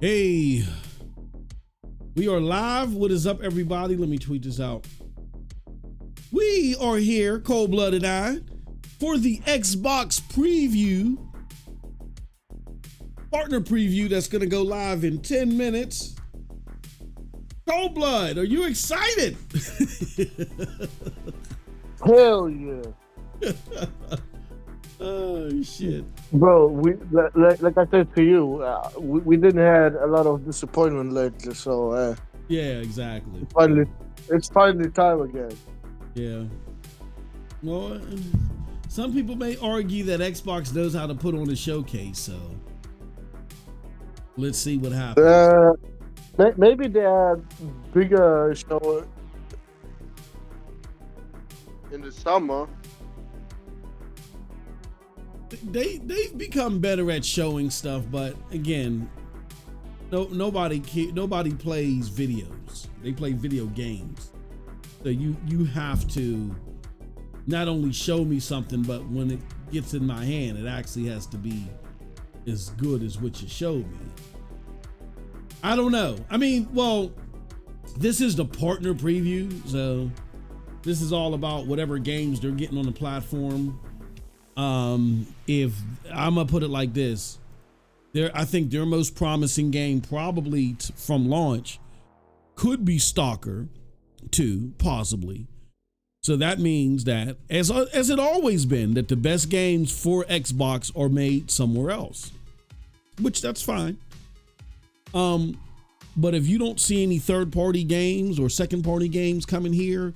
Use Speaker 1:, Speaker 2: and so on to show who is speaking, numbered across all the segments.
Speaker 1: Hey, we are live. What is up, everybody? Let me tweet this out. We are here, Cold Blood and I, for the Xbox preview, partner preview that's going to go live in 10 minutes. Cold Blood, are you excited?
Speaker 2: Hell yeah.
Speaker 1: Oh, shit.
Speaker 2: Bro, we like I said to you, we didn't have a lot of disappointment lately, so
Speaker 1: Yeah, exactly.
Speaker 2: it's finally time again.
Speaker 1: Yeah. Well, some people may argue that Xbox knows how to put on a showcase, so let's see what happens.
Speaker 2: Maybe they had bigger show in the summer.
Speaker 1: They've become better at showing stuff, but again, nobody plays videos. They play video games. So you have to not only show me something, but when it gets in my hand, it actually has to be as good as what you showed me. I don't know. I mean, well, this is the partner preview, so this is all about whatever games they're getting on the platform. If I'm gonna put it like this, I think their most promising game probably from launch could be Stalker 2, possibly. So that means that, as it always been, that the best games for Xbox are made somewhere else, which that's fine. But if you don't see any third-party games or second-party games coming here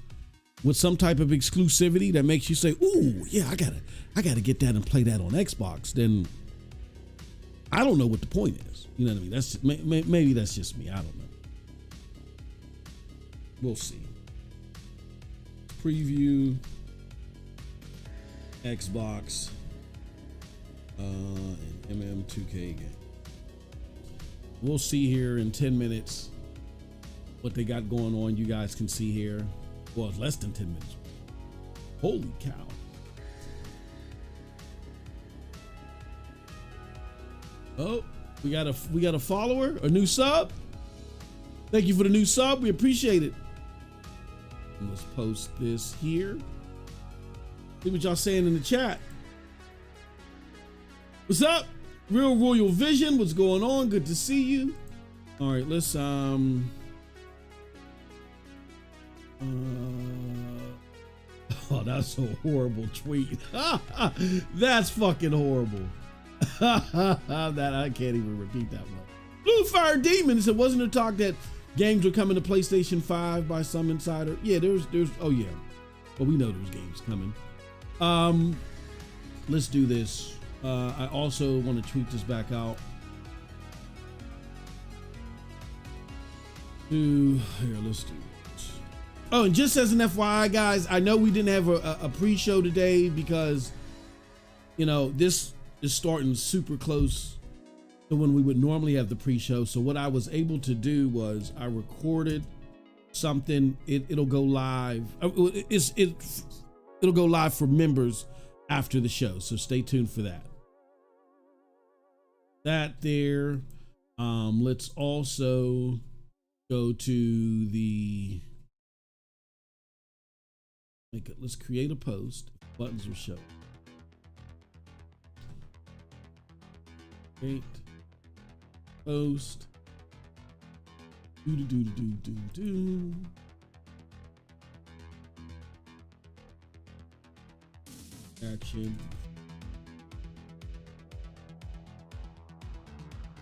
Speaker 1: with some type of exclusivity that makes you say, "Ooh, yeah, I gotta get that and play that on Xbox," then I don't know what the point is. You know what I mean? That's maybe that's just me. I don't know. We'll see. Preview Xbox and MM2K Gaming. We'll see here in 10 minutes what they got going on. You guys can see here. Well, it's less than 10 minutes. Holy cow. Oh, we got a follower, a new sub. Thank you for the new sub. We appreciate it. And let's post this here. See what y'all saying in the chat. What's up? Real Royal Vision, what's going on? Good to see you. All right, let's oh, that's a horrible tweet. That's fucking horrible. That I can't even repeat that one. Blue Fire Demon said, wasn't there talk that games were coming to PlayStation 5 by some insider? Yeah, there's oh yeah. Well, we know there's games coming. Let's do this. I also want to tweet this back out. Here, let's do it. Oh, and just as an FYI, guys, I know we didn't have a pre-show today because, you know, this is starting super close to when we would normally have the pre-show. So what I was able to do was I recorded something. It'll go live. It'll go live for members after the show. So stay tuned for that. That there. Let's also go to the. Let's create a post. Buttons will show. Create post. Do. Action.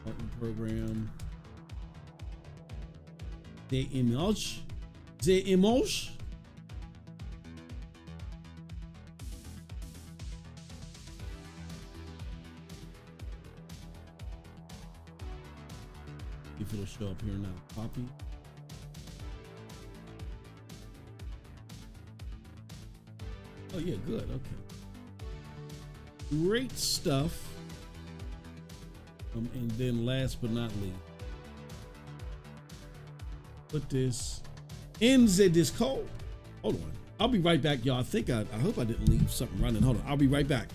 Speaker 1: Partner program. The image. If it'll show up here now. Copy. Oh yeah, good. Okay. Great stuff. And then last but not least, put this in the Discord. Hold on. I'll be right back, y'all. I hope I didn't leave something running. Hold on. I'll be right back.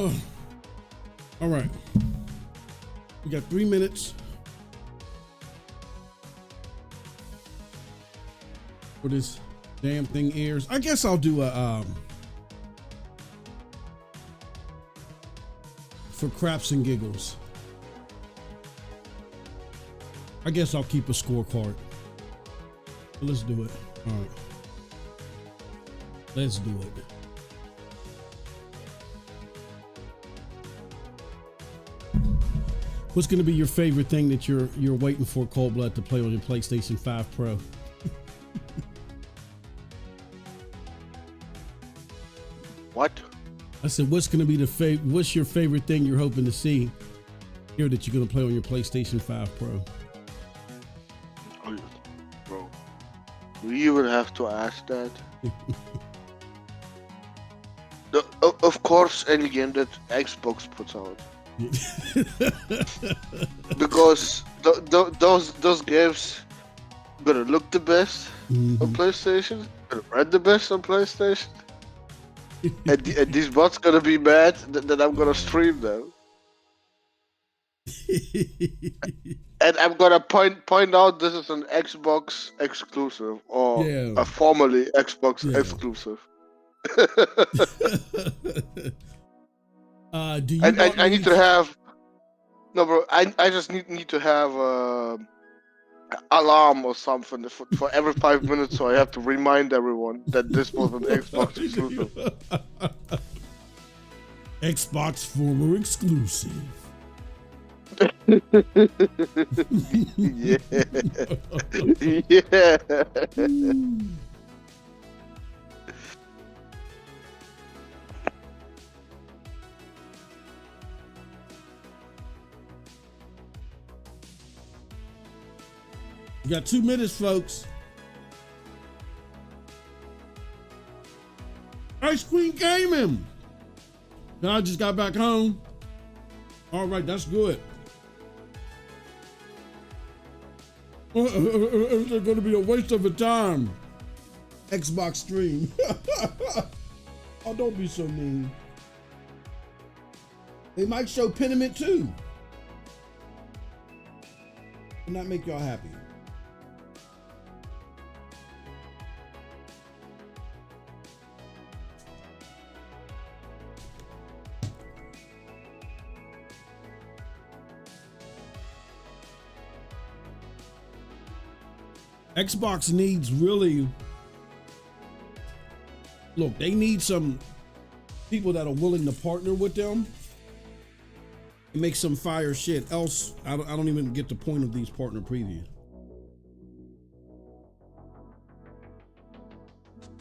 Speaker 1: Oh. All right. We got 3 minutes for this damn thing airs. I guess I'll do a for craps and giggles. I guess I'll keep a scorecard. Let's do it. All right. Let's do it. What's going to be your favorite thing that you're waiting for Cold Blood to play on your PlayStation 5 Pro?
Speaker 2: What?
Speaker 1: I said, what's going to be what's your favorite thing you're hoping to see here that you're going to play on your PlayStation 5 Pro?
Speaker 2: Bro, do you even have to ask that? Of course, any game that Xbox puts out. Because those games gonna look the best on PlayStation, gonna run the best on PlayStation, and these bots gonna be mad that I'm gonna stream them, and I'm gonna point out this is an Xbox exclusive or a formerly Xbox exclusive.
Speaker 1: Do you
Speaker 2: I need to have bro. I just need to have alarm or something for every 5 minutes, so I have to remind everyone that this was an Xbox exclusive.
Speaker 1: Xbox former exclusive.
Speaker 2: Yeah.
Speaker 1: You got 2 minutes, folks. Ice Queen Gaming. I just got back home. All right, that's good. It's going to be a waste of a time. Xbox stream. Oh, don't be so mean. They might show Pentiment too. And not make y'all happy. Xbox needs really, look, they need some people that are willing to partner with them and make some fire shit. Else, I don't even get the point of these partner previews.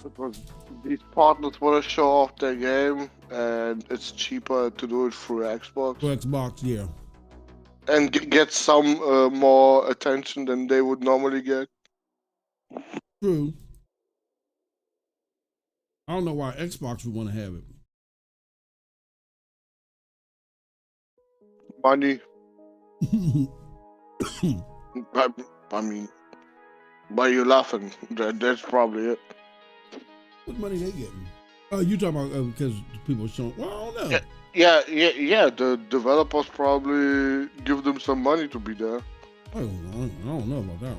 Speaker 2: Because these partners want to show off their game, and it's cheaper to do it through Xbox.
Speaker 1: For Xbox, yeah.
Speaker 2: And get some more attention than they would normally get.
Speaker 1: True. I don't know why Xbox would want to have it.
Speaker 2: Money. I mean, why are you laughing? That's probably it.
Speaker 1: What money they getting? Oh, you talking about because people are showing? Well, I don't know.
Speaker 2: Yeah. The developers probably give them some money to be there.
Speaker 1: I don't know about that.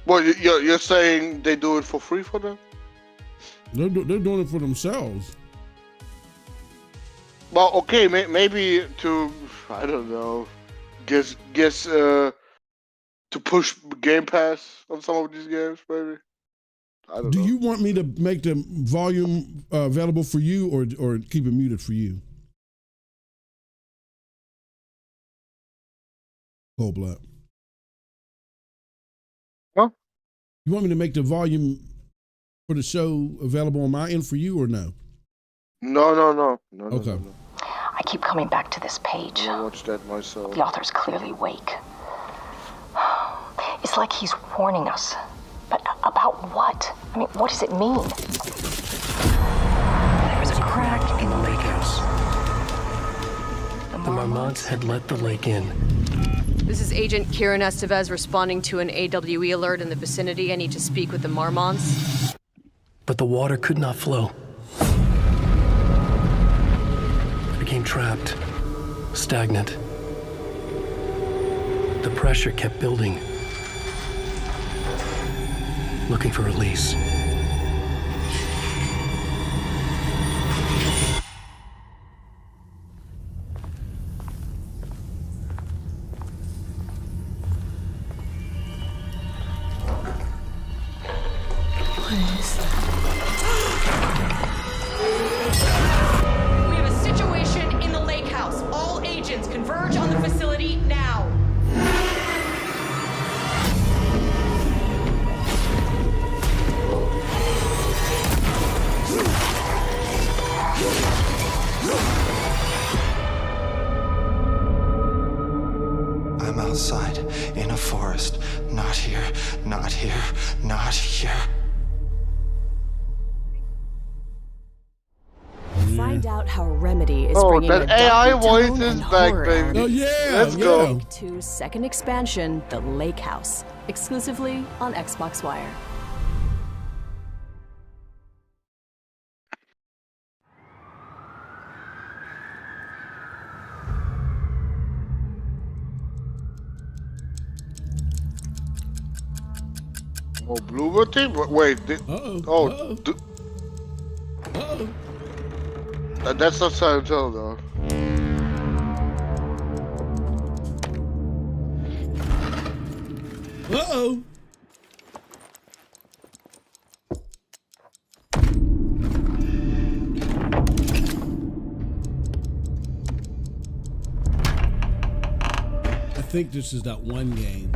Speaker 2: Well, you're saying they do it for free for them?
Speaker 1: They're doing it for themselves.
Speaker 2: Well, okay, maybe to, I don't know, guess to push Game Pass on some of these games, maybe. I don't know.
Speaker 1: Do you want me to make the volume available for you, or keep it muted for you? Cold Blood.
Speaker 2: Huh?
Speaker 1: You want me to make the volume for the show available on my end for you, or no?
Speaker 2: No.
Speaker 1: Okay.
Speaker 2: No.
Speaker 3: I keep coming back to this page.
Speaker 2: I'll watch that myself.
Speaker 3: The author's clearly awake. It's like he's warning us. But about what? I mean, what does it mean?
Speaker 4: There was a crack in the lake house. The Marmots had let the lake in.
Speaker 5: This is Agent Kieran Estevez responding to an AWE alert in the vicinity. I need to speak with the Marmots.
Speaker 4: But the water could not flow. trapped, stagnant. The pressure kept building, looking for release.
Speaker 6: We have a situation in the lake house. All agents converge on the facility now.
Speaker 7: I'm outside in a forest. Not here, not here, not here.
Speaker 8: Find out how Remedy is
Speaker 2: Oh,
Speaker 8: bringing
Speaker 2: that
Speaker 8: a
Speaker 2: AI
Speaker 8: darker
Speaker 2: voice
Speaker 8: tone
Speaker 2: is
Speaker 8: and
Speaker 2: back,
Speaker 8: horror
Speaker 2: baby.
Speaker 1: Oh
Speaker 8: out
Speaker 1: yeah,
Speaker 2: Let's
Speaker 1: yeah.
Speaker 2: go.
Speaker 8: to second expansion, The Lake House, exclusively on Xbox Wire.
Speaker 2: Oh, Bluebird team? Wait.
Speaker 1: Uh-oh.
Speaker 2: Oh,
Speaker 1: Uh-oh. Uh-oh.
Speaker 2: That's not Silent Hill, though.
Speaker 1: Uh-oh. I think this is that one game.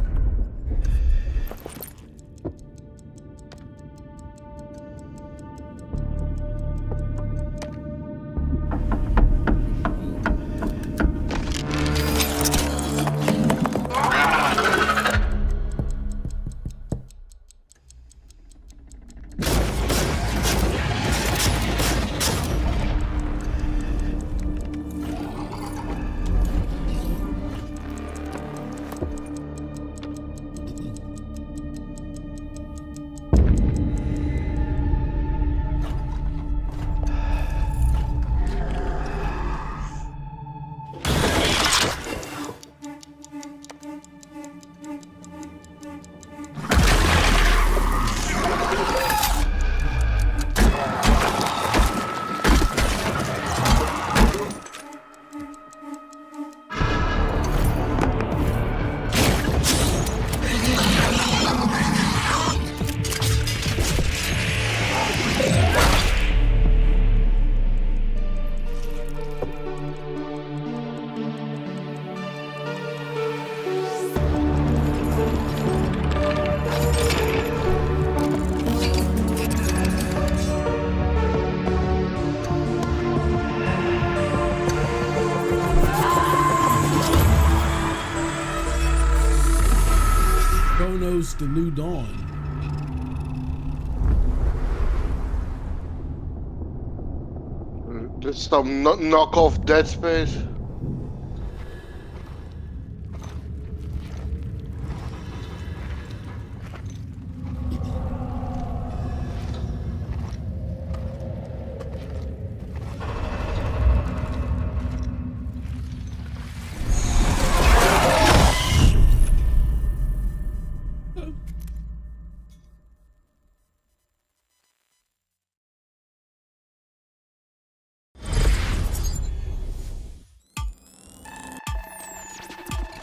Speaker 1: Chronos The New Dawn.
Speaker 2: This is some knockoff Dead Space.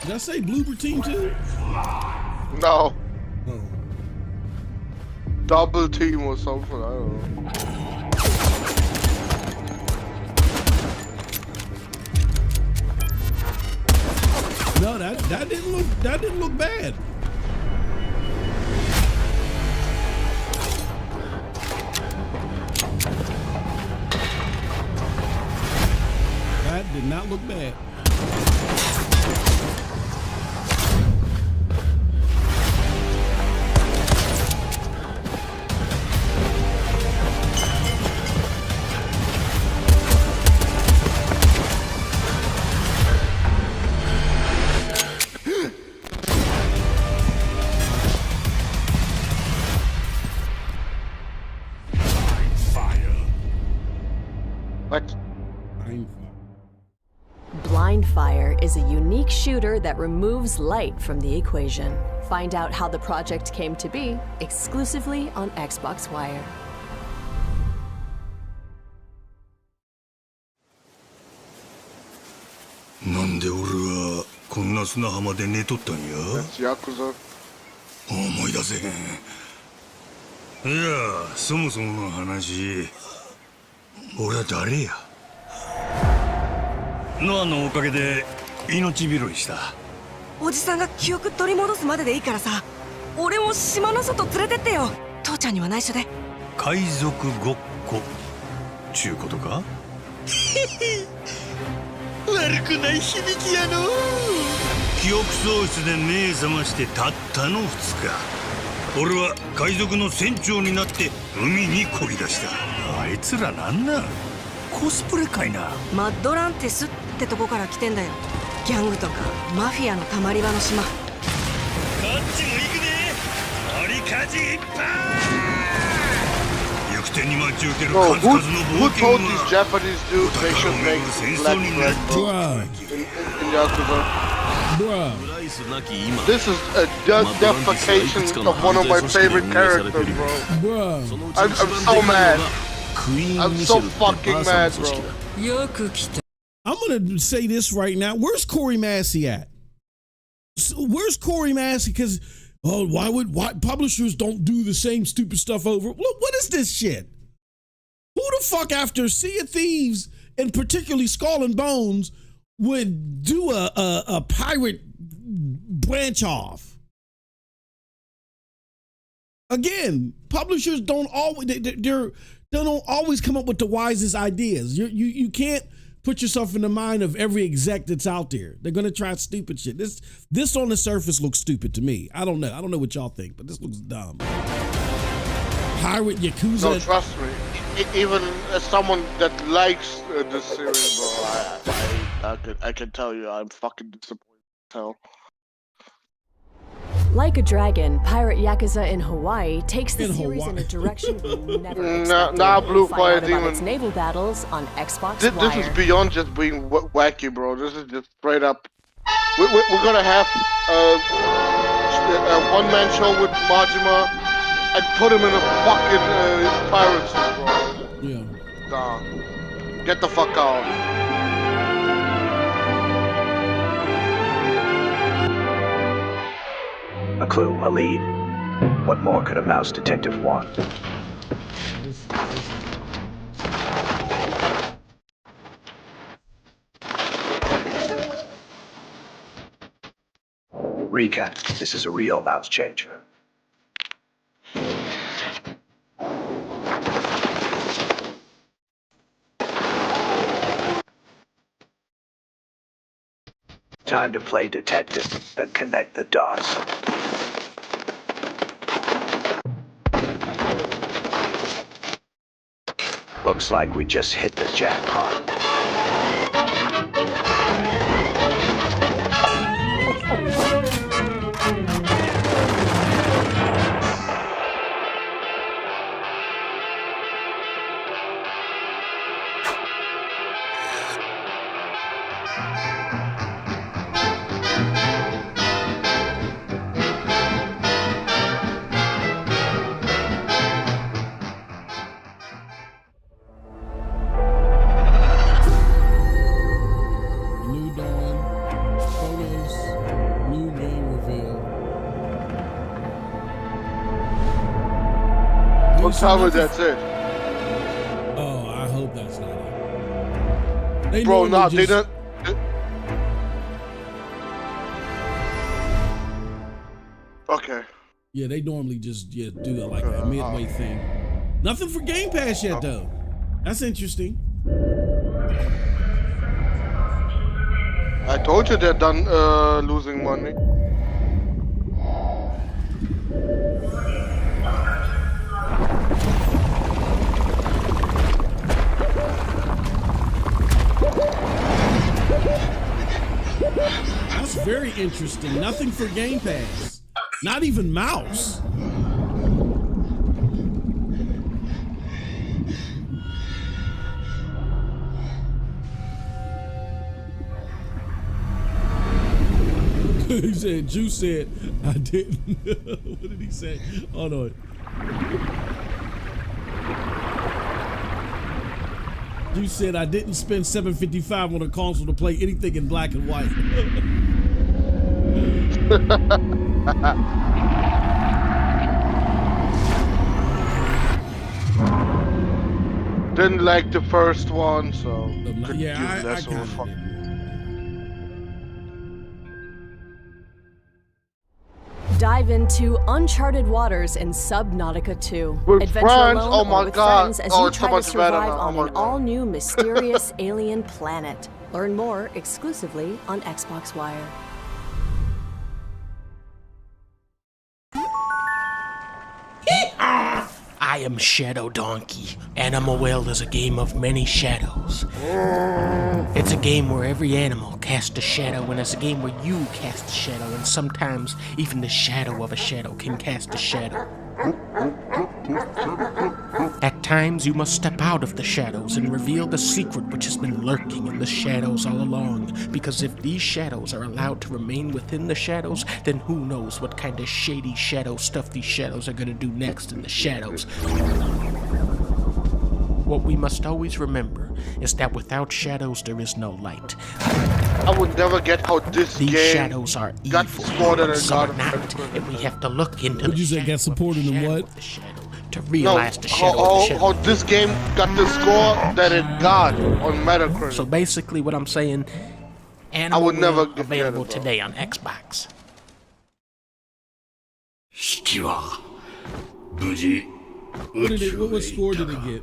Speaker 1: Did I say Blooper Team too?
Speaker 2: No.
Speaker 1: Oh.
Speaker 2: Double team or something, I don't know.
Speaker 1: No, that didn't look bad. That did not look bad.
Speaker 2: What?
Speaker 1: I'm
Speaker 8: Blind Fire is a unique shooter that removes light from the equation. Find out how the project came to be exclusively on Xbox Wire.
Speaker 9: That's
Speaker 2: Yakuza.
Speaker 9: 思い出せへん。いや、そもそもの話、俺は誰や？ノアのおかげで命拾いした。
Speaker 10: おじさんが記憶取り戻すまででいいからさ、俺も島の外連れてってよ。父ちゃんには内緒で。
Speaker 9: 海賊ごっこちゅうことか？悪くない響きやの。記憶喪失で目覚ましてたったの2日。俺は海賊の船長になって海に漕ぎ出した。あいつらなんなん？コスプレかいな。
Speaker 10: マッドランテスってとこから来てんだよ。ギャングとかマフィアのたまり場の島。こ
Speaker 9: っちも行くで。折りかじいっぱい。行く手に待ち受ける数々の冒険は戦うになって。
Speaker 2: Bruh. This is a defecation of one of my favorite characters, bro.
Speaker 1: Bruh.
Speaker 2: I'm so mad. I'm so fucking mad, bro.
Speaker 1: I'm gonna say this right now. Where's Corey Massey at? Where's Corey Massey? Because why publishers don't do the same stupid stuff over? What is this shit? Who the fuck after Sea of Thieves and particularly Skull and Bones would do a pirate branch off? Again, publishers don't always they don't always come up with the wisest ideas. You can't put yourself in the mind of every exec that's out there. They're gonna try stupid shit. This on the surface looks stupid to me. I don't know what y'all think, but this looks dumb. Pirate Yakuza.
Speaker 2: No, trust me. Even as someone that likes this series, bro, I can tell you, I'm fucking disappointed as hell.
Speaker 8: Like a Dragon, Pirate Yakuza in Hawaii takes the series in a direction we never expected.
Speaker 2: Nah, Blue Fire Demon.
Speaker 8: Its naval battles on Xbox
Speaker 2: This
Speaker 8: Wire.
Speaker 2: is beyond just being wacky, bro. This is just straight up. We're gonna have a one-man show with Majima and put him in a fucking pirate suit, bro.
Speaker 1: Yeah.
Speaker 2: Nah. Get the fuck out.
Speaker 11: A clue, a lead. What more could a mouse detective want? Recap. This is a real mouse changer. Time to play detective, then connect the dots. Looks like we just hit the jackpot.
Speaker 2: Cover, that's it.
Speaker 1: Oh, I hope that's not it. They
Speaker 2: bro, nah, they don't. Okay.
Speaker 1: Yeah, they normally just do like a midway thing. Nothing for Game Pass yet, though. That's interesting.
Speaker 2: I told you they're done losing money.
Speaker 1: That's very interesting. Nothing for Game Pass. Not even mouse. He said, Juice said, I didn't. What did he say? Hold on. Juice said, I didn't spend $7.55 on a console to play anything in black and white.
Speaker 2: Didn't like the first one, so
Speaker 1: yeah, I kind of did.
Speaker 8: Dive into uncharted waters in Subnautica 2.
Speaker 2: With
Speaker 8: Adventure
Speaker 2: friends?
Speaker 8: alone
Speaker 2: Oh
Speaker 8: or
Speaker 2: my
Speaker 8: with
Speaker 2: God.
Speaker 8: friends as
Speaker 2: Oh,
Speaker 8: you
Speaker 2: it's so
Speaker 8: try to
Speaker 2: much better
Speaker 8: survive
Speaker 2: now. Oh
Speaker 8: on
Speaker 2: my
Speaker 8: an
Speaker 2: God.
Speaker 8: all-new mysterious alien planet. Learn more exclusively on Xbox Wire.
Speaker 12: I am Shadow Donkey. Animal World is a game of many shadows. It's a game where every animal casts a shadow, and it's a game where you cast a shadow, and sometimes even the shadow of a shadow can cast a shadow. At times, you must step out of the shadows and reveal the secret which has been lurking in the shadows all along. Because if these shadows are allowed to remain within the shadows, then who knows what kind of shady shadow stuff these shadows are gonna do next in the shadows. What we must always remember is that without shadows, there is no light.
Speaker 2: I would never get how
Speaker 12: These
Speaker 2: game
Speaker 12: shadows are
Speaker 2: got
Speaker 12: evil,
Speaker 2: supported
Speaker 12: but
Speaker 2: and
Speaker 12: some are
Speaker 2: got
Speaker 12: not, and we have to look into
Speaker 1: What'd
Speaker 12: the
Speaker 1: you say, got supported in what?
Speaker 12: to realize the shadow of the
Speaker 2: how
Speaker 12: shadow.
Speaker 2: this game got the score that it got on Metacritic.
Speaker 12: So basically what I'm saying, Animal
Speaker 2: I would never
Speaker 12: World
Speaker 2: get
Speaker 12: available
Speaker 2: it, bro.
Speaker 12: today on Xbox.
Speaker 1: What score did it get?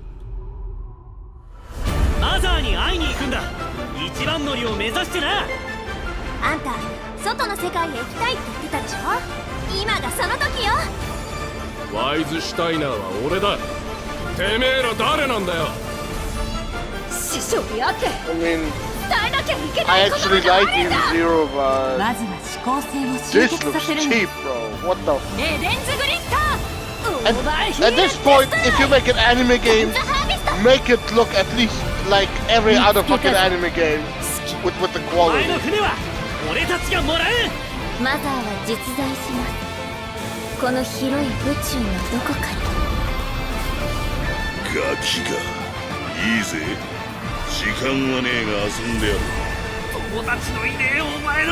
Speaker 13: マザーに会いに行くんだ。一番乗りを目指してな。
Speaker 14: あんた、外の世界へ行きたいって言ってたでしょ。今がその時よ。
Speaker 15: ワイズシュタイナーは俺だ。てめえら誰なんだよ。
Speaker 14: 師匠に会って。
Speaker 2: I mean,
Speaker 14: 伝えなきゃいけな
Speaker 2: I
Speaker 14: いこと
Speaker 2: actually
Speaker 14: があ
Speaker 2: like
Speaker 14: るんだ。
Speaker 2: Zero, but
Speaker 14: まずは思考性を
Speaker 2: this
Speaker 14: 集結さ
Speaker 2: looks
Speaker 14: せるんだ。
Speaker 2: cheap, bro. What the?
Speaker 14: エデンズグリッター。
Speaker 2: At this point, if you make an anime game, make it look at least like every other fucking anime game with the
Speaker 13: お前
Speaker 2: quality.
Speaker 13: の船は俺たちがもらう。
Speaker 14: マザーは実在します。この広い宇宙のどこかに。
Speaker 9: ガキがいいぜ。時間はねえが遊んでやる。
Speaker 13: 友達のいねえお前の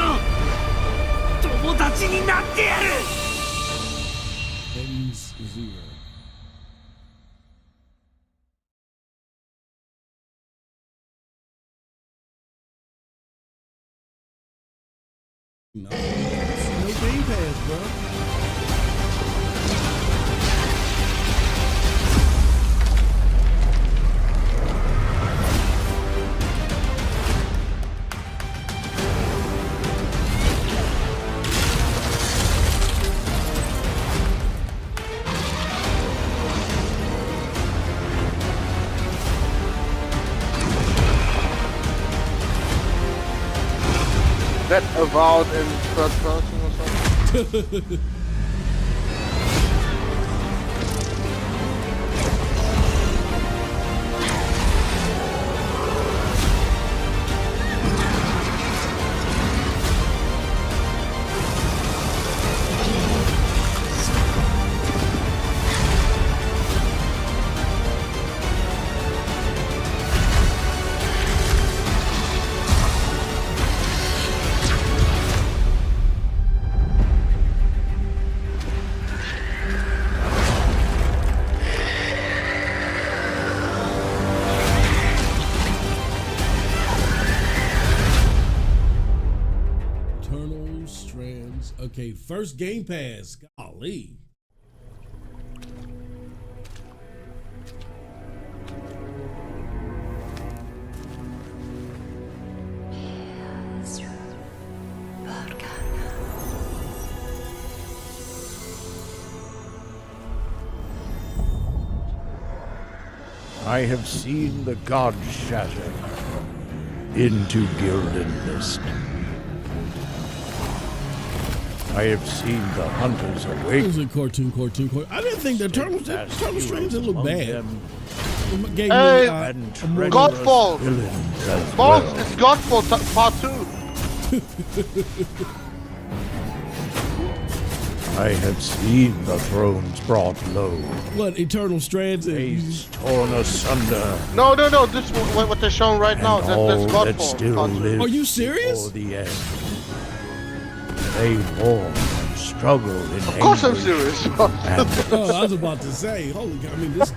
Speaker 13: 友達になってやる。
Speaker 1: Zero. No Game Pass, bro.
Speaker 2: That avowed in third person or something? Okay, first Game Pass. Golly.
Speaker 11: I have seen the gods shatter into gilded mist. I have seen the hunters awake.
Speaker 1: It was a cartoon. I didn't think the Turtle Strings didn't look bad.
Speaker 2: Hey, Godfall! Boss, it's Godfall Part 2!
Speaker 11: I have seen the thrones brought low.
Speaker 1: What, Eternal Strands?
Speaker 11: Faiths torn asunder.
Speaker 2: No. This is what they're showing right now.
Speaker 11: All
Speaker 2: That's
Speaker 11: that still live.
Speaker 1: Are you serious?
Speaker 11: Before the end. They war and struggle in
Speaker 2: Of course I'm serious.
Speaker 1: Oh, I was about to say, holy God, I mean, this.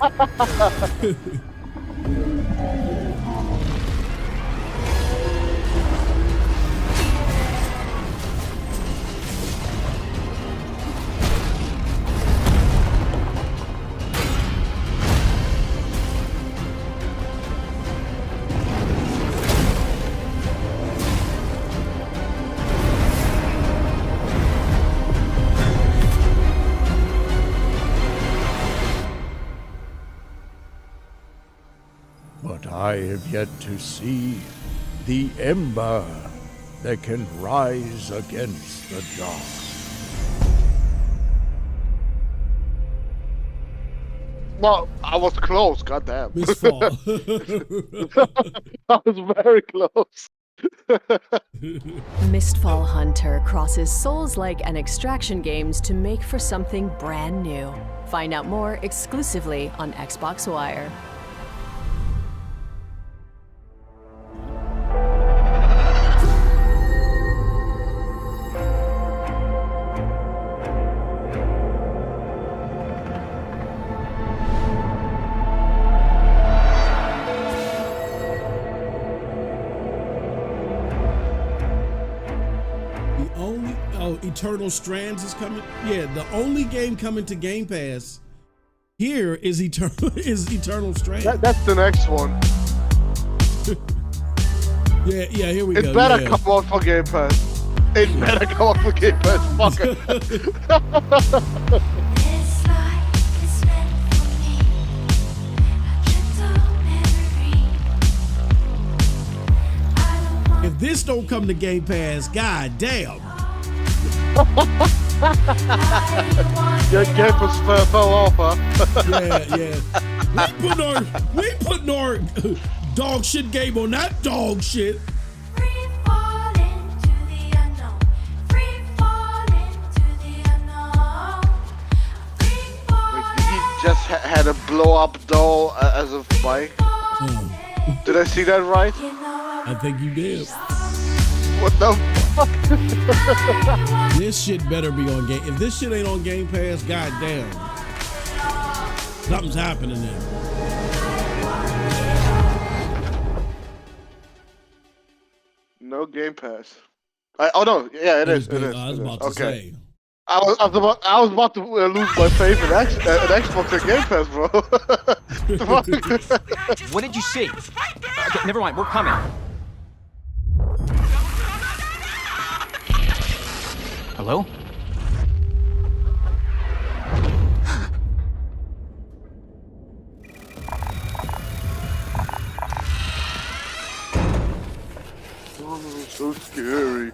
Speaker 11: But I have yet to see the ember that can rise against the dark.
Speaker 2: Well, I was close, goddamn.
Speaker 1: Mistfall.
Speaker 2: I was very close.
Speaker 8: Mistfall Hunter crosses Souls-like and extraction games to make for something brand new. Find out more exclusively on Xbox Wire.
Speaker 1: Eternal Strands is coming. Yeah, the only game coming to Game Pass here is Eternal Strands.
Speaker 2: That's the next one.
Speaker 1: yeah, here we go.
Speaker 2: It better come out for Game Pass. It better come out for Game Pass. Fuck it.
Speaker 1: If this don't come to Game Pass, god damn.
Speaker 2: Your Game Pass fell off, huh?
Speaker 1: yeah. We putting our dog shit game on that dog shit.
Speaker 2: Just had a blow-up doll as a bike.
Speaker 1: Oh.
Speaker 2: Did I see that right?
Speaker 1: I think you did.
Speaker 2: What the fuck?
Speaker 1: This shit better be on Game. If this shit ain't on Game Pass, goddamn, something's happening there.
Speaker 2: No Game Pass. Oh no, yeah, it is. It is.
Speaker 1: I was about to say.
Speaker 2: I was about to lose my faith in Xbox and Game Pass, bro.
Speaker 16: What did you see? Okay, never mind, we're coming. Hello?
Speaker 2: Oh, so scary.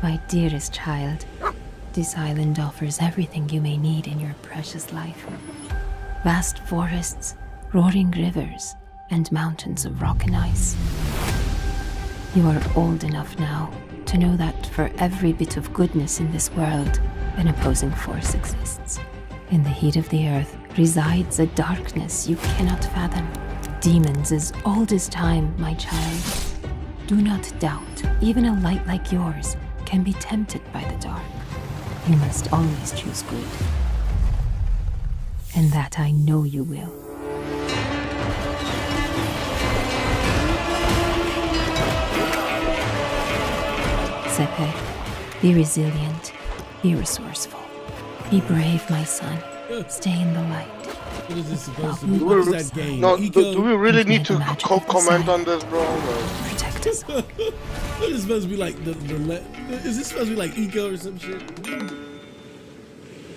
Speaker 14: My dearest child, this island offers everything you may need in your precious life. Vast forests, roaring rivers, and mountains of rock and ice. You are old enough now to know that for every bit of goodness in this world, an opposing force exists. In the heat of the earth resides a darkness you cannot fathom. Demons as old as time, my child. Do not doubt, even a light like yours can be tempted by the dark. You must always choose good. And that I know you will. Sepe, be resilient, be resourceful. Be brave, my son. Stay in the light.
Speaker 1: What is this supposed to be? What is that game?
Speaker 2: No, do we really need to comment on this, bro?
Speaker 14: Protect
Speaker 1: What is supposed to be like is this supposed to be like Eco or some shit?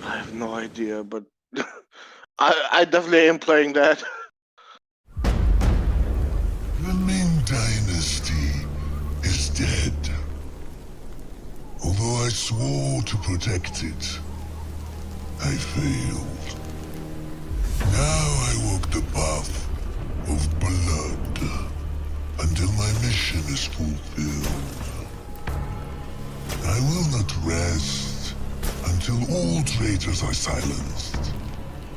Speaker 2: I have no idea, but I definitely am playing that.
Speaker 17: The Ming Dynasty is dead. Although I swore to protect it, I failed. Now I walk the path of blood until my mission is fulfilled. I will not rest until all traitors are silenced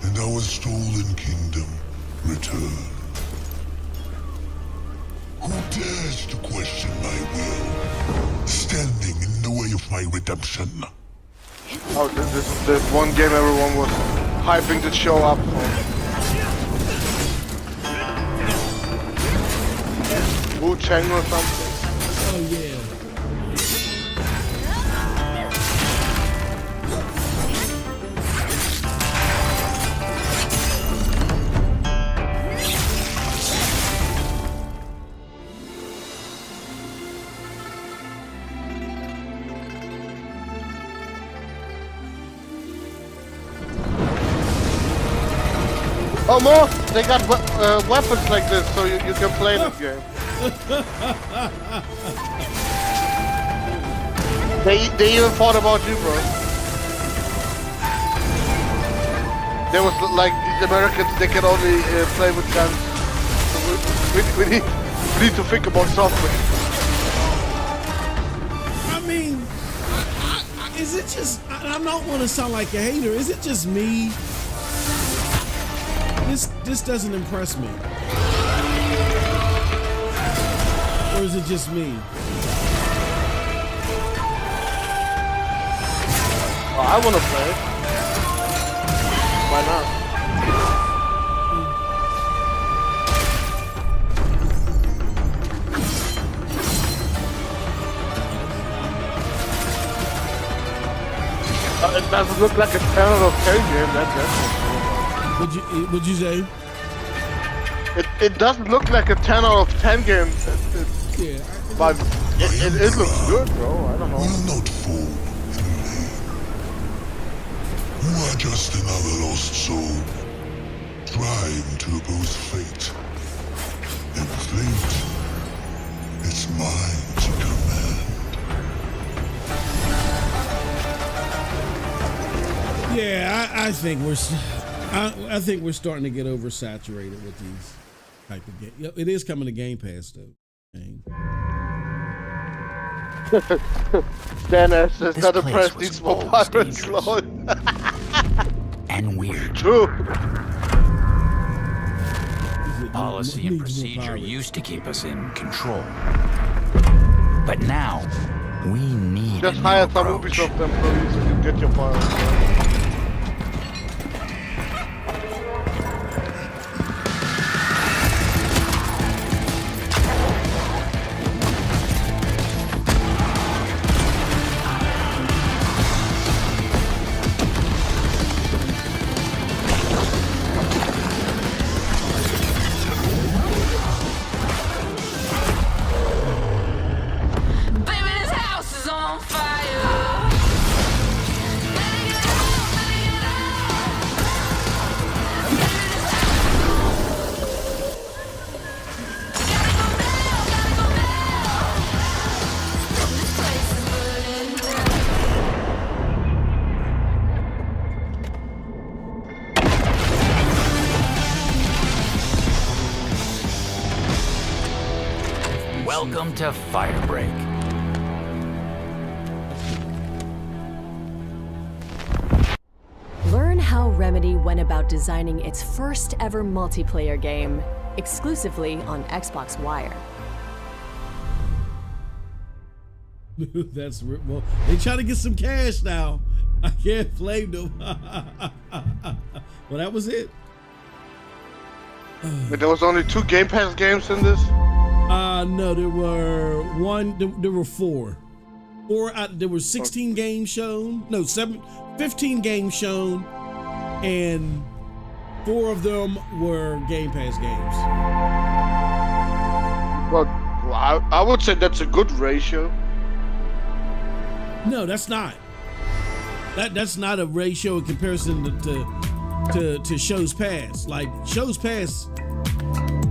Speaker 17: and our stolen kingdom returned. Who dares to question my will, standing in the way of my redemption?
Speaker 2: Oh, this one game everyone was hyping to show up for. Wu-Chang or something.
Speaker 1: Oh yeah.
Speaker 2: Oh, more! They got weapons like this, so you can play this game. They even thought about you, bro. There was like these Americans, they can only play with guns. So we need to think about something.
Speaker 1: I mean, is it just? I don't want to sound like a hater. Is it just me? This doesn't impress me. Or is it just me?
Speaker 2: Oh, I want to play. Why not? It doesn't look like a 10 out of 10 game, that's it.
Speaker 1: What'd you say?
Speaker 2: It doesn't look like a 10 out of 10 game.
Speaker 1: Yeah.
Speaker 2: But it looks good, bro. I don't know.
Speaker 17: Will not fall in vain. You are just another lost soul, trying to oppose fate. And fate is mine to command.
Speaker 1: Yeah, I think we're starting to get oversaturated with these type of games. It is coming to Game Pass though.
Speaker 2: Stan says that the press needs more pirates, Lord.
Speaker 18: And weird.
Speaker 2: True.
Speaker 18: Policy and procedure used to keep us in control. But now, we need
Speaker 2: just hire some Ubisoft employees and you get your pirates.
Speaker 18: Welcome to Firebreak.
Speaker 8: Learn how Remedy went about designing its first ever multiplayer game, exclusively on Xbox Wire.
Speaker 1: That's well. They try to get some cash now. I can't blame them. Well, that was it.
Speaker 2: But there was only 2 Game Pass games in this.
Speaker 1: No, there were 4. There were 16 games shown. No, 15 games shown, and 4 of them were Game Pass games.
Speaker 2: Well, I would say that's a good ratio.
Speaker 1: No, that's not. That's not a ratio in comparison to shows past. Like shows past,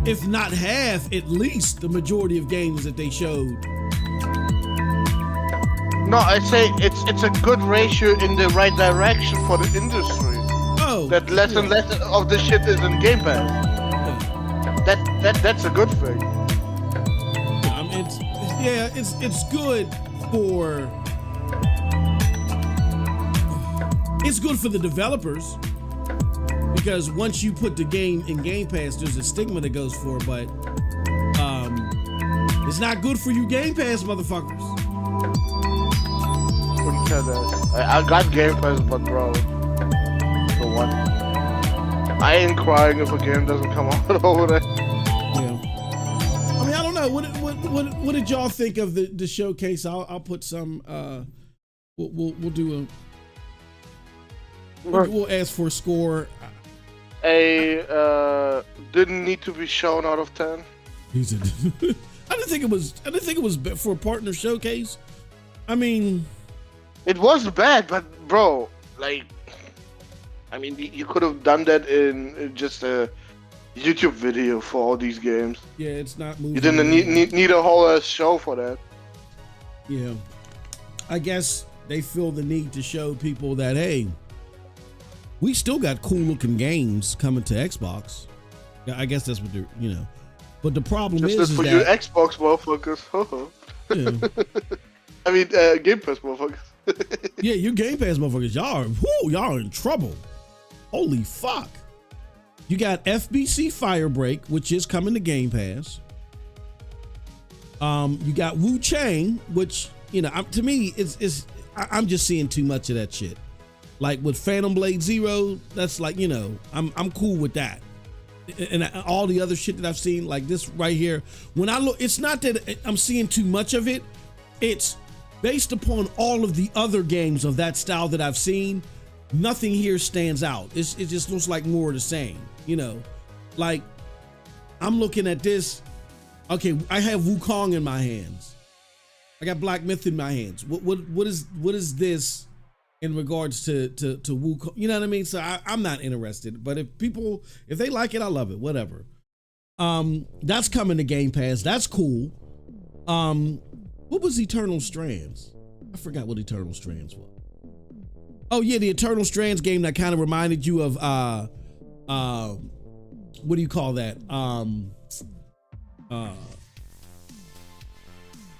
Speaker 1: if not half, at least the majority of games that they showed.
Speaker 2: No, I say it's a good ratio in the right direction for the industry.
Speaker 1: Oh,
Speaker 2: that less and less of the shit is in Game Pass. That's a good thing.
Speaker 1: It's good for. It's good for the developers because once you put the game in Game Pass, there's a stigma that goes for it, but it's not good for you Game Pass motherfuckers.
Speaker 2: Wouldn't say that. I got Game Pass, but bro, for what? I ain't crying if a game doesn't come out over there.
Speaker 1: Yeah. I mean, I don't know. What did y'all think of the showcase? I'll put some. We'll do a. We'll ask for a score.
Speaker 2: Didn't need to be shown out of 10.
Speaker 1: He said, I didn't think it was for a partner showcase. I mean,
Speaker 2: it was bad, but bro, like, I mean, you could have done that in just a YouTube video for all these games.
Speaker 1: Yeah, it's not moving.
Speaker 2: You didn't need a whole show for that.
Speaker 1: Yeah, I guess they feel the need to show people that, hey, we still got cool looking games coming to Xbox. I guess that's what they're, But the problem
Speaker 2: is for you Xbox motherfuckers. Yeah. I mean, Game Pass motherfuckers.
Speaker 1: Yeah, you Game Pass motherfuckers. Y'all are in trouble. Holy fuck. You got FBC Firebreak, which is coming to Game Pass. You got Wu Chang, which, to me, I'm just seeing too much of that shit. Like with Phantom Blade Zero, that's like, I'm cool with that. And all the other shit that I've seen, like this right here, when I look, it's not that I'm seeing too much of it. It's based upon all of the other games of that style that I've seen. Nothing here stands out. It just looks like more of the same, Like, I'm looking at this. Okay, I have Wukong in my hands. I got Black Myth in my hands. What is this in regards to Wukong? You know what I mean? So I'm not interested. But if they like it, I love it. Whatever. That's coming to Game Pass. That's cool. What was Eternal Strands? I forgot what Eternal Strands was. Oh yeah, the Eternal Strands game that kind of reminded you of what do you call that?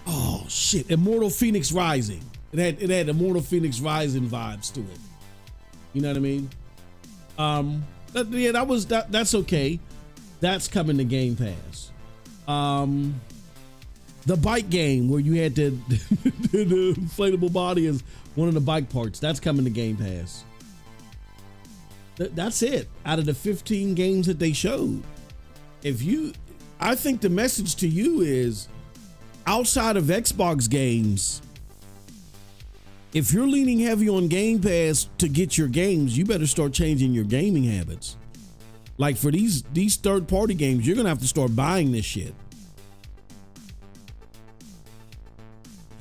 Speaker 1: Oh shit, Immortal Phoenix Rising. It had Immortal Phoenix Rising vibes to it. You know what I mean? That's okay. That's coming to Game Pass. The bike game where you had the inflatable body as one of the bike parts, that's coming to Game Pass. That's it. Out of the 15 games that they showed, I think the message to you is, outside of Xbox games, if you're leaning heavy on Game Pass to get your games, you better start changing your gaming habits. Like for these third-party games, you're gonna have to start buying this shit.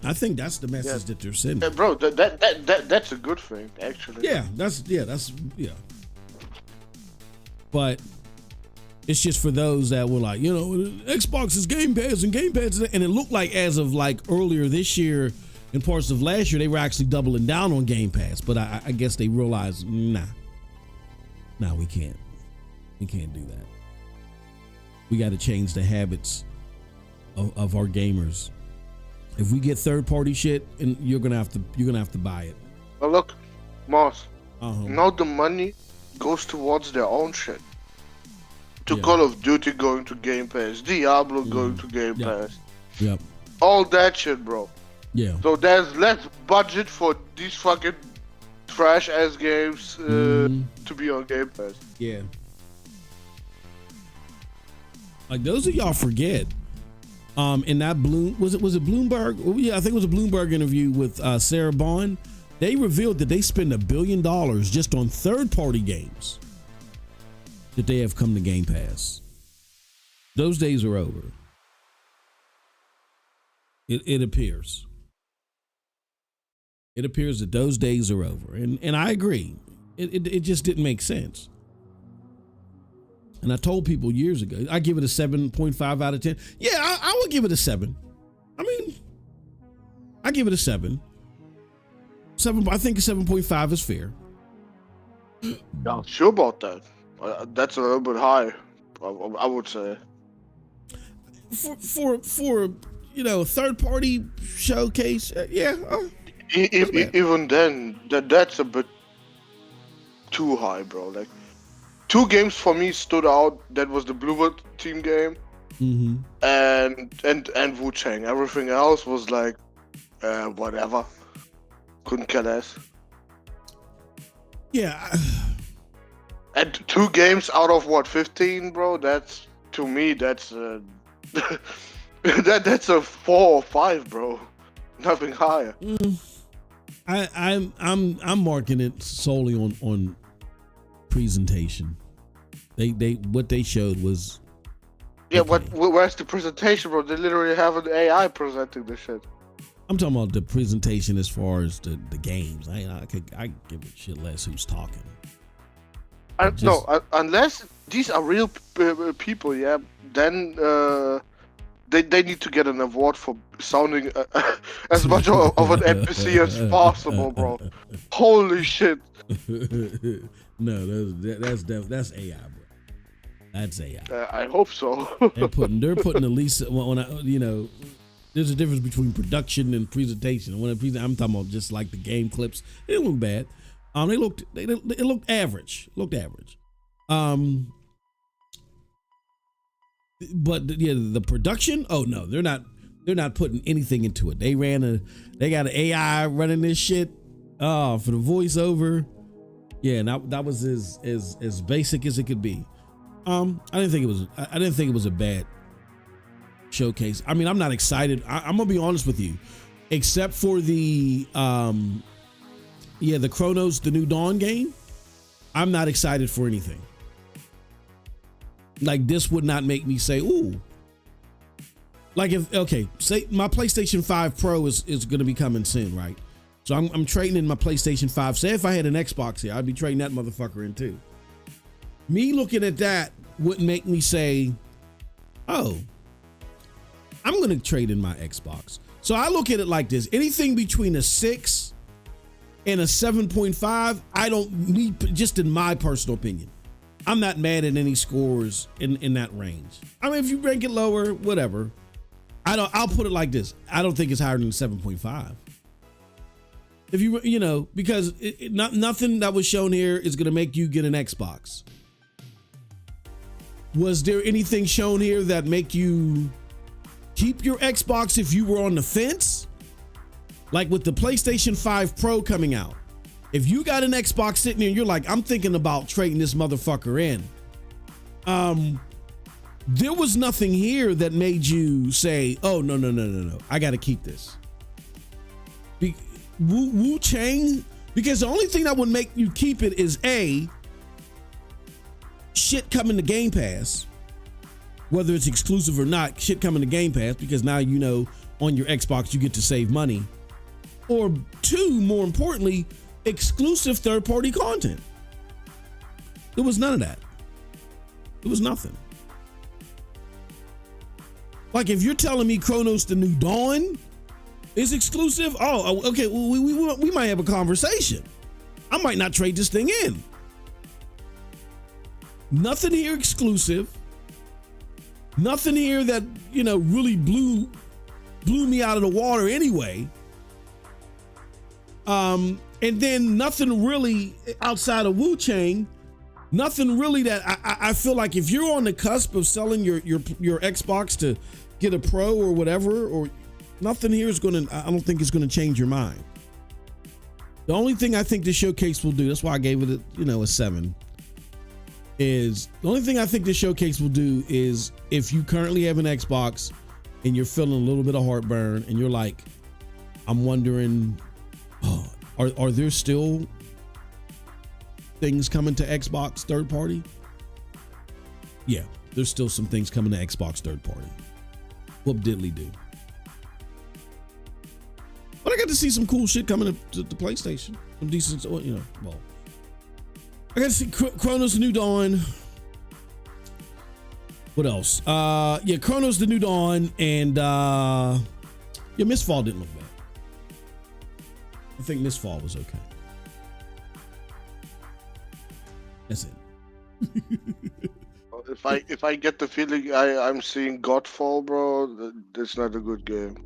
Speaker 1: I think that's the message that they're sending.
Speaker 2: Yeah, bro, that's a good thing, actually.
Speaker 1: Yeah, that's. But it's just for those that were like, Xbox is Game Pass and Game Pass, and it looked like as of like earlier this year and parts of last year, they were actually doubling down on Game Pass. But I guess they realized, we can't. We can't do that. We got to change the habits of our gamers. If we get third party shit, and you're gonna have to buy it.
Speaker 2: But look, Moss. Now the money goes towards their own shit. Call of Duty going to Game Pass, Diablo going to Game Pass.
Speaker 1: Yep.
Speaker 2: All that shit, bro.
Speaker 1: Yeah.
Speaker 2: So there's less budget for these fucking trash ass games to be on Game Pass.
Speaker 1: Yeah. Like those of y'all forget. In that was it Bloomberg? Yeah, I think it was a Bloomberg interview with Sarah Bond. They revealed that they spend $1 billion just on third-party games that they have come to Game Pass. Those days are over. It appears. It appears that those days are over, and I agree. It just didn't make sense. And I told people years ago, I give it a 7.5 out of 10. Yeah, I would give it a 7. I mean, I give it a 7. I think a 7.5 is fair.
Speaker 2: Not sure about that. That's a little bit high, I would say.
Speaker 1: For third party showcase, yeah.
Speaker 2: Even then, that's a bit too high, bro. Like, 2 games for me stood out. That was the Bluebird team game, and Wu Chang. Everything else was like, whatever. Couldn't care less.
Speaker 1: Yeah.
Speaker 2: And 2 games out of what, 15, bro? That's, to me, that's that's a 4 or 5, bro. Nothing higher.
Speaker 1: I'm marking it solely on presentation. They what they showed was
Speaker 2: where's the presentation, bro? They literally have an AI presenting this shit.
Speaker 1: I'm talking about the presentation as far as the games. I give a shit less who's talking.
Speaker 2: Unless these are real people, yeah, then they need to get an award for sounding as much of an NPC as possible, bro. Holy shit!
Speaker 1: No, that's AI, bro. That's AI.
Speaker 2: I hope so.
Speaker 1: they're putting at least there's a difference between production and presentation. I'm talking about just like the game clips. They didn't look bad. It looked average. But the production. Oh no, they're not putting anything into it. They got an AI running this shit. For the voiceover. Yeah, and that was as basic as it could be. I didn't think it was a bad showcase. I mean, I'm not excited. I'm gonna be honest with you, except for the Chronos, the New Dawn game. I'm not excited for anything. Like, this would not make me say, ooh. Like, say my PlayStation 5 Pro is going to be coming soon, right? So I'm trading in my PlayStation 5. Say if I had an Xbox here, I'd be trading that motherfucker in too. Me looking at that wouldn't make me say, oh, I'm going to trade in my Xbox. So I look at it like this. Anything between a 6 and a 7.5, I don't need, just in my personal opinion. I'm not mad at any scores in that range. I mean, if you rank it lower, whatever. I'll put it like this. I don't think it's higher than 7.5. If because nothing that was shown here is going to make you get an Xbox. Was there anything shown here that make you keep your Xbox if you were on the fence? Like with the PlayStation 5 Pro coming out. If you got an Xbox sitting there and you're like, I'm thinking about trading this motherfucker in. There was nothing here that made you say, oh, no. I got to keep this. Wu Chang, because the only thing that would make you keep it is shit coming to Game Pass. Whether it's exclusive or not, shit coming to Game Pass, because now on your Xbox you get to save money. Or 2, more importantly, exclusive third-party content. There was none of that. There was nothing. Like, if you're telling me Chronos the New Dawn is exclusive, oh, okay, well, we might have a conversation. I might not trade this thing in. Nothing here exclusive. Nothing here that, really blew me out of the water anyway. And then nothing really outside of Wu Chang, nothing really that I feel like if you're on the cusp of selling your Xbox to get a Pro or whatever, or nothing here is I don't think it's going to change your mind. The only thing I think the showcase will do, that's why I gave it a 7, is the only thing I think the showcase will do is if you currently have an Xbox and you're feeling a little bit of heartburn and you're like, I'm wondering, are there still things coming to Xbox third party? Yeah, there's still some things coming to Xbox third party. Whoop diddly do. to see some cool shit coming to the PlayStation. Some decent, you know. Well, I got to see Chronos: The New Dawn. What else? Yeah, Chronos: The New Dawn, and yeah, Mistfall didn't look bad. I think Mistfall was okay. That's it.
Speaker 2: If I get the feeling I'm seeing Godfall, bro, that's not a good game.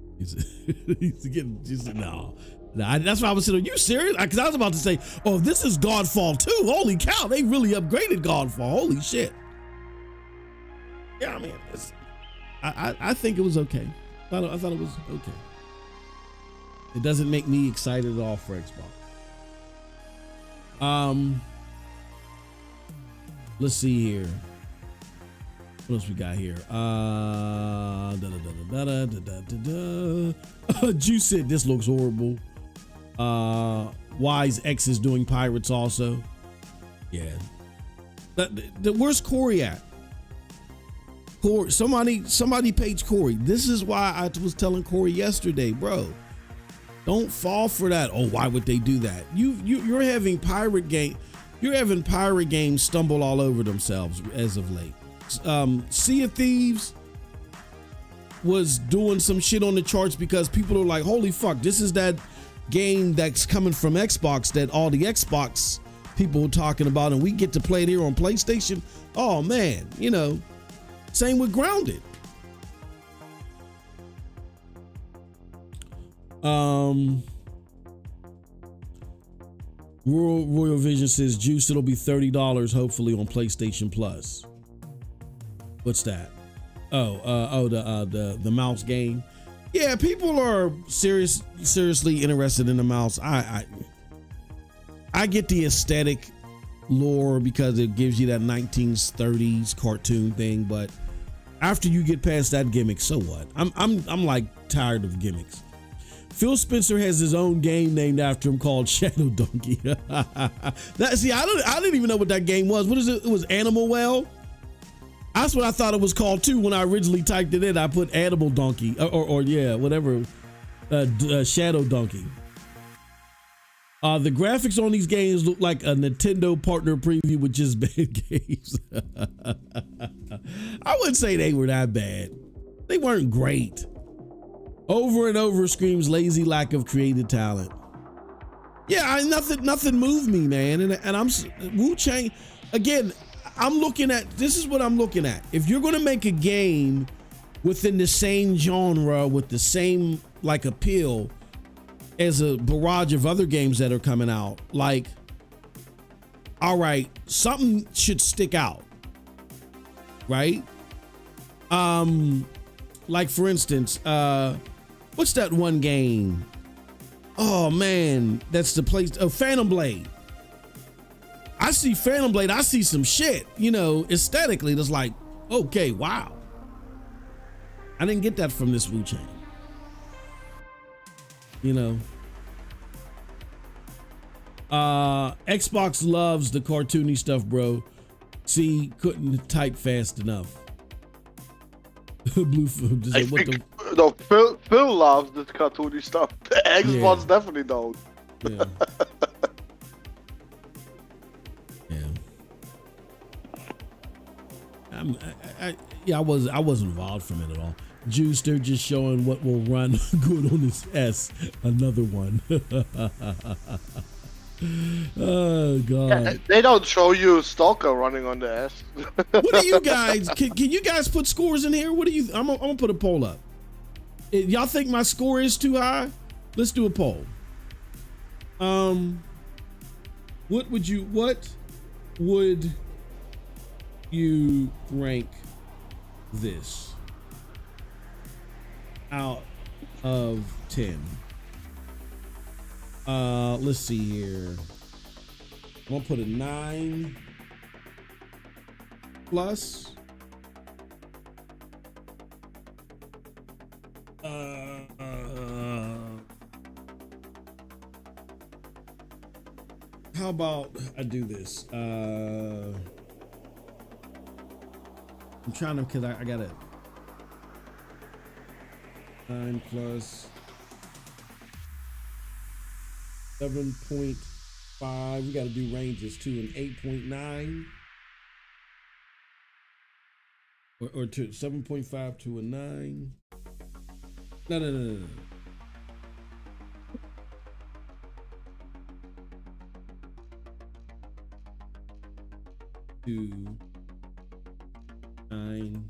Speaker 1: No. That's why I was saying, are you serious? Because I was about to say, oh, this is Godfall 2. Holy cow, they really upgraded Godfall. Holy shit. Yeah, I mean, I think it was okay. I thought it was okay. It doesn't make me excited at all for Xbox. Let's see here. What else we got here? Juice said this looks horrible. Wise X is doing Pirates also. Yeah. Where's Corey at? Corey, somebody page Corey. This is why I was telling Corey yesterday, bro. Don't fall for that. Oh, why would they do that? You're having pirate games stumble all over themselves as of late. Sea of Thieves was doing some shit on the charts because people are like, holy fuck, this is that game that's coming from Xbox that all the Xbox people are talking about, and we get to play it here on PlayStation. Oh man, you know, same with Grounded. Royal Vision says, Juice, it'll be $30 hopefully on PlayStation Plus. What's that? The mouse game. Yeah, people are seriously interested in the mouse. I get the aesthetic lore because it gives you that 1930s cartoon thing, but after you get past that gimmick, so what? I'm like tired of gimmicks. Phil Spencer has his own game named after him called Shadow Donkey. I didn't even know what that game was. What is it? It was Animal Well. That's what I thought it was called too. When I originally typed it in, I put Animal Donkey or yeah, whatever, Shadow Donkey. The graphics on these games look like a Nintendo partner preview with just bad games. I wouldn't say they were that bad. They weren't great. Over and over screams lazy lack of creative talent. Yeah, nothing moved me, man. And I'm Wu-Chang again. I'm looking at, this is what I'm looking at. If you're going to make a game within the same genre with the same like appeal as a barrage of other games that are coming out, like, all right, something should stick out, right? Like for instance, what's that one game? Oh man, that's the place. Oh, Phantom Blade. I see Phantom Blade, I see some shit, you know, aesthetically that's like, okay, wow. I didn't get that from this Wu-Chang. You know. Xbox loves the cartoony stuff, bro. See, couldn't type fast enough. Blue
Speaker 2: Phil loves the cartoony stuff. Xbox definitely don't.
Speaker 1: Yeah. I wasn't involved from it at all. Juice, they're just showing what will run good on this S. Another one. Oh god.
Speaker 2: Yeah, they don't show you Stalker running on the S.
Speaker 1: What do you guys? Can you guys put scores in here? What do you? I'm gonna put a poll up. Y'all think my score is too high? Let's do a poll. What would you rank this out of 10? Let's see here. I'm gonna put a 9 plus. How about I do this? I'm trying to, cause I got it. 9 plus. 7.5. We got to do ranges too. An 8.9 or to 7.5 to a 9. No. To 9.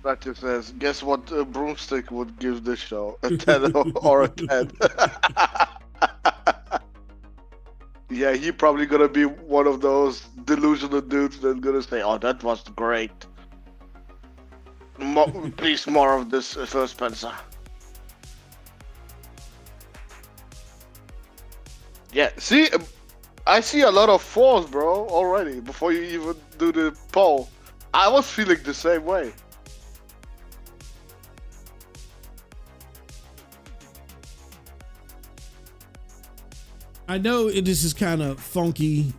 Speaker 2: Matthew says, guess what broomstick would give this show? A 10 or a 10. Yeah, he probably gonna be one of those delusional dudes that's gonna say, oh, that was great. Please, more of this, Phil Spencer. Yeah, see, I see a lot of 4s, bro, already, before you even do the poll. I was feeling the same way.
Speaker 1: I know this is kind of funky,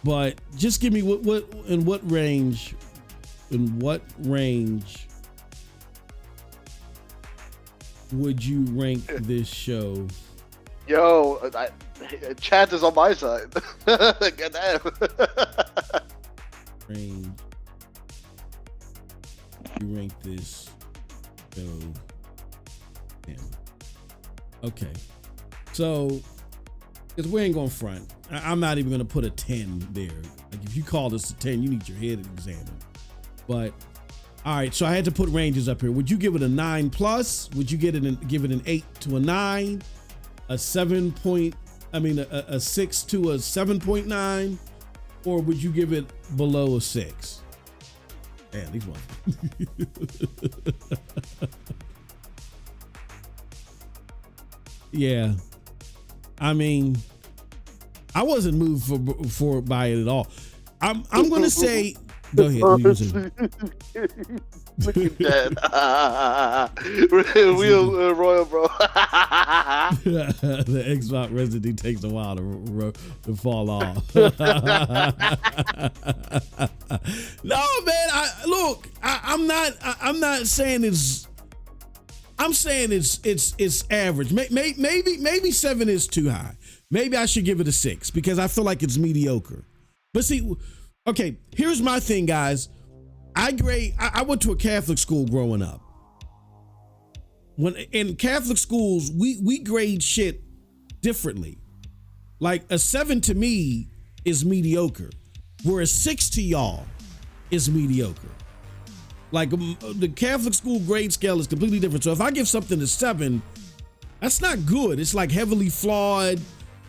Speaker 1: but just give me what range would you rank this show?
Speaker 2: Yo, chat is on my side. Get that.
Speaker 1: Range. You rank this show. Damn. Okay. So, because we ain't gonna front. I'm not even gonna put a 10 there. Like if you call this a 10, you need your head examined. But all right, so I had to put ranges up here. Would you give it a 9+? Would you give it an 8 to a 9? A 7 point, a 6 to a 7.9, or would you give it below a 6? Damn, these ones. Yeah, I mean, I wasn't moved for by it at all. I'm gonna say, go ahead.
Speaker 2: Look at that. Real royal, bro.
Speaker 1: The Xbox residency takes a while to fall off. No, man. I'm not saying it's. I'm saying it's average. Maybe 7 is too high. Maybe I should give it a 6 because I feel like it's mediocre. But see, okay, here's my thing, guys. I went to a Catholic school growing up. When in Catholic schools, we grade shit differently. Like a 7 to me is mediocre, where a 6 to y'all is mediocre. Like the Catholic school grade scale is completely different. So if I give something a 7, that's not good. It's like heavily flawed,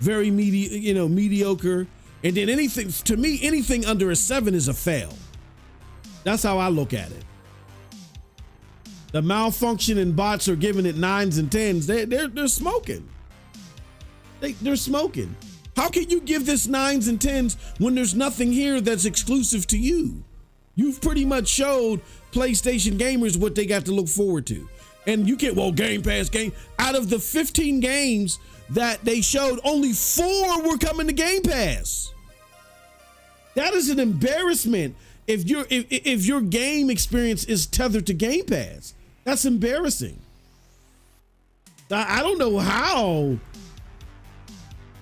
Speaker 1: very mediocre. And then anything under a 7 is a fail. That's how I look at it. The malfunctioning bots are giving it 9s and 10s. They're smoking. They're smoking. How can you give this 9s and 10s when there's nothing here that's exclusive to you? You've pretty much showed PlayStation gamers what they got to look forward to. And you can't, Game Pass game. Out of the 15 games that they showed, only 4 were coming to Game Pass. That is an embarrassment. If your game experience is tethered to Game Pass, that's embarrassing. I don't know how.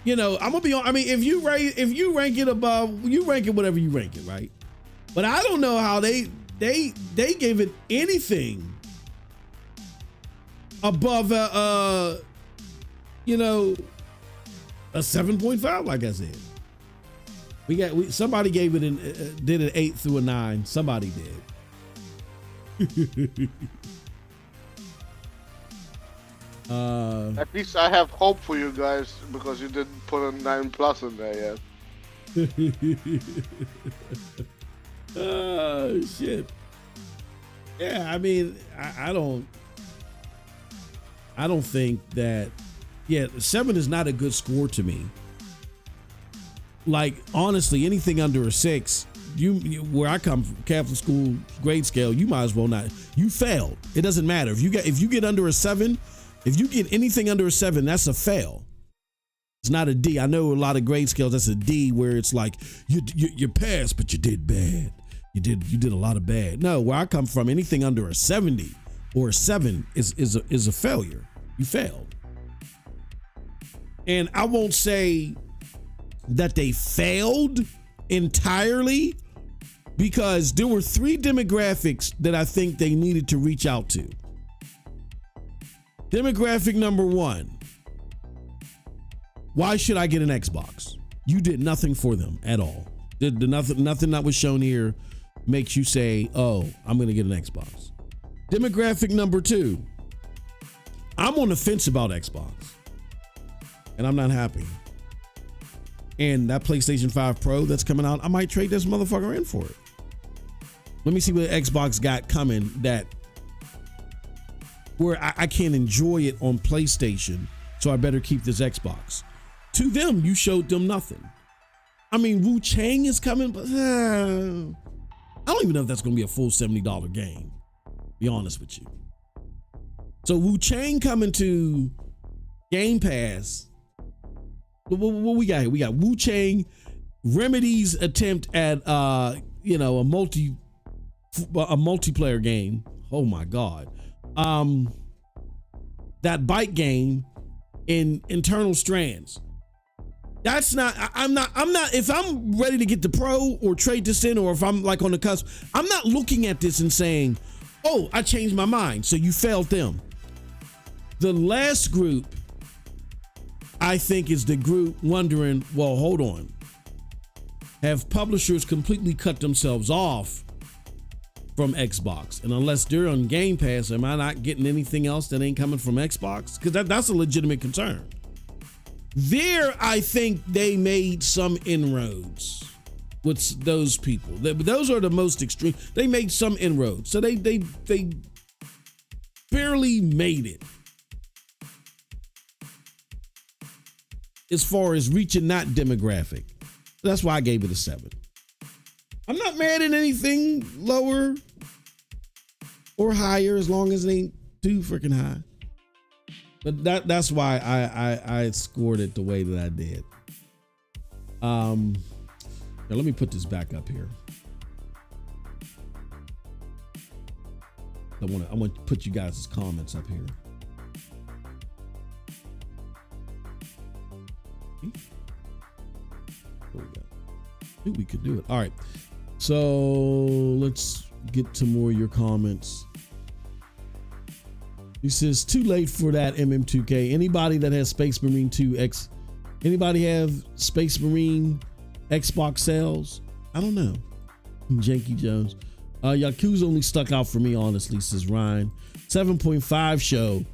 Speaker 1: I'm gonna be on. If you rank it above, you rank it whatever you rank it, right? But I don't know how they gave it anything above a 7.5, like I said. Somebody gave it did an 8 through a 9. Somebody did.
Speaker 2: At least I have hope for you guys because you didn't put a 9+ in there yet.
Speaker 1: Oh shit. Yeah, I don't think that. Yeah, 7 is not a good score to me. Like honestly, anything under a 6, you where I come from, Catholic school grade scale, you might as well not. You failed. It doesn't matter if you get under a 7. If you get anything under a 7, that's a fail. It's not a D. I know a lot of grade scales that's a D, where it's like you passed, but you did bad. you did a lot of bad. No, where I come from, anything under a 70 or a 7 is a failure. You failed. And I won't say that they failed entirely, because there were 3 demographics that I think they needed to reach out to. Demographic number 1. Why should I get an Xbox? You did nothing for them at all. Nothing that was shown here makes you say, oh, I'm going to get an Xbox. Demographic number 2. I'm on the fence about Xbox, and I'm not happy. And that PlayStation 5 Pro that's coming out, I might trade this motherfucker in for it. Let me see what Xbox got coming that where I can't enjoy it on PlayStation, so I better keep this Xbox. To them, you showed them nothing. I mean, Wu Chang is coming, but I don't even know if that's going to be a full $70 game, to be honest with you. So Wu Chang coming to Game Pass. What we got here? We got Wu Chang, Remedy's attempt at a multiplayer game. Oh my God. That bike game in Internal Strands. That's not, I'm not, if I'm ready to get the Pro or trade this in, or if I'm like on the cusp, I'm not looking at this and saying, oh, I changed my mind. So you failed them. The last group, I think, is the group wondering, well, hold on. Have publishers completely cut themselves off from Xbox? And unless they're on Game Pass, am I not getting anything else that ain't coming from Xbox? Because that's a legitimate concern. There, I think they made some inroads with those people. Those are the most extreme. They made some inroads. So they barely made it as far as reaching that demographic. That's why I gave it a 7. I'm not mad at anything lower or higher, as long as it ain't too freaking high. But that's why I scored it the way that I did. Now let me put this back up here. I want to put you guys' comments up here. Knew we could do it. All right. So let's get to more of your comments. He says, too late for that MM2K. Anybody that has Space Marine 2X, anybody have Space Marine Xbox sales? I don't know. Janky Jones. Yakuza only stuck out for me, honestly, says Ryan. 7.5 show.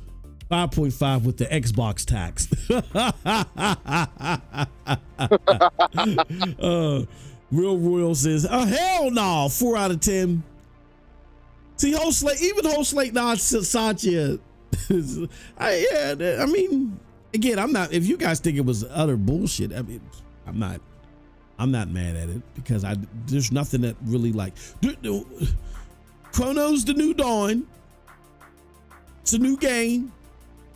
Speaker 1: 5.5 with the Xbox tax. Real Royal says, oh, hell no. 4 out of 10. See, whole slate, even whole slate, Satya. I mean, again, I'm not, if you guys think it was utter bullshit, I mean, I'm not mad at it, because there's nothing that really like, Chrono's the new Dawn. It's a new game.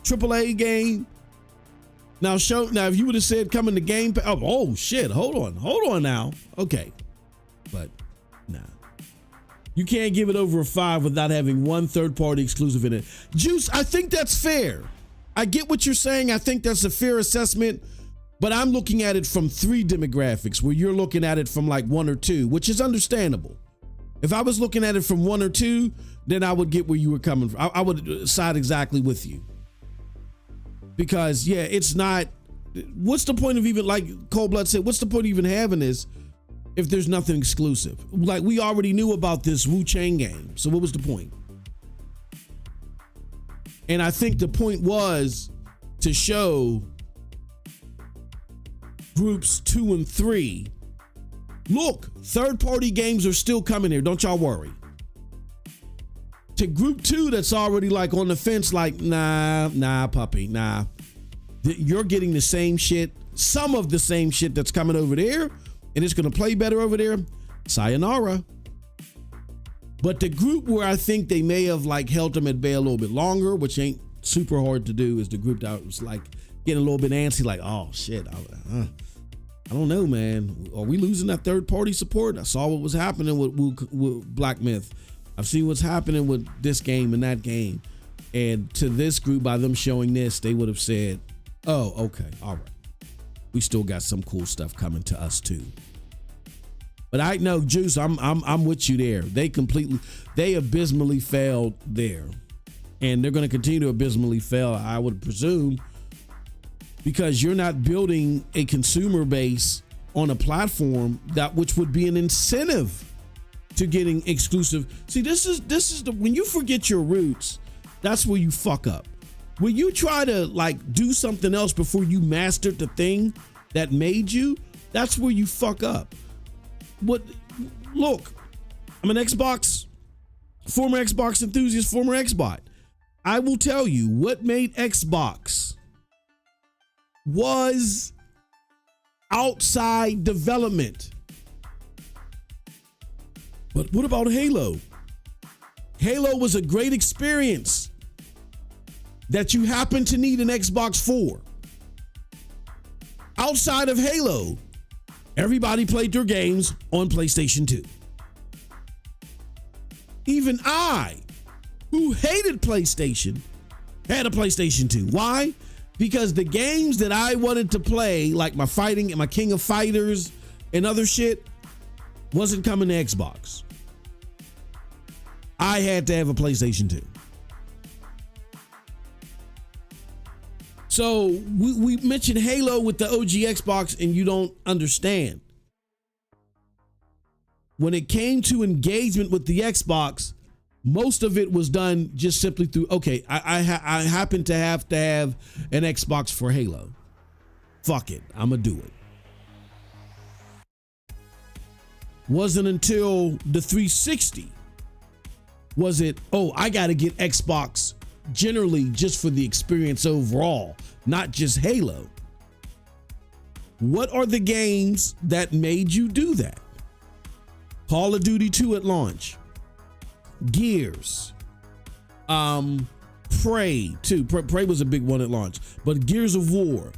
Speaker 1: AAA game. Now if you would have said coming to Game Pass, oh shit, hold on now. Okay. But nah. You can't give it over a 5 without having one third-party exclusive in it. Juice, I think that's fair. I get what you're saying. I think that's a fair assessment, but I'm looking at it from 3 demographics, where you're looking at it from like 1 or 2, which is understandable. If I was looking at it from 1 or 2, then I would get where you were coming from. I would side exactly with you. Because, yeah, it's not, what's the point of even, like Cold Blood said, what's the point of even having this if there's nothing exclusive? Like, we already knew about this Wu Chang game, so what was the point? And I think the point was to show groups 2 and 3, look, third-party games are still coming here, don't y'all worry. To group 2 that's already like on the fence, like, nah, puppy, nah. You're getting the same shit, some of the same shit that's coming over there, and it's going to play better over there. Sayonara. But the group where I think they may have like held them at bay a little bit longer, which ain't super hard to do, is the group that was like getting a little bit antsy, like, oh shit, I don't know, man. Are we losing that third party support? I saw what was happening with Black Myth. I've seen what's happening with this game and that game. And to this group, by them showing this, they would have said, oh, okay, all right. We still got some cool stuff coming to us too. But I know, Juice, I'm with you there. They abysmally failed there. And they're going to continue to abysmally fail, I would presume, because you're not building a consumer base on a platform which would be an incentive to getting exclusive. See, this is when you forget your roots, that's where you fuck up. When you try to like do something else before you mastered the thing that made you, that's where you fuck up. Look, I'm an former Xbox enthusiast, former Xbot. I will tell you what made Xbox was outside development. But what about Halo? Halo was a great experience that you happen to need an Xbox for. Outside of Halo, everybody played their games on PlayStation 2. Even I, who hated PlayStation, had a PlayStation 2. Why? Because the games that I wanted to play, like my fighting and my King of Fighters and other shit, wasn't coming to Xbox. I had to have a PlayStation 2. So we mentioned Halo with the OG Xbox, and you don't understand. When it came to engagement with the Xbox, most of it was done just simply through, okay, I happen to have an Xbox for Halo. Fuck it, I'm gonna do it. Wasn't until the 360 was it, oh, I gotta get Xbox generally just for the experience overall, not just Halo. What are the games that made you do that? Call of Duty 2 at launch. Gears. Prey 2. Prey was a big one at launch. But Gears of War.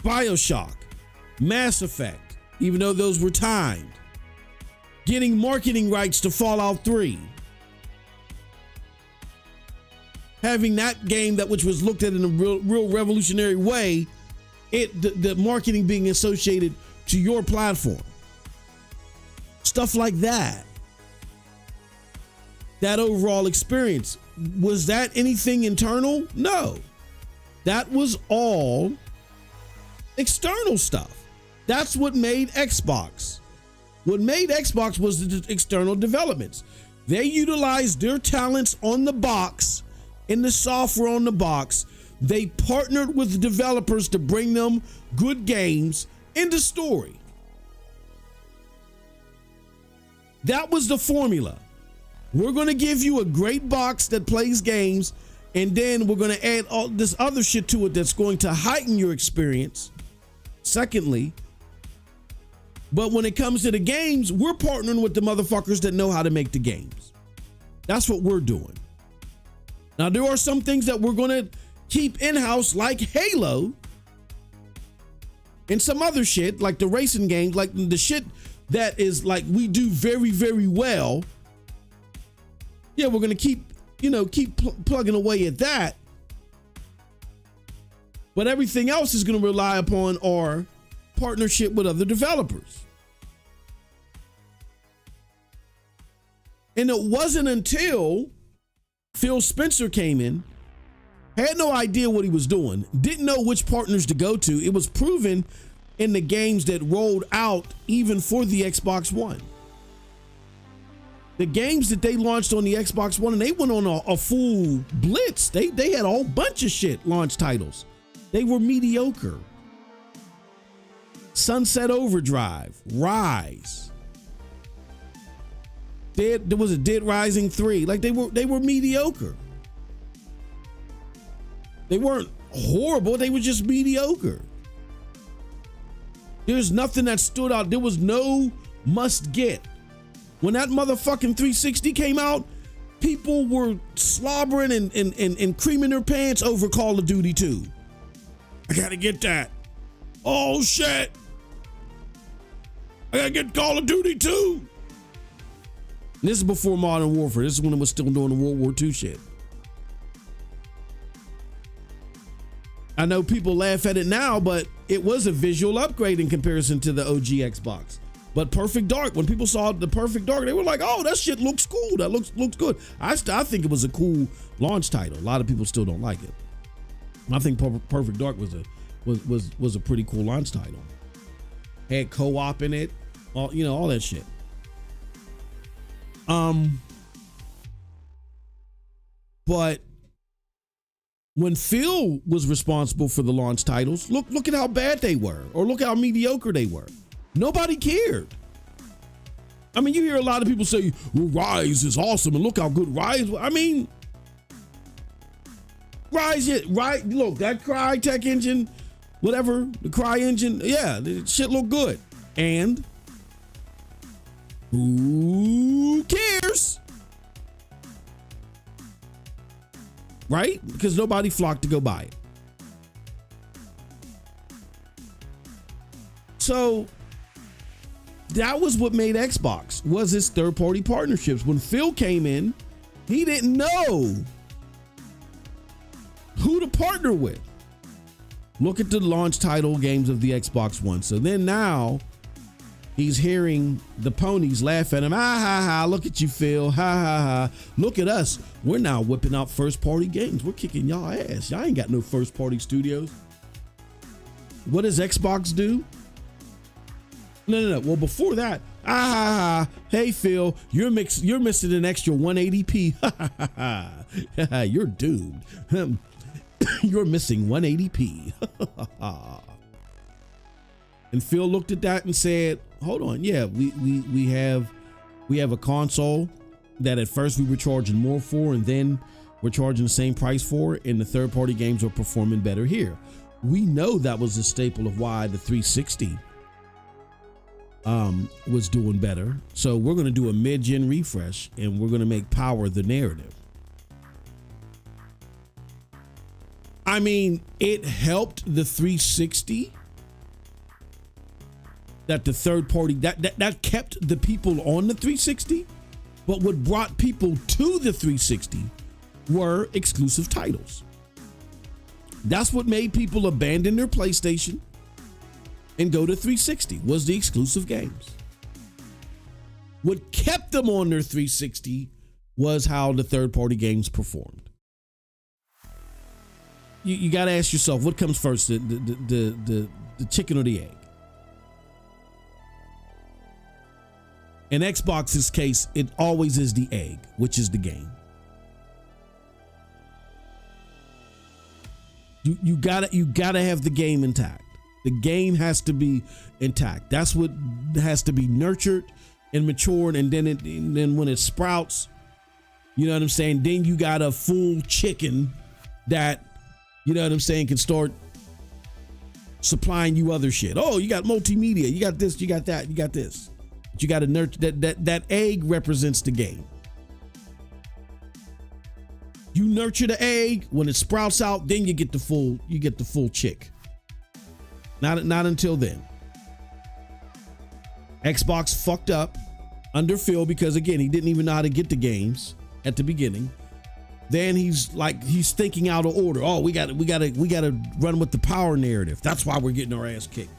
Speaker 1: BioShock. Mass Effect. Even though those were timed. Getting marketing rights to Fallout 3. Having that game which was looked at in a real revolutionary way, the marketing being associated to your platform. Stuff like that. That overall experience. Was that anything internal? No. That was all external stuff. That's what made Xbox. What made Xbox was the external developments. They utilized their talents on the box, in the software on the box. They partnered with developers to bring them good games. End of story. That was the formula. We're going to give you a great box that plays games, and then we're going to add all this other shit to it that's going to heighten your experience. Secondly, but when it comes to the games, we're partnering with the motherfuckers that know how to make the games. That's what we're doing. Now, there are some things that we're going to keep in-house, like Halo, and some other shit, like the racing games, like the shit that is like we do very, very well. Yeah, we're going to keep plugging away at that. But everything else is going to rely upon our partnership with other developers. And it wasn't until Phil Spencer came in, had no idea what he was doing, didn't know which partners to go to. It was proven in the games that rolled out even for the Xbox One. The games that they launched on the Xbox One, and they went on a full blitz. They had a whole bunch of shit launch titles. They were mediocre. Sunset Overdrive, Rise. There was a Dead Rising 3. Like they were mediocre. They weren't horrible, they were just mediocre. There's nothing that stood out. There was no must get. When that motherfucking 360 came out, people were slobbering and creaming their pants over Call of Duty 2. I gotta get that. Oh shit. I gotta get Call of Duty 2. This is before Modern Warfare. This is when it was still doing the World War II shit. I know people laugh at it now, but it was a visual upgrade in comparison to the OG Xbox. But Perfect Dark, when people saw the Perfect Dark, they were like, "Oh, that shit looks cool. That looks good." I think it was a cool launch title. A lot of people still don't like it. I think Perfect Dark was a pretty cool launch title. Had co-op in it, all that shit. But when Phil was responsible for the launch titles, look at how bad they were, or look how mediocre they were. Nobody cared. I mean, you hear a lot of people say, well, Rise is awesome, and look how good Rise was. I mean, Rise, right? Look, that Crytek engine, whatever, the Cry engine, yeah, the shit looked good. And who cares? Right? Because nobody flocked to go buy it. So that was what made Xbox, was its third-party partnerships. When Phil came in, he didn't know who to partner with. Look at the launch title games of the Xbox One. So then now he's hearing the ponies laugh at him. Ha ha ha, look at you, Phil. Ha ha ha. Look at us. We're now whipping out first-party games. We're kicking y'all ass. Y'all ain't got no first-party studios. What does Xbox do? No. Well, before that, hey Phil, you're missing an extra 180p. You're doomed. You're missing 180p. And Phil looked at that and said, "Hold on, yeah, we have a console that at first we were charging more for, and then we're charging the same price for, and the third-party games are performing better here." We know that was a staple of why the 360 was doing better. So we're going to do a mid-gen refresh, and we're going to make power the narrative. I mean, it helped the 360 that the third party that kept the people on the 360, but what brought people to the 360 were exclusive titles. That's what made people abandon their PlayStation and go to 360, was the exclusive games. What kept them on their 360 was how the third-party games performed. You got to ask yourself, what comes first, the chicken or the egg? In Xbox's case, it always is the egg, which is the game. You gotta have the game intact. The game has to be intact. That's what has to be nurtured and matured, and then when it sprouts, you know what I'm saying, then you got a full chicken that, you know what I'm saying, can start supplying you other shit. Oh, you got multimedia, you got this, you got that, you got this. But you got to nurture that egg represents the game. You nurture the egg, when it sprouts out, then you get the full chick. Not until then. Xbox fucked up under Phil because, again, he didn't even know how to get the games at the beginning. Then he's thinking out of order. Oh, we got to run with the power narrative. That's why we're getting our ass kicked.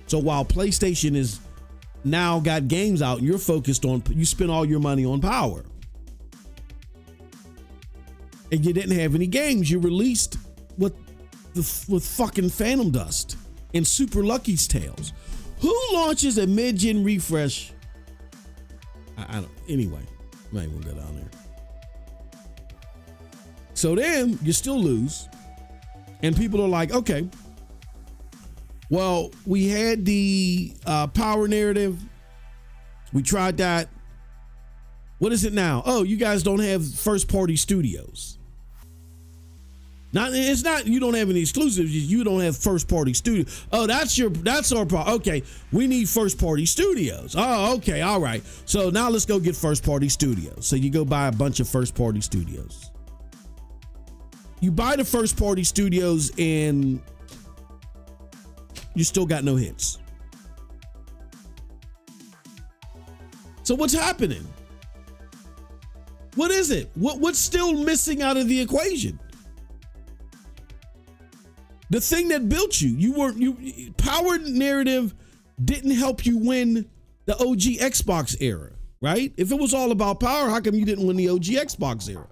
Speaker 1: So while PlayStation is now got games out, and you're focused on, you spend all your money on power, and you didn't have any games. You released with fucking Phantom Dust and Super Lucky's Tales. Who launches a mid-gen refresh? I don't. Anyway, I'm not even gonna go down there. So then you still lose, and people are like, okay, well, we had the power narrative. We tried that. What is it now? Oh, you guys don't have first-party studios. It's not you don't have any exclusives. You don't have first-party studios. Oh, that's our problem. Okay, we need first-party studios. Oh, okay, all right. So now let's go get first-party studios. So you go buy a bunch of first-party studios. You buy the first-party studios in You still got no hits. So what's happening? What is it? What's still missing out of the equation? The thing that built you, power narrative didn't help you win the OG Xbox era, right? If it was all about power, how come you didn't win the OG Xbox era?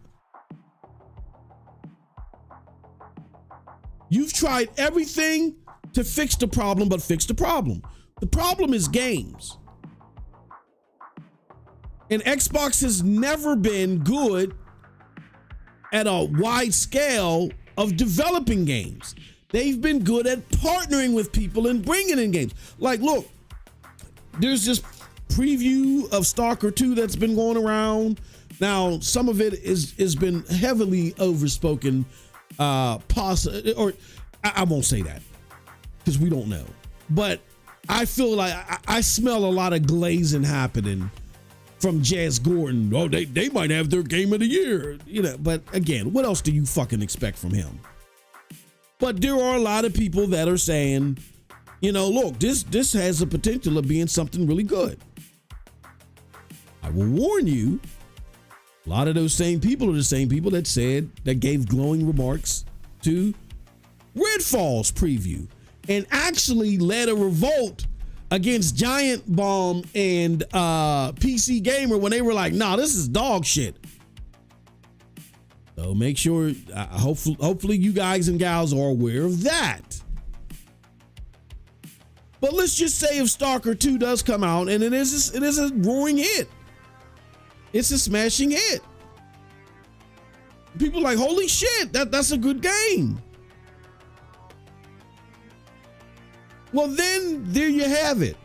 Speaker 1: You've tried everything to fix the problem, but fix the problem. The problem is games. And Xbox has never been good at a wide scale of developing games. They've been good at partnering with people and bringing in games. Like, look, there's this preview of Stalker 2 that's been going around. Now, some of it has been heavily overspoken, I won't say that because we don't know. But I feel like I smell a lot of glazing happening from Jazz Gordon. Oh, they might have their game of the year, But again, what else do you fucking expect from him? But there are a lot of people that are saying, look, this has the potential of being something really good. I will warn you, a lot of those same people are the same people that gave glowing remarks to Redfall's preview and actually led a revolt against Giant Bomb and PC Gamer when they were like, nah, this is dog shit. So make sure, hopefully you guys and gals are aware of that. But let's just say if Stalker 2 does come out and it is a roaring hit. It's a smashing hit. People are like, holy shit, that's a good game. Well, then there you have it.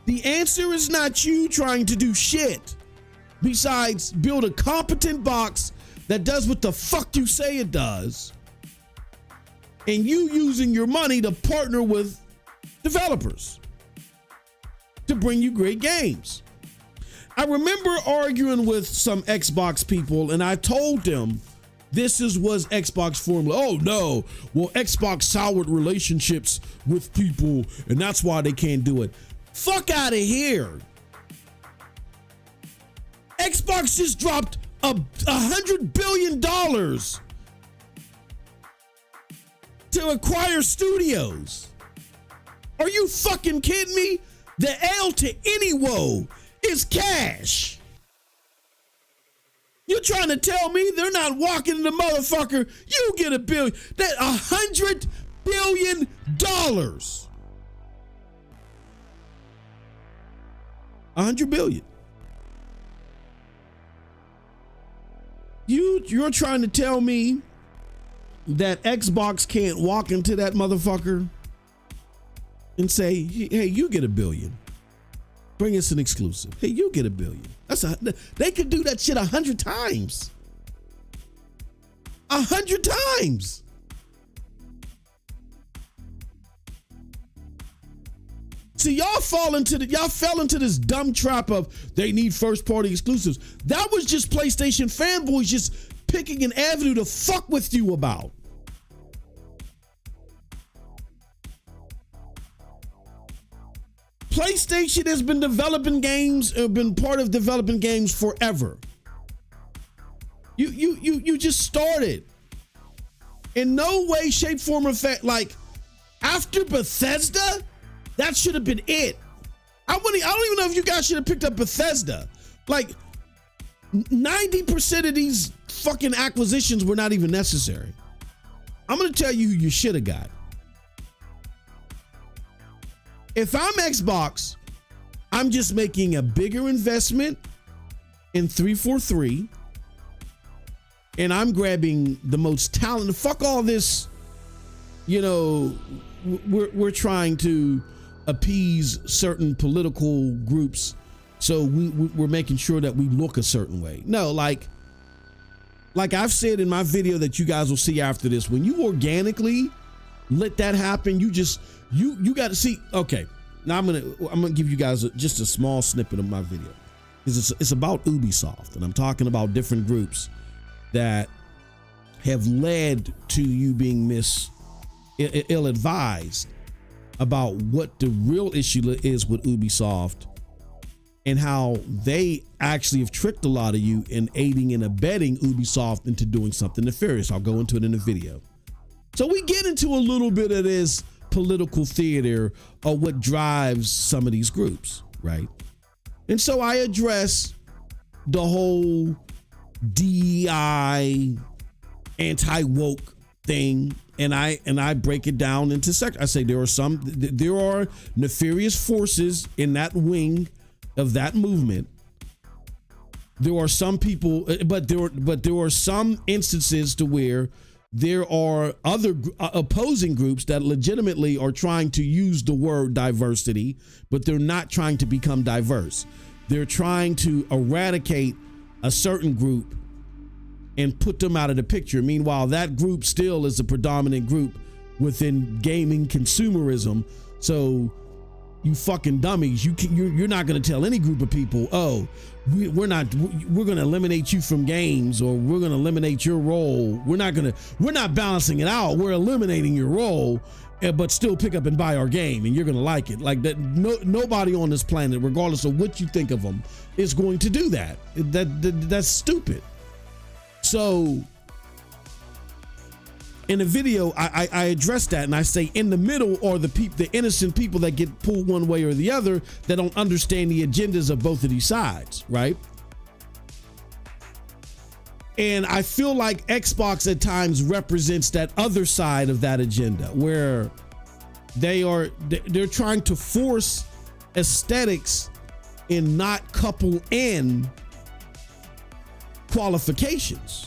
Speaker 1: The answer is not you trying to do shit besides build a competent box that does what the fuck you say it does, and you using your money to partner with developers to bring you great games. I remember arguing with some Xbox people, and I told them this was Xbox formula. Oh no, well, Xbox soured relationships with people, and that's why they can't do it. Fuck out of here. Xbox just dropped $100 billion to acquire studios. Are you fucking kidding me? The L to any woe is cash. You're trying to tell me they're not walking in the motherfucker? You get $1 billion. That $100 billion. $100 billion. You're trying to tell me that Xbox can't walk into that motherfucker and say, hey, you get $1 billion. Bring us an exclusive. Hey, you get $1 billion. They could do that shit 100 times. 100 times. See, y'all fell into this dumb trap of they need first party exclusives. That was just PlayStation fanboys just picking an avenue to fuck with you about. PlayStation has been developing games, been part of developing games forever. You just started. In no way, shape, form, or fact, like after Bethesda, that should have been it. I don't even know if you guys should have picked up Bethesda. Like 90% of these fucking acquisitions were not even necessary. I'm going to tell you who you should have got. If I'm Xbox, I'm just making a bigger investment in 343, and I'm grabbing the most talented. Fuck all this, we're trying to appease certain political groups, so we're making sure that we look a certain way. No, like I've said in my video that you guys will see after this, when you organically let that happen, you got to see. Okay, now I'm gonna give you guys just a small snippet of my video, because it's about Ubisoft, and I'm talking about different groups that have led to you being ill-advised about what the real issue is with Ubisoft and how they actually have tricked a lot of you in aiding and abetting Ubisoft into doing something nefarious. I'll go into it in the video. So we get into a little bit of this political theater of what drives some of these groups, right? And so I address the whole DEI anti-woke thing, and I break it down into sections. I say there are nefarious forces in that wing of that movement. There are some people, but there are some instances to where there are other opposing groups that legitimately are trying to use the word diversity, but they're not trying to become diverse. They're trying to eradicate a certain group and put them out of the picture. Meanwhile, that group still is a predominant group within gaming consumerism. So you fucking dummies, you're not going to tell any group of people, oh, we're going to eliminate you from games, or we're going to eliminate your role. We're not balancing it out. We're eliminating your role, but still pick up and buy our game, and you're going to like it. Like that, nobody on this planet, regardless of what you think of them, is going to do that. That's stupid. So in the video, I address that, and I say in the middle are the innocent people that get pulled one way or the other that don't understand the agendas of both of these sides, right? And I feel like Xbox at times represents that other side of that agenda, where they're trying to force aesthetics and not couple in qualifications.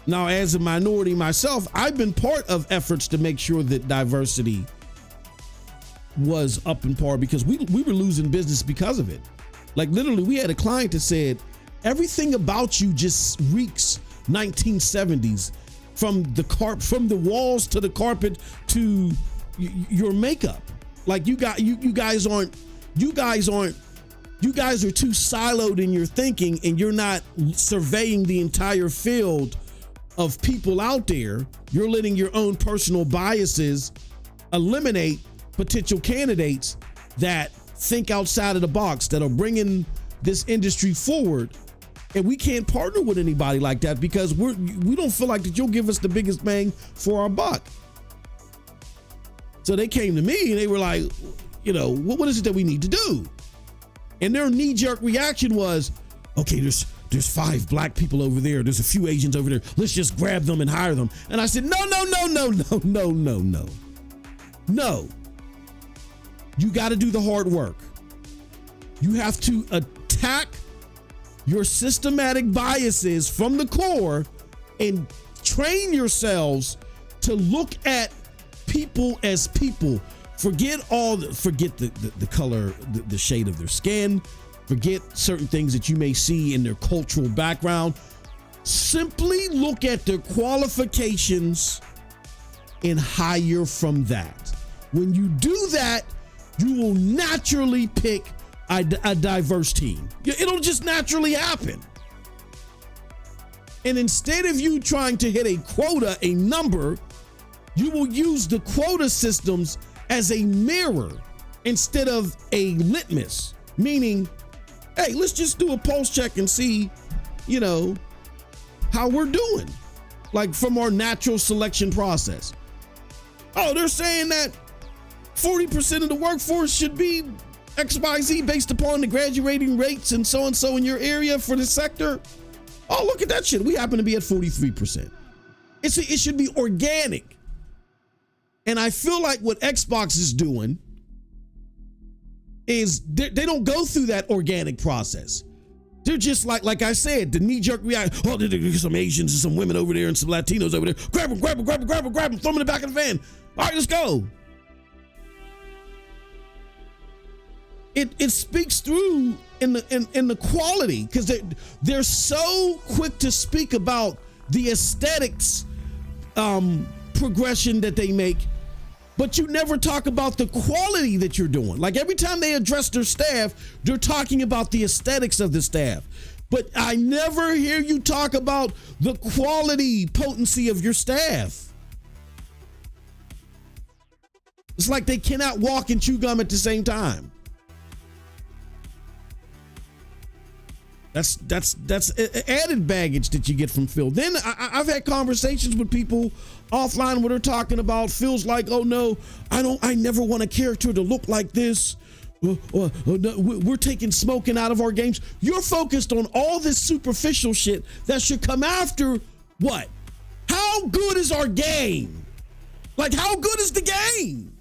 Speaker 1: Now, as a minority myself, I've been part of efforts to make sure that diversity was up in par, because we were losing business because of it. Like literally, we had a client that said, everything about you just reeks 1970s, from the walls to the carpet to your makeup. Like you guys are too siloed in your thinking, and you're not surveying the entire field of people out there. You're letting your own personal biases eliminate potential candidates that think outside of the box, that are bringing this industry forward. And we can't partner with anybody like that, because we don't feel like that you'll give us the biggest bang for our buck. So they came to me and they were like, what is it that we need to do? And their knee-jerk reaction was, okay, there's 5 black people over there. There's a few Asians over there. Let's just grab them and hire them. And I said, no. You got to do the hard work. You have to attack your systematic biases from the core and train yourselves to look at people as people. Forget the color, the shade of their skin. Forget certain things that you may see in their cultural background. Simply look at their qualifications and hire from that. When you do that, you will naturally pick a diverse team. It'll just naturally happen. And instead of you trying to hit a quota, a number, you will use the quota systems as a mirror instead of a litmus. Meaning, hey, let's just do a pulse check and see, how we're doing, like from our natural selection process. Oh, they're saying that 40% of the workforce should be XYZ based upon the graduating rates and so in your area for the sector. Oh, look at that shit. We happen to be at 43%. It should be organic. And I feel like what Xbox is doing is they don't go through that organic process. They're just like I said, the knee-jerk reaction. Oh, there's some Asians and some women over there and some Latinos over there. Grab them, throw them in the back of the van. All right, let's go. It speaks through in the quality, because they're so quick to speak about the aesthetics progression that they make, but you never talk about the quality that you're doing. Like every time they address their staff, they're talking about the aesthetics of the staff. But I never hear you talk about the quality potency of your staff. It's like they cannot walk and chew gum at the same time. That's added baggage that you get from Phil. Then I've had conversations with people offline where they're talking about Phil's like, oh no, I never want a character to look like this. We're taking smoking out of our games. You're focused on all this superficial shit that should come after what? How good is our game? Like, how good is the game?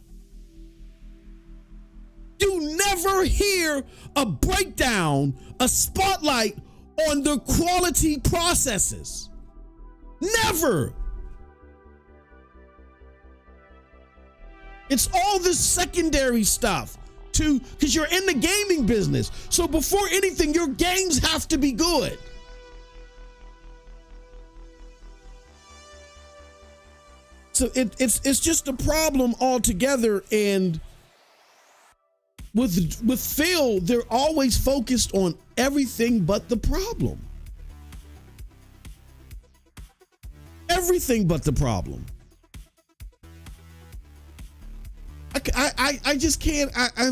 Speaker 1: You never hear a breakdown, a spotlight on the quality processes. Never. It's all this secondary stuff too, because you're in the gaming business. So before anything, your games have to be good. So it's just a problem altogether. And with Phil, they're always focused on everything but the problem. Everything but the problem. I just can't. I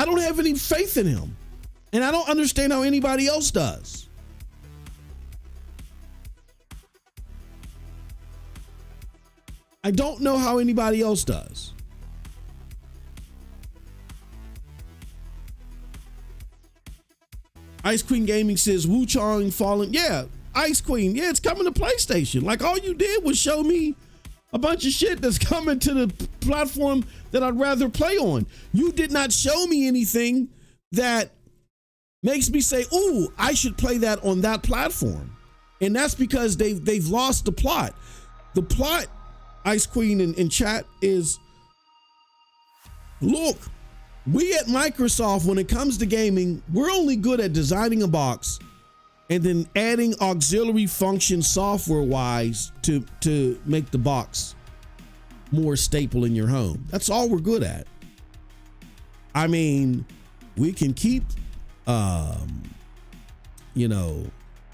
Speaker 1: don't have any faith in him, and I don't understand how anybody else does. I don't know how anybody else does. Ice Queen Gaming says Wu Chang Fallen. Yeah, Ice Queen. Yeah, it's coming to PlayStation. Like, all you did was show me a bunch of shit that's coming to the platform that I'd rather play on. You did not show me anything that makes me say, ooh, I should play that on that platform. And that's because they've lost the plot. The plot, Ice Queen in chat, is, look, we at Microsoft, when it comes to gaming, we're only good at designing a box and then adding auxiliary functions software-wise to make the box more staple in your home. That's all we're good at. I mean, we can keep, we can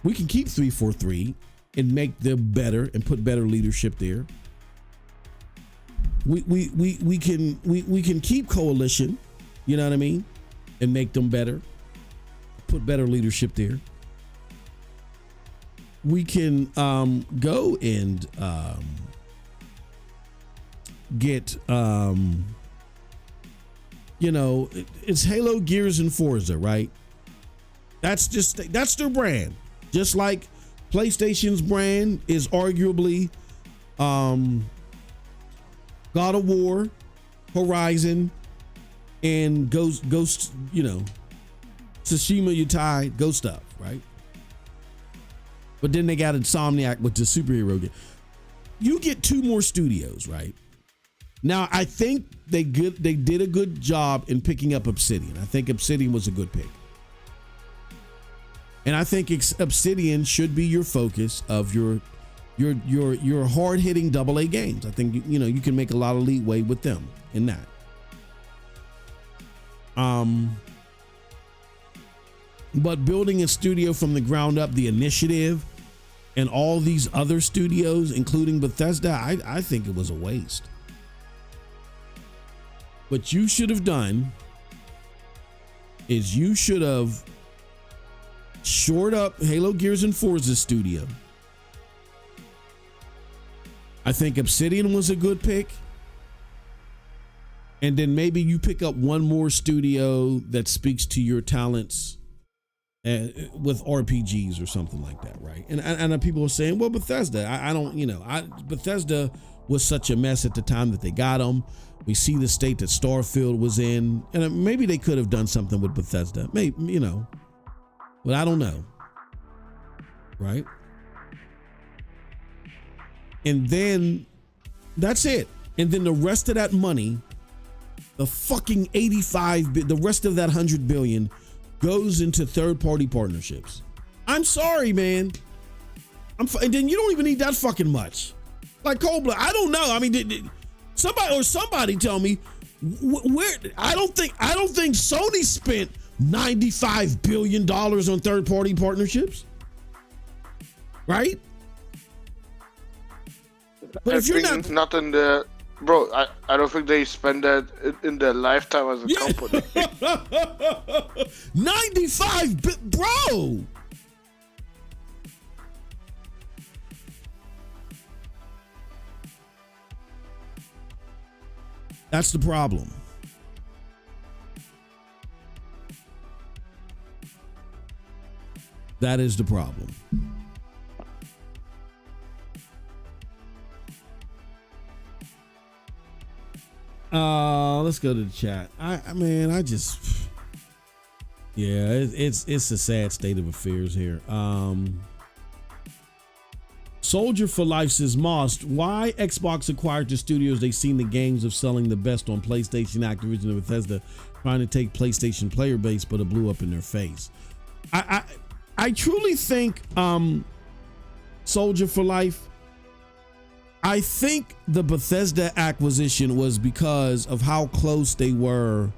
Speaker 1: keep 343 and make them better and put better leadership there. We can keep Coalition, you know what I mean, and make them better, put better leadership there. We can go and get it's Halo, Gears, and Forza, right? That's their brand. Just like PlayStation's brand is arguably God of War, Horizon, and Ghost, Tsushima Yutai, Ghost stuff, right? But then they got Insomniac with the superhero game. You get two more studios, right? Now, I think they did a good job in picking up Obsidian. I think Obsidian was a good pick. And I think Obsidian should be your focus of your hard-hitting AA games. I think you can make a lot of leeway with them in that. But building a studio from the ground up, the Initiative, and all these other studios, including Bethesda, I think it was a waste. What you should have done is you should have shored up Halo, Gears, and Forza studio. I think Obsidian was a good pick. And then maybe you pick up one more studio that speaks to your talents with RPGs or something like that, right? And people are saying, well, Bethesda, Bethesda was such a mess at the time that they got them. We see the state that Starfield was in, and maybe they could have done something with Bethesda, maybe, but I don't know, right? And then that's it. And then the rest of that money, the fucking the rest of that 100 billion goes into third-party partnerships. I'm sorry, man. And then you don't even need that fucking much. Like Cold-Blood, I don't know. I mean, somebody tell me where. I don't think Sony spent $95 billion on third-party partnerships, right? But if you're
Speaker 2: not in the Bro, I don't think they spend that in their lifetime as a company.
Speaker 1: 95, bro. That's the problem. That is the problem. Let's go to the chat. It's a sad state of affairs here. Soldier for Life says, Moss, why Xbox acquired the studios they seen the games of selling the best on PlayStation, Activision, and Bethesda, trying to take PlayStation player base, but it blew up in their face. I truly think, Soldier for Life, I think the Bethesda acquisition was because of how close they were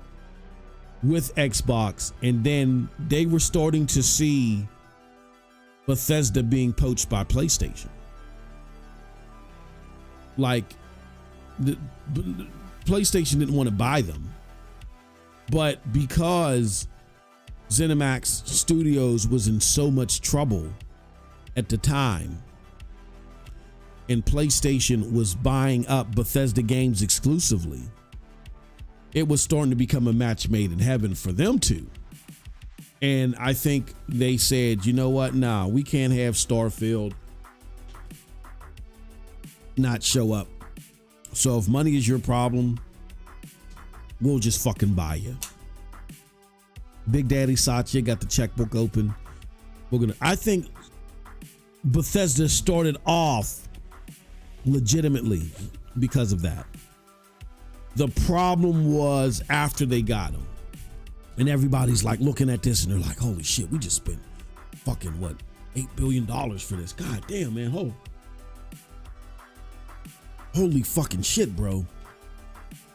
Speaker 1: with Xbox, and then they were starting to see Bethesda being poached by PlayStation. Like, the PlayStation didn't want to buy them, but because ZeniMax Studios was in so much trouble at the time, and PlayStation was buying up Bethesda games exclusively, it was starting to become a match made in heaven for them two. And I think they said, you know what? Nah, we can't have Starfield not show up. So if money is your problem, we'll just fucking buy you. Big Daddy Satya got the checkbook open. I think Bethesda started off legitimately because of that. The problem was after they got them, and everybody's like looking at this and they're like, holy shit, we just spent fucking what, $8 billion for this. God damn, man. Holy fucking shit, bro.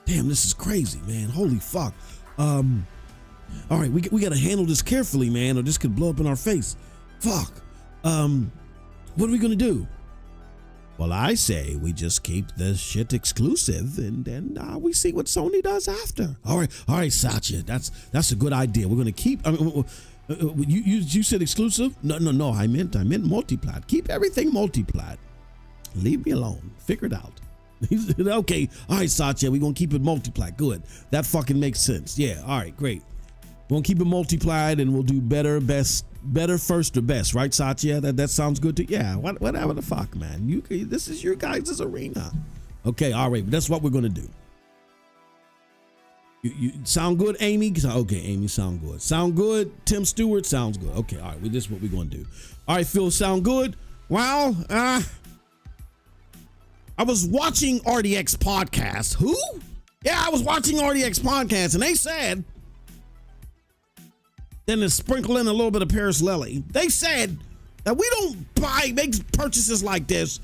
Speaker 1: Damn, this is crazy, man. Holy fuck. All right, we got to handle this carefully, man, or this could blow up in our face. Fuck. What are we gonna do? Well, I say we just keep this shit exclusive, and then we see what Sony does after. All right, Satya, that's a good idea. We're gonna keep. You said exclusive? No. I meant multiplat. Keep everything multiplat. Leave me alone. Figure it out. He said, okay. All right, Satya, we're gonna keep it multiplat. Good. That fucking makes sense. Yeah. All right. Great. We're gonna keep it multiplied, and we'll do better, first, or best, right, Satya? That sounds good to you. Yeah, whatever the fuck, man. This is your guys' arena. Okay, all right, that's what we're gonna do. You sound good, Amy? Okay, Amy, sound good. Sound good, Tim Stewart? Sounds good. Okay, all right, this is what we're gonna do. All right, Phil, sound good? Well, I was watching RDX podcast. Who? Yeah, I was watching RDX podcast, and they said, then to sprinkle in a little bit of Paris Lily, they said that we don't make purchases like this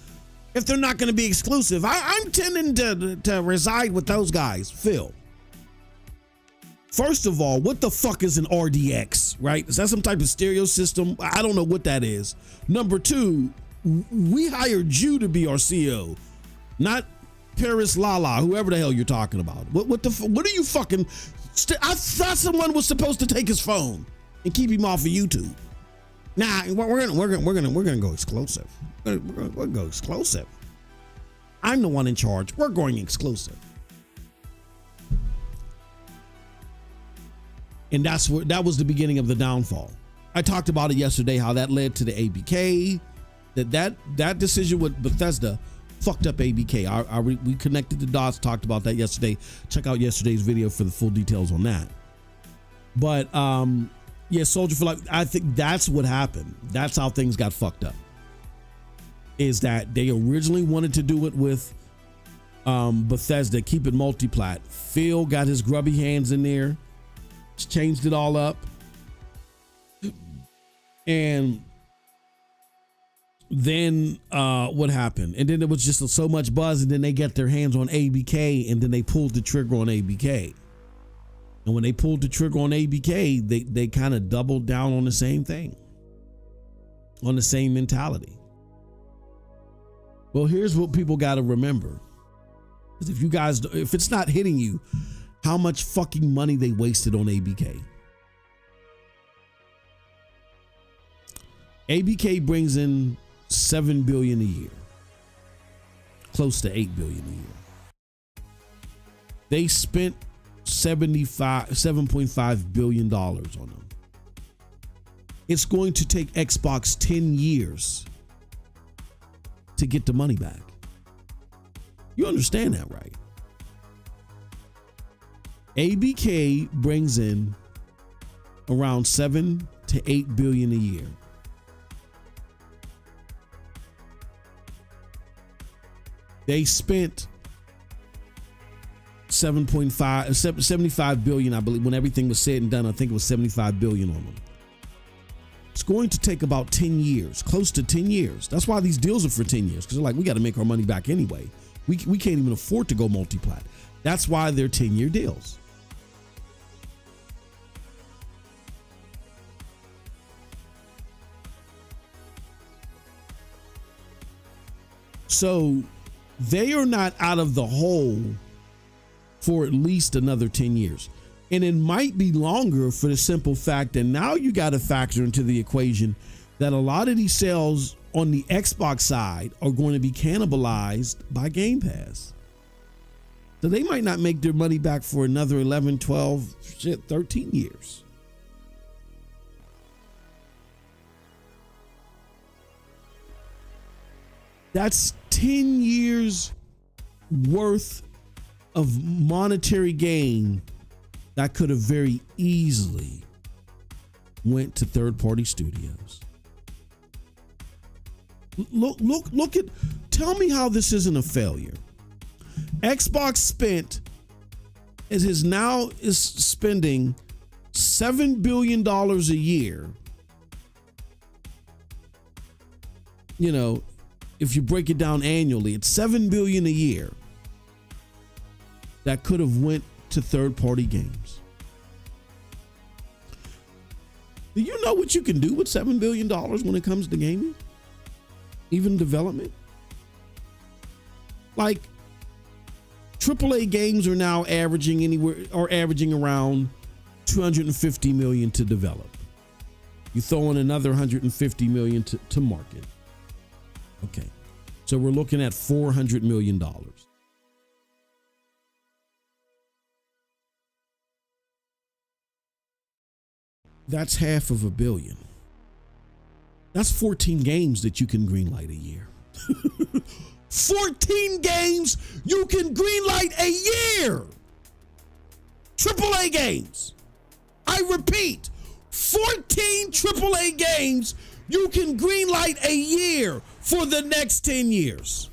Speaker 1: if they're not going to be exclusive. I'm tending to reside with those guys. Phil, first of all, what the fuck is an RDX, right? Is that some type of stereo system? I don't know what that is. Number two, we hired you to be our CEO, not Paris Lala, whoever the hell you're talking about. What are you fucking? I thought someone was supposed to take his phone and keep him off of YouTube. Nah, we're gonna go exclusive. We're gonna go exclusive. I'm the one in charge. We're going exclusive. And that was the beginning of the downfall. I talked about it yesterday, how that led to the ABK. That decision with Bethesda fucked up ABK. We connected the dots, talked about that yesterday. Check out yesterday's video for the full details on that. But yeah, Soldier for Life, I think that's what happened. That's how things got fucked up. Is that they originally wanted to do it with Bethesda, keep it multiplat. Phil got his grubby hands in there, changed it all up. And then what happened? And then there was just so much buzz, and then they got their hands on ABK, and then they pulled the trigger on ABK. And when they pulled the trigger on ABK, they kind of doubled down on the same thing, on the same mentality. Well, here's what people got to remember. Because if it's not hitting you, how much fucking money they wasted on ABK. ABK brings in $7 billion a year, close to $8 billion a year. They spent $7.5 billion on them. It's going to take Xbox 10 years to get the money back. You understand that, right? ABK brings in around 7 to 8 billion a year. They spent 75 billion, I believe, when everything was said and done. I think it was 75 billion on them. It's going to take about 10 years, close to 10 years. That's why these deals are for 10 years, because they're like, we got to make our money back anyway. We can't even afford to go multi-plat. That's why they're 10-year deals. So they are not out of the hole for at least another 10 years. And it might be longer for the simple fact that now you got to factor into the equation that a lot of these sales on the Xbox side are going to be cannibalized by Game Pass. So they might not make their money back for another 11, 12, 13 years. That's 10 years worth of monetary gain that could have very easily went to third-party studios. Look at, tell me how this isn't a failure. Xbox is spending $7 billion a year. You know, if you break it down annually, it's $7 billion a year that could have went to third-party games. Do you know what you can do with $7 billion when it comes to gaming? Even development? Like, AAA games are now averaging around $250 million to develop. You throw in another $150 million to market. Okay, so we're looking at $400 million. That's $500 million. That's 14 games that you can greenlight a year. 14 games you can greenlight a year. AAA games. I repeat, 14 AAA games you can greenlight a year for the next 10 years.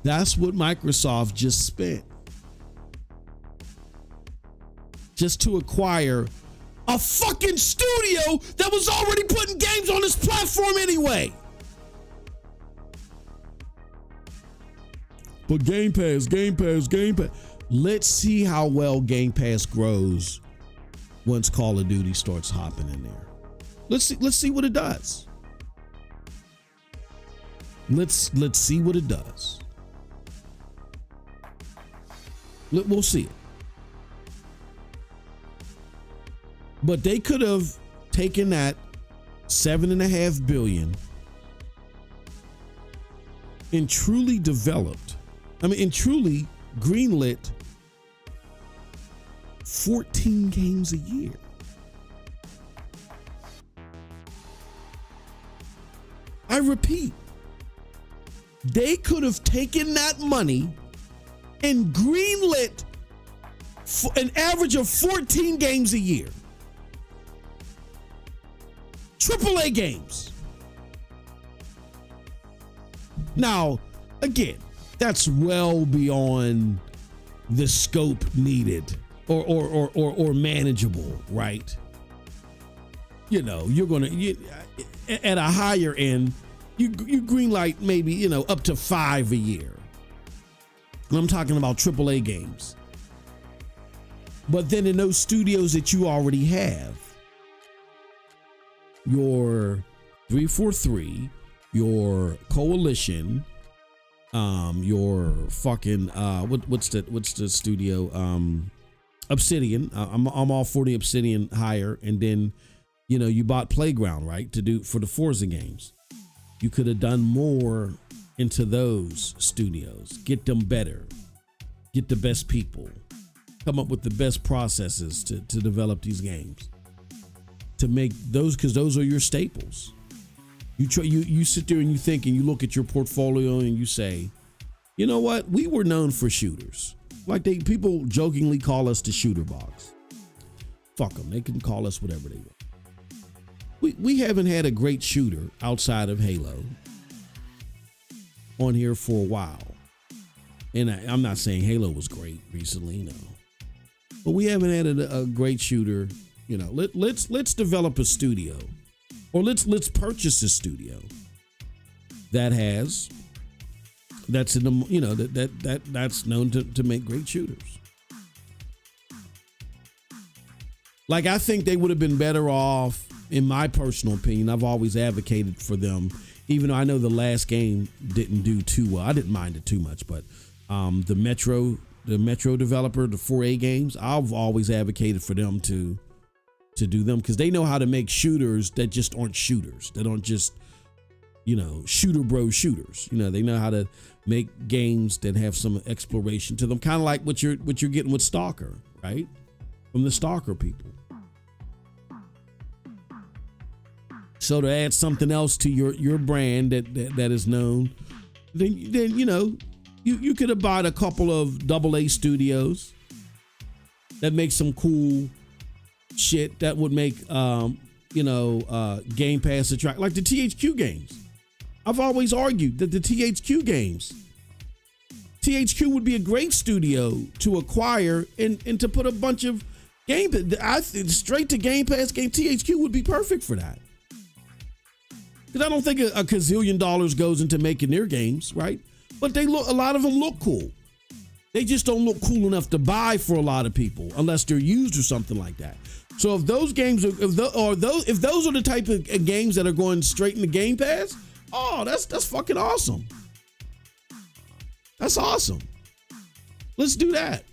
Speaker 1: That's what Microsoft just spent. Just to acquire a fucking studio that was already putting games on this platform anyway. But Game Pass. Let's see how well Game Pass grows once Call of Duty starts hopping in there. Let's see what it does. Let's see what it does. We'll see it. But they could have taken that $7.5 billion and truly greenlit 14 games a year. I repeat, they could have taken that money and greenlit an average of 14 games a year. AAA games. Now, again, that's well beyond the scope needed or manageable, right? You know, at a higher end, you greenlight maybe, up to 5 a year. And I'm talking about AAA games. But then in those studios that you already have, your 343, your Coalition, your fucking what's the studio, Obsidian. I'm all for the Obsidian hire, and then you bought Playground, right, to do for the Forza games. You could have done more into those studios, get them better, get the best people, come up with the best processes to develop these games, to make those, because those are your staples. You sit there and you think and you look at your portfolio and you say, you know what, we were known for shooters. Like people jokingly call us the shooter box. Fuck them, they can call us whatever they want. We haven't had a great shooter outside of Halo on here for a while. And I'm not saying Halo was great recently, no. But we haven't had a great shooter. Let's develop a studio, or let's purchase a studio that's in the that's known to make great shooters. Like, I think they would have been better off, in my personal opinion. I've always advocated for them, even though I know the last game didn't do too well. I didn't mind it too much, but the Metro developer, the 4A games, I've always advocated for them to do them, because they know how to make shooters that just aren't shooters, that aren't just shooter bro shooters. They know how to make games that have some exploration to them, kind of like what you're getting with Stalker, right? From the Stalker people. So to add something else to your brand that is known, then you could have bought a couple of AA studios that make some cool shit that would make Game Pass attract, like the THQ games. I've always argued that the THQ games, THQ would be a great studio to acquire and to put a bunch of game straight to Game Pass game. THQ would be perfect for that. Because I don't think a gazillion dollars goes into making their games, right? But a lot of them look cool. They just don't look cool enough to buy for a lot of people unless they're used or something like that. So if those games if those are the type of games that are going straight into Game Pass, oh, that's fucking awesome. That's awesome. Let's do that.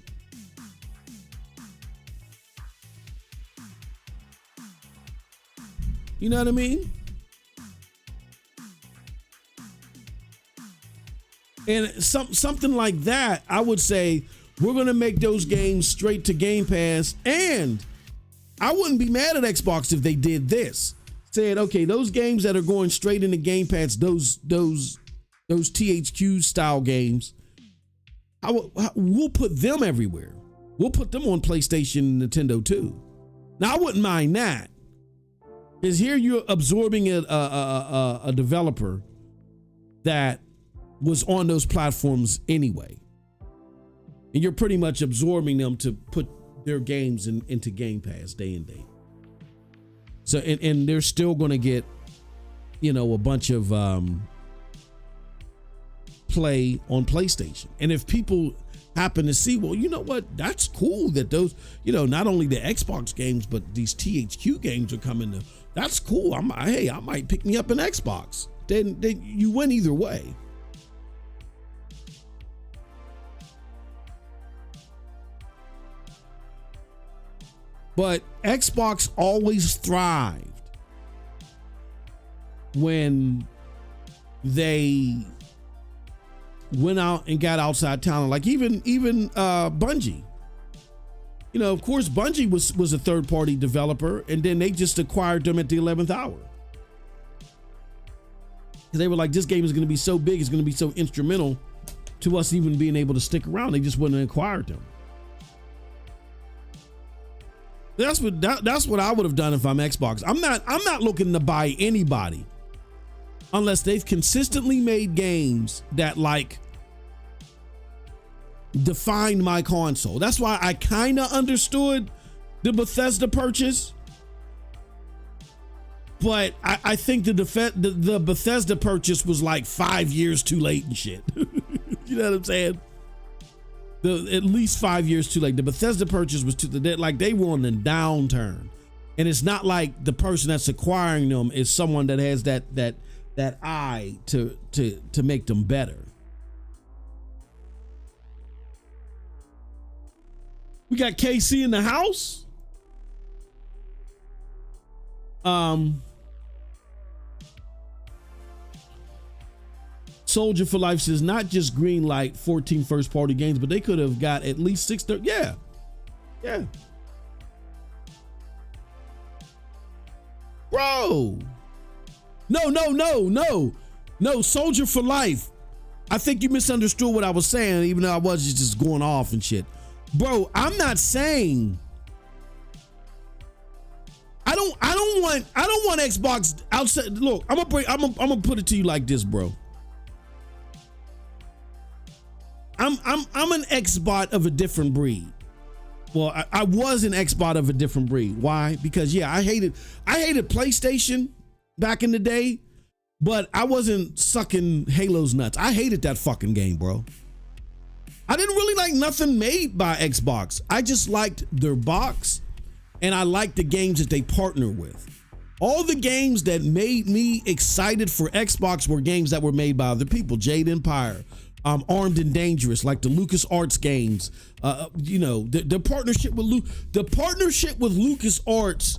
Speaker 1: You know what I mean? And something like that, I would say we're going to make those games straight to Game Pass. And I wouldn't be mad at Xbox if they did this. Said, okay, those games that are going straight into Game Pass, those THQ style games, we'll put them everywhere. We'll put them on PlayStation and Nintendo too. Now, I wouldn't mind that. Because here you're absorbing a developer that was on those platforms anyway. And you're pretty much absorbing them to put their games into Game Pass day and day. So, and they're still going to get, a bunch of play on PlayStation. And if people happen to see, well, you know what, that's cool that those, not only the Xbox games, but these THQ games are coming to, that's cool. I might pick me up an Xbox. Then you win either way. But Xbox always thrived when they went out and got outside talent. Like even Bungie. Of course, Bungie was a third-party developer, and then they just acquired them at the 11th hour. Because they were like, this game is going to be so big, it's going to be so instrumental to us even being able to stick around. They just wouldn't have acquired them. That's what I would have done if I'm Xbox. I'm not looking to buy anybody unless they've consistently made games that defined my console. That's why I kind of understood the Bethesda purchase, but I think the Bethesda purchase was like 5 years too late and shit. You know what I'm saying? At least 5 years too late. The Bethesda purchase was they were on the downturn. And it's not like the person that's acquiring them is someone that has that eye to make them better. We got KC in the house. Soldier for Life says not just green light 14 first party games, but they could have got at least 6. Yeah. Bro. No, Soldier for Life. I think you misunderstood what I was saying, even though I was just going off and shit. Bro, I'm not saying I don't want Xbox outside. Look, I'm gonna put it to you like this, bro. I'm an Xbot of a different breed. Well, I was an Xbot of a different breed. Why? Because yeah, I hated PlayStation back in the day, but I wasn't sucking Halo's nuts. I hated that fucking game, bro. I didn't really like nothing made by Xbox. I just liked their box, and I liked the games that they partner with. All the games that made me excited for Xbox were games that were made by other people. Jade Empire, Armed and Dangerous, like the LucasArts games. The partnership with LucasArts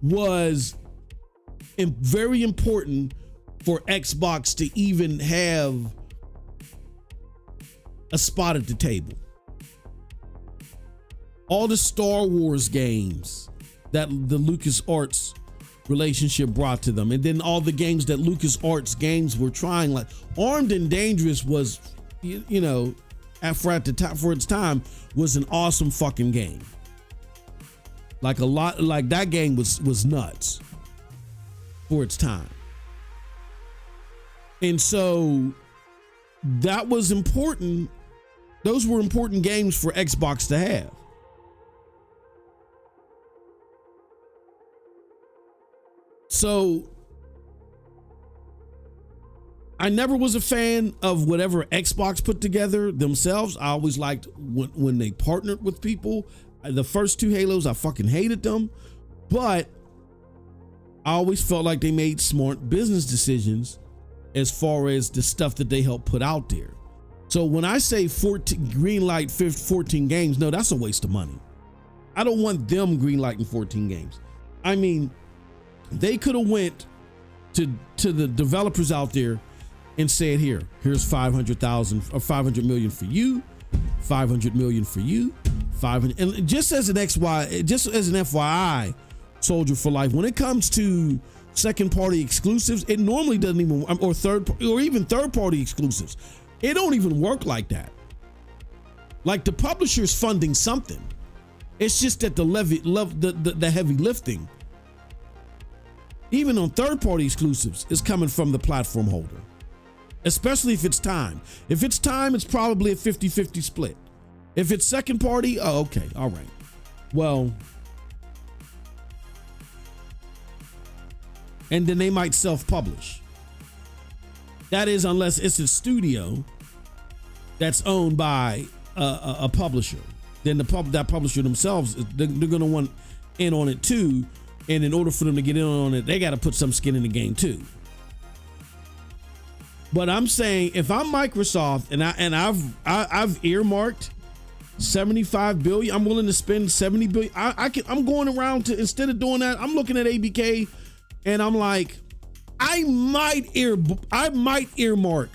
Speaker 1: was very important for Xbox to even have a spot at the table. All the Star Wars games that the LucasArts relationship brought to them, and then all the games that LucasArts games were trying, like Armed and Dangerous was, for its time, was an awesome fucking game. Like that game was nuts for its time. And so that was important. Those were important games for Xbox to have. So I never was a fan of whatever Xbox put together themselves. I always liked when they partnered with people. The first 2 Halos, I fucking hated them, but I always felt like they made smart business decisions as far as the stuff that they helped put out there. So when I say 14 greenlight 14 games, no, that's a waste of money. I don't want them greenlighting 14 games. I mean, they could have went to the developers out there and said, here's 500,000 or 500 million for you, 500 million for you, 500. And just as an FYI, Soldier for Life, when it comes to second party exclusives, it normally doesn't even, or even third party exclusives, it don't even work like that. Like the publisher's funding something. It's just that the heavy lifting, even on third party exclusives, is coming from the platform holder. Especially if it's time. If it's time, it's probably a 50-50 split. If it's second party, oh, okay, all right. Well, and then they might self-publish. That is, unless it's a studio that's owned by a publisher. Then that publisher themselves, they're going to want in on it too. And in order for them to get in on it, they got to put some skin in the game too. But I'm saying, if I'm Microsoft and I've earmarked $75 billion, I'm willing to spend $70 billion. I'm going around to, instead of doing that, I'm looking at ABK and I'm like, I might earmark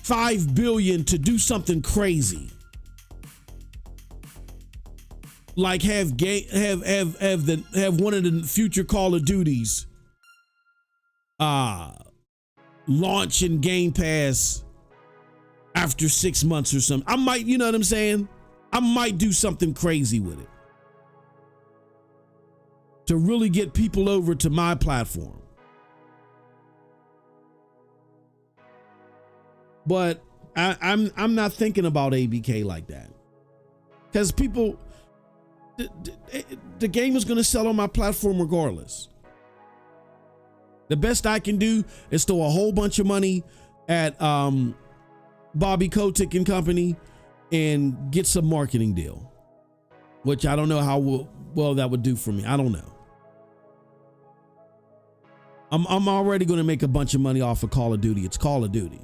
Speaker 1: $5 billion to do something crazy. Like have one of the future Call of Duties launch in Game Pass after 6 months or something. I might, you know what I'm saying? I might do something crazy with it to really get people over to my platform. But I'm not thinking about ABK like that, because people, the game is going to sell on my platform regardless. The best I can do is throw a whole bunch of money at Bobby Kotick and company and get some marketing deal, which I don't know how well that would do for me. I don't know. I'm already going to make a bunch of money off of Call of Duty. It's Call of Duty.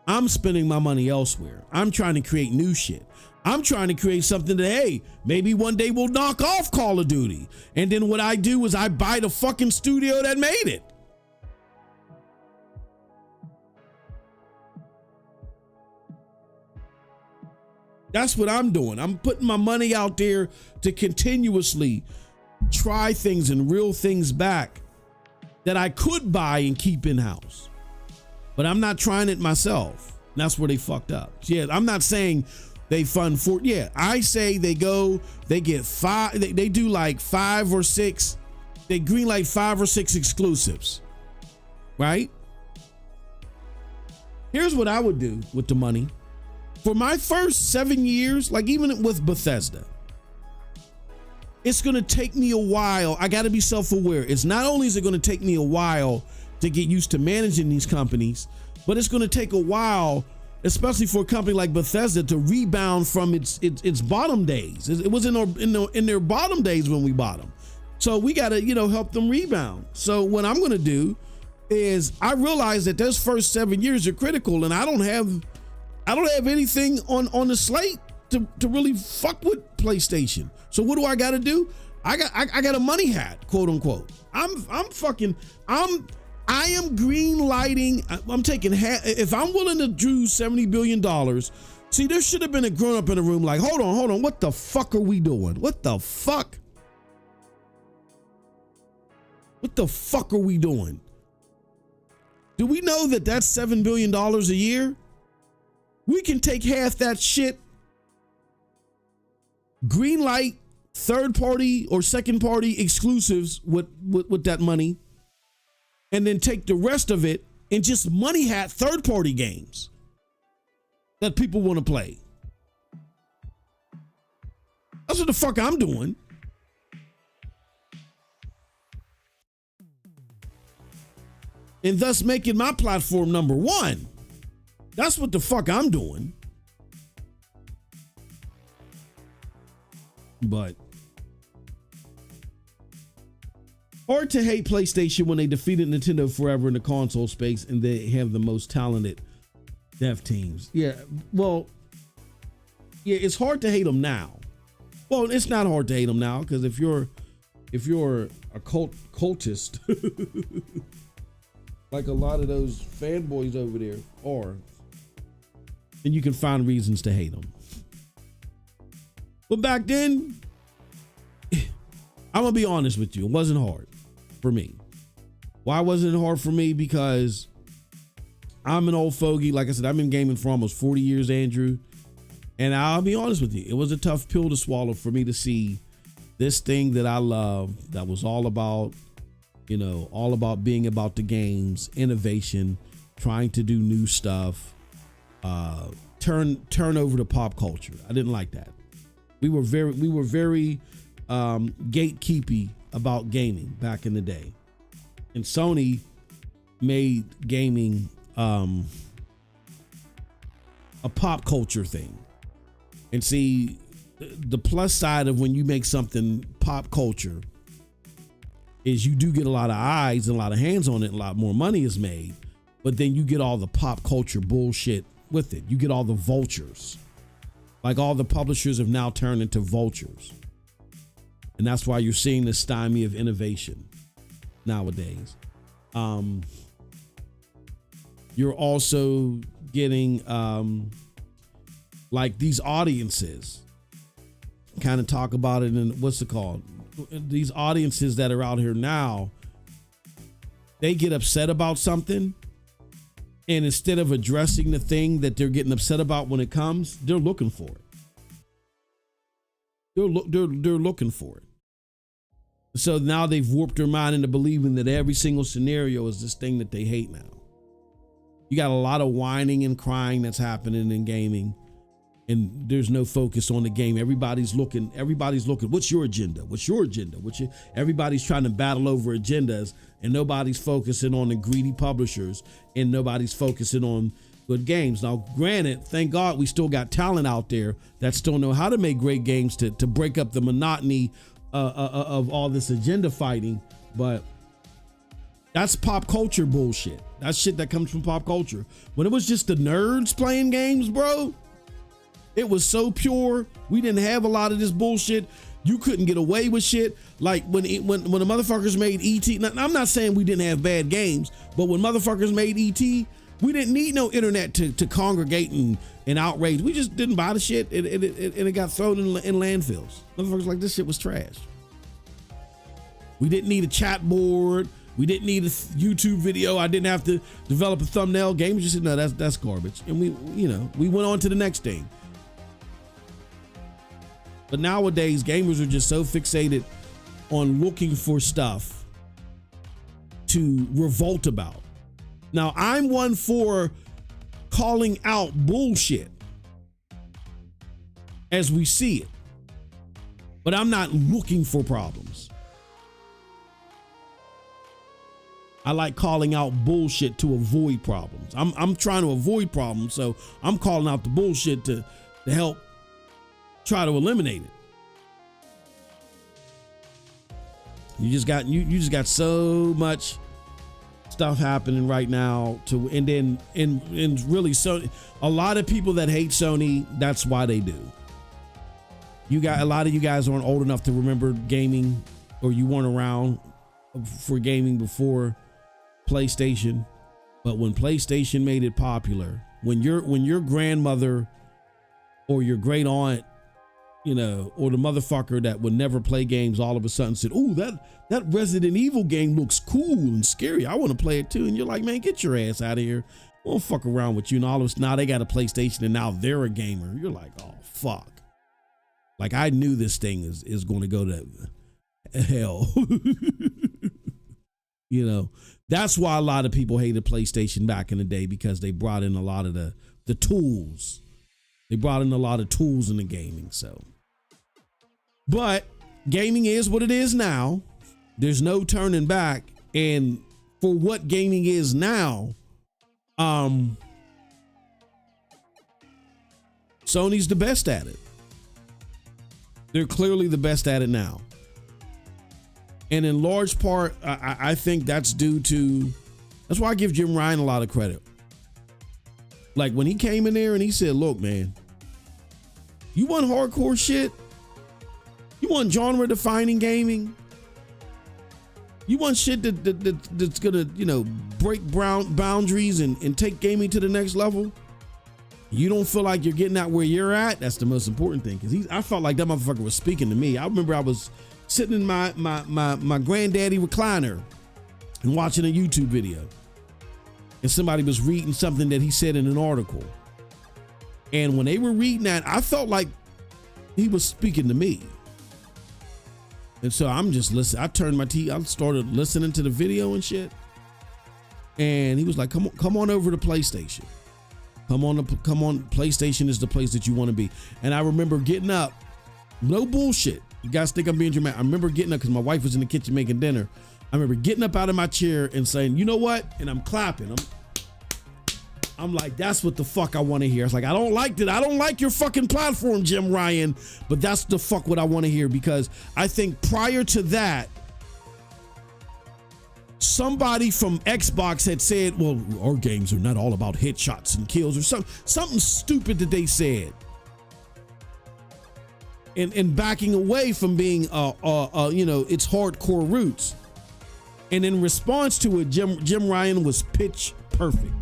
Speaker 1: I'm spending my money elsewhere. I'm trying to create new shit. I'm trying to create something that, hey, maybe one day we'll knock off Call of Duty. And then what I do is I buy the fucking studio that made it. That's what I'm doing. I'm putting my money out there to continuously try things and reel things back that I could buy and keep in-house. But I'm not trying it myself. That's where they fucked up. Yeah, I'm not saying they fund for, yeah, I say they get five, they do like 5 or 6, they greenlight 5 or 6 exclusives, right? Here's what I would do with the money. For my first 7 years, like even with Bethesda, it's going to take me a while. I got to be self-aware. It's not only is it going to take me a while to get used to managing these companies, but it's going to take a while, especially for a company like Bethesda, to rebound from its bottom days. It was in their bottom days when we bought them. So we got to, help them rebound. So what I'm going to do is I realize that those first 7 years are critical, and I don't have anything on the slate to really fuck with PlayStation. So what do I got to do? I got a money hat, quote unquote. I am green lighting. I'm taking if I'm willing to do $70 billion. See, there should have been a grown up in the room like, hold on. What the fuck are we doing? What the fuck? What the fuck are we doing? Do we know that that's $7 billion a year? We can take half that shit, green light, third party or second party exclusives with that money, and then take the rest of it and just money hat third party games that people want to play. That's what the fuck I'm doing. And thus making my platform number one. That's what the fuck I'm doing. But hard to hate PlayStation when they defeated Nintendo forever in the console space and they have the most talented dev teams. Yeah, well, yeah, it's hard to hate them now. Well, it's not hard to hate them now because if you're a cultist, like a lot of those fanboys over there are, and you can find reasons to hate them. But back then, I'm gonna be honest with you, it wasn't hard for me. Why wasn't it hard for me? Because I'm an old fogey. Like I said, I've been gaming for almost 40 years, Andrew. And I'll be honest with you, it was a tough pill to swallow for me to see this thing that I love, that was all about, all about being about the games, innovation, trying to do new stuff, turn over to pop culture. I didn't like that. We were very gatekeepy about gaming back in the day. And Sony made gaming a pop culture thing. And see, the plus side of when you make something pop culture is you do get a lot of eyes and a lot of hands on it, and a lot more money is made, but then you get all the pop culture bullshit with it. You get all the vultures. Like all the publishers have now turned into vultures. And that's why you're seeing this stymie of innovation nowadays. You're also getting like these audiences kind of talk about it in what's it called? These audiences that are out here now, they get upset about something, and instead of addressing the thing that they're getting upset about when it comes, they're looking for it. They're looking for it. So now they've warped their mind into believing that every single scenario is this thing that they hate now. You got a lot of whining and crying that's happening in gaming, and there's no focus on the game. Everybody's looking. What's your agenda? Everybody's trying to battle over agendas, and nobody's focusing on the greedy publishers, and nobody's focusing on good games. Now, granted, thank God we still got talent out there that still know how to make great games to break up the monotony of all this agenda fighting. But That's pop culture bullshit. That's shit that comes from pop culture. When it was just the nerds playing games, bro, it was so pure. We didn't have a lot of this bullshit. You couldn't get away with shit. Like when the motherfuckers made ET. Now, I'm not saying we didn't have bad games, but when motherfuckers made ET, we didn't need no internet to congregate and outrage. We just didn't buy the shit, and it got thrown in landfills. Motherfuckers like, this shit was trash. We didn't need a chat board. We didn't need a YouTube video. I didn't have to develop a thumbnail. Gamers just said, no, that's garbage. And we went on to the next thing. But nowadays, gamers are just so fixated on looking for stuff to revolt about. Now, I'm one for calling out bullshit as we see it, but I'm not looking for problems. I like calling out bullshit to avoid problems. I'm trying to avoid problems, so I'm calling out the bullshit to help try to eliminate it. You just got so much stuff happening right now and really, so a lot of people that hate Sony, that's why they do. A lot of you guys aren't old enough to remember gaming, or you weren't around for gaming before PlayStation. But when PlayStation made it popular, when your grandmother or your great aunt, or the motherfucker that would never play games all of a sudden said, "Oh, that Resident Evil game looks cool and scary. I want to play it too." And you're like, "Man, get your ass out of here. We won't fuck around with you." And all of us, now they got a PlayStation and now they're a gamer. You're like, "Oh, fuck." Like, I knew this thing is going to go to hell. That's why a lot of people hated PlayStation back in the day, because they brought in a lot of the tools. They brought in a lot of tools in the gaming. So, but gaming is what it is now. There's no turning back. And for what gaming is now, Sony's the best at it. They're clearly the best at it now. And in large part, I think that's that's why I give Jim Ryan a lot of credit. Like when he came in there and he said, "Look, man, you want hardcore shit? You want genre defining gaming? You want shit that's gonna, break boundaries and take gaming to the next level? You don't feel like you're getting out where you're at?" That's the most important thing. Cause I felt like that motherfucker was speaking to me. I remember I was sitting in my granddaddy recliner and watching a YouTube video, and somebody was reading something that he said in an article. And when they were reading that, I felt like he was speaking to me. And so I'm just listening. I turned my TV. I started listening to the video and shit. And he was like, come on over to PlayStation. Come on. PlayStation is the place that you want to be. And I remember getting up. No bullshit. You guys think I'm being dramatic. I remember getting up because my wife was in the kitchen making dinner. I remember getting up out of my chair and saying, "You know what?" And I'm clapping. I'm like, that's what the fuck I want to hear. It's like, I don't like that. I don't like your fucking platform, Jim Ryan, but that's the fuck what I want to hear, because I think prior to that, somebody from Xbox had said, "Well, our games are not all about headshots and kills," or something stupid that they said. And backing away from being, its hardcore roots. And in response to it, Jim Ryan was pitch perfect.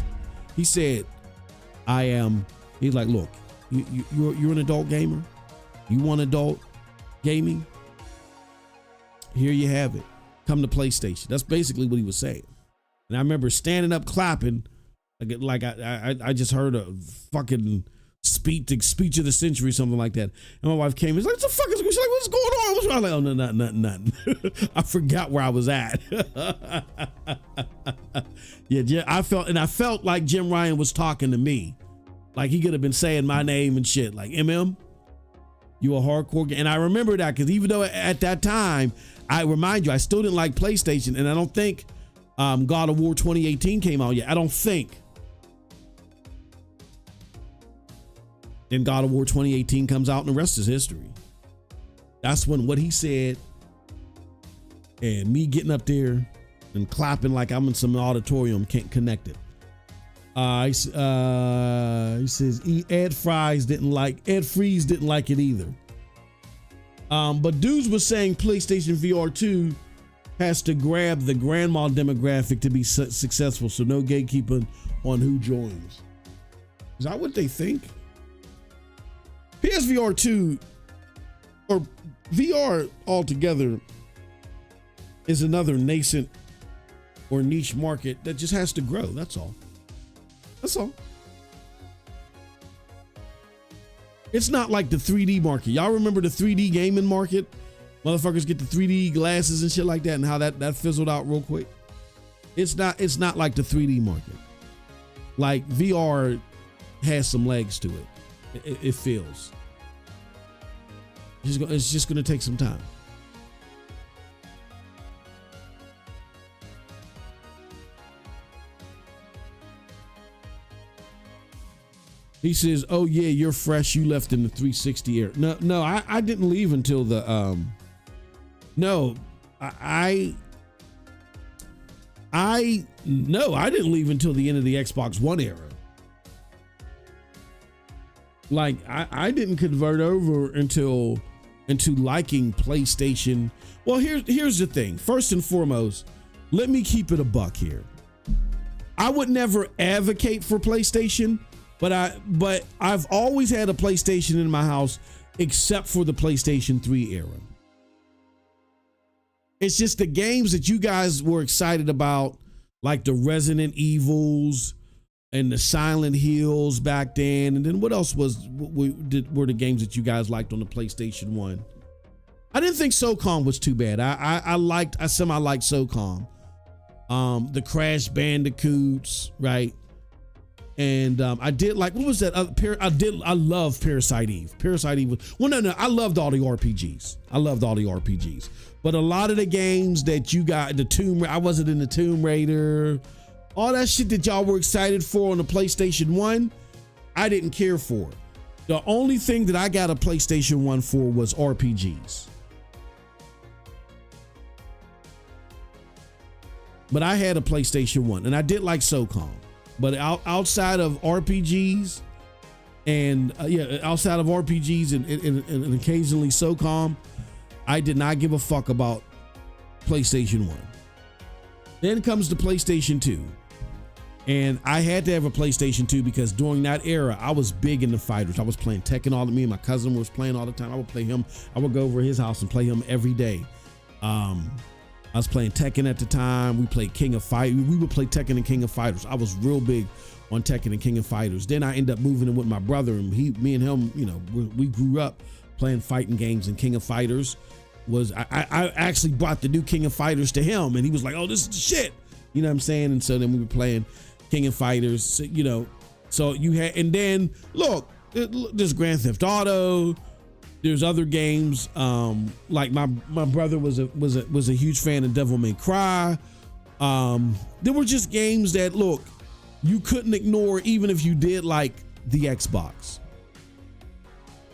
Speaker 1: He said, he's like, "Look, you're an adult gamer. You want adult gaming? Here you have it. Come to PlayStation." That's basically what he was saying. And I remember standing up clapping, like I just heard a fucking speech of the century, something like that. And my wife came and was like, "What the fuck is?" She's like, "What's going on? What's wrong?" I'm like, "Oh, no, nothing." I forgot where I was at. Yeah, I felt like Jim Ryan was talking to me, like he could have been saying my name and shit, like, "MM, you a hardcore?" And I remember that because even though at that time, I remind you, I still didn't like PlayStation, and I don't think God of War 2018 came out yet. I don't think. Then God of War 2018 comes out, and the rest is history. That's when what he said, and me getting up there and clapping like I'm in some auditorium, can't connect it. He says Ed Fries didn't like it either. But dudes was saying PlayStation VR 2 has to grab the grandma demographic to be successful, so no gatekeeping on who joins. Is that what they think? PSVR 2 or VR altogether is another nascent or niche market that just has to grow. That's all. That's all. It's not like the 3D market. Y'all remember the 3D gaming market? Motherfuckers get the 3D glasses and shit like that, and how that fizzled out real quick. It's not like the 3D market. Like VR has some legs to it. It feels. It's just going to take some time. He says, "Oh yeah, you're fresh. You left in the 360 era." No, I didn't leave until the No, I didn't leave until the end of the Xbox One era. Like I didn't convert over into liking PlayStation. Well, here's the thing. First and foremost, let me keep it a buck here. I would never advocate for PlayStation, but I've always had a PlayStation in my house, except for the PlayStation 3 era. It's just the games that you guys were excited about, like the Resident Evils and the Silent Hills back then. And then what else were the games that you guys liked on the PlayStation 1? I didn't think SOCOM was too bad. I semi-liked SOCOM. The Crash Bandicoots, right? And I did like, what was that? I love Parasite Eve. Parasite Eve. Well, no, I loved all the RPGs. But a lot of the games that you got, I wasn't in the Tomb Raider, all that shit that y'all were excited for on the PlayStation 1, I didn't care for. The only thing that I got a PlayStation 1 for was RPGs. But I had a PlayStation 1 and I did like SOCOM. But outside of RPGs and outside of RPGs and occasionally SOCOM, I did not give a fuck about PlayStation 1. Then comes the PlayStation 2. And I had to have a PlayStation 2 because during that era, I was big into fighters. I was playing Tekken me and my cousin was playing all the time. I would play him. I would go over to his house and play him every day. I was playing Tekken at the time. We played King of Fighters. We would play Tekken and King of Fighters. I was real big on Tekken and King of Fighters. Then I ended up moving in with my brother, and me and him, we grew up playing fighting games. And King of Fighters I actually brought the new King of Fighters to him, and he was like, "Oh, this is the shit." You know what I'm saying? And so then we were playing King of Fighters. So you had, and then look, there's Grand Theft Auto. There's other games, like my brother was a huge fan of Devil May Cry. There were just games that, look, you couldn't ignore even if you did like the Xbox,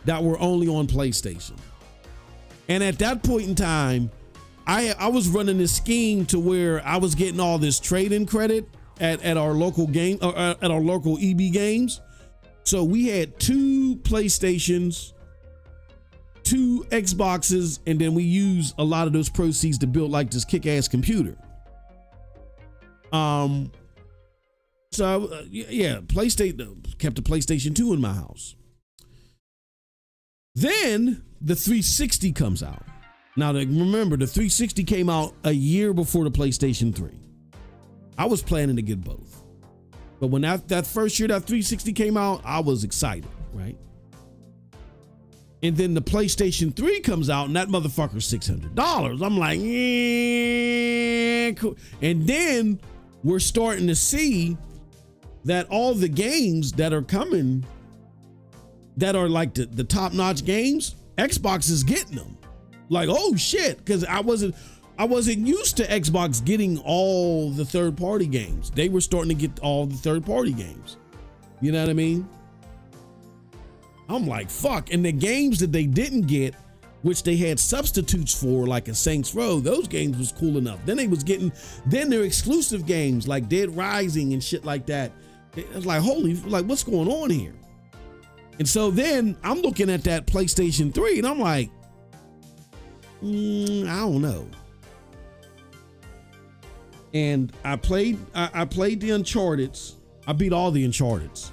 Speaker 1: that were only on PlayStation. And at that point in time, I was running this scheme to where I was getting all this trade-in credit at our local game, at our local EB Games. So we had 2 PlayStations, 2 Xboxes, and then we used a lot of those proceeds to build like this kick-ass computer. PlayStation, kept a PlayStation 2 in my house. Then the 360 comes out. Now, remember, the 360 came out a year before the PlayStation 3. I was planning to get both. But when that first year that 360 came out, I was excited, right? And then the PlayStation 3 comes out, and that motherfucker's $600. I'm like, yeah, cool. And then we're starting to see that all the games that are coming, that are like the top-notch games, Xbox is getting them. Like, oh shit, because I wasn't used to Xbox getting all the third-party games. They were starting to get all the third-party games. You know what I mean? I'm like, fuck. And the games that they didn't get, which they had substitutes for, like a Saints Row. Those games was cool enough. Then they was getting, then their exclusive games like Dead Rising and shit like that. It was like, holy, like what's going on here? And so then I'm looking at that PlayStation 3 and I'm like, I don't know. And I played the Uncharted's. I beat all the Uncharted's.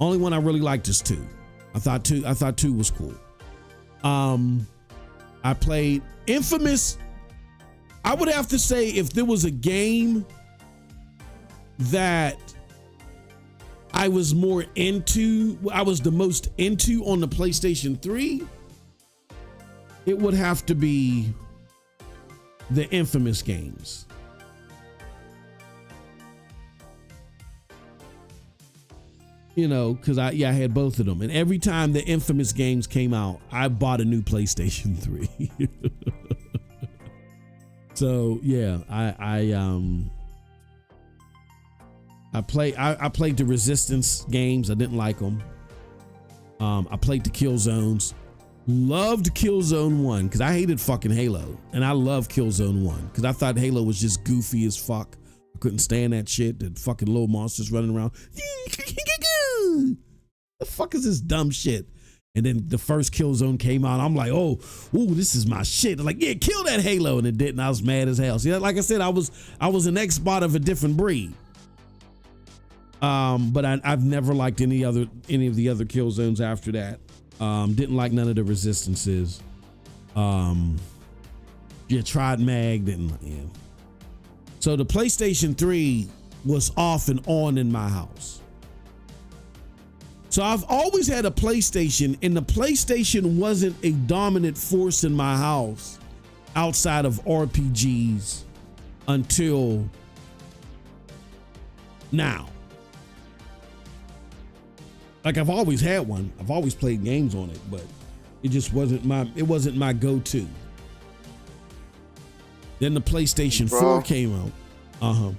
Speaker 1: Only one I really liked is 2. I thought 2 was cool. I played Infamous. I would have to say if there was a game that I was the most into on the PlayStation 3, it would have to be the Infamous games. You know, because I had both of them. And every time the Infamous games came out, I bought a new PlayStation 3. So yeah, I played the Resistance games. I didn't like them. I played the Killzones. Loved Killzone 1 because I hated fucking Halo. And I love Killzone 1 because I thought Halo was just goofy as fuck. I couldn't stand that shit. The fucking little monsters running around. The fuck is this dumb shit? And then the first Killzone came out. I'm like, ooh, this is my shit. I'm like, yeah, kill that Halo, and it didn't. I was mad as hell. See, like I said, I was an Xbox of a different breed. But I've never liked any of the other Killzones after that. Didn't like none of the Resistances. Tried Mag, didn't. Yeah. So the PlayStation 3 was off and on in my house. So I've always had a PlayStation, and the PlayStation wasn't a dominant force in my house outside of RPGs until now. Like I've always had one. I've always played games on it, but it just wasn't my go-to. Then the PlayStation 4 came out.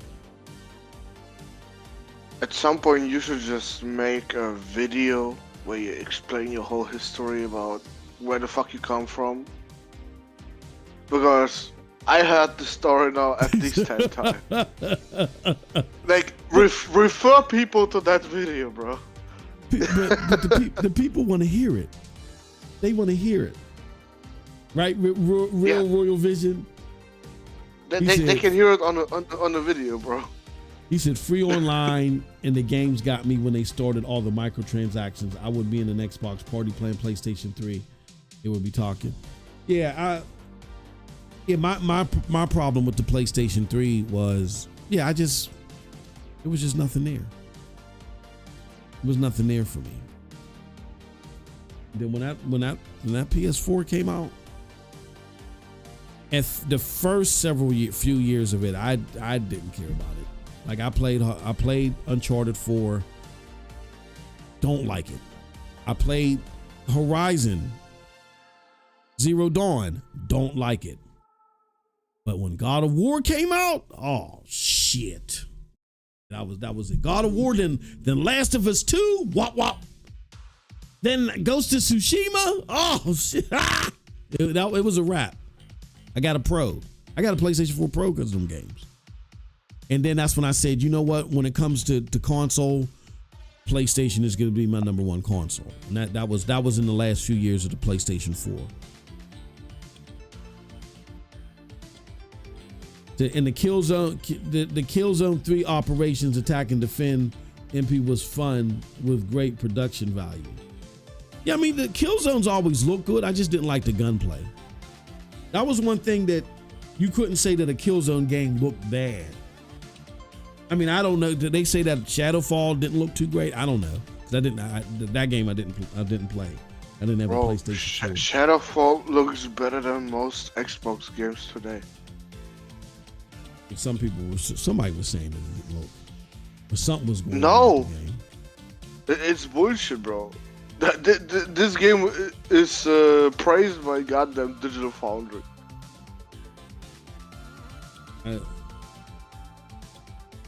Speaker 2: At some point, you should just make a video where you explain your whole history about where the fuck you come from. Because I heard the story now at least 10 times. Like, refer people to that video, bro.
Speaker 1: But the people want to hear it. They want to hear it. Right? Royal Vision.
Speaker 2: They can hear it on the video, bro.
Speaker 1: He said free online, and the games got me when they started all the microtransactions. I would be in an Xbox party playing PlayStation 3. It would be talking. Yeah, my problem with the PlayStation 3 was, it was just nothing there. It was nothing there for me. Then when that PS4 came out, and the first few years of it, I didn't care about it. Like I played Uncharted 4. Don't like it. I played Horizon Zero Dawn. Don't like it. But when God of War came out, oh shit. That was it. God of War, then Last of Us 2, wop. Then Ghost of Tsushima, oh shit. It was a wrap. I got a Pro. I got a PlayStation 4 Pro because of them games. And then that's when I said, you know what? When it comes to console, PlayStation is going to be my number one console. And that was in the last few years of the PlayStation 4. In the Killzone, the Killzone 3 operations, attack and defend MP was fun with great production value. Yeah, I mean, the Killzones always look good. I just didn't like the gunplay. That was one thing that you couldn't say that a Killzone game looked bad. I mean, I don't know. Did they say that Shadowfall didn't look too great? I don't know. That game I didn't play. I didn't have a PlayStation 4.
Speaker 2: Shadowfall looks better than most Xbox games today.
Speaker 1: Somebody was saying that it didn't look, but something was going on.
Speaker 2: No, it's bullshit, bro. This game is praised by goddamn Digital Foundry.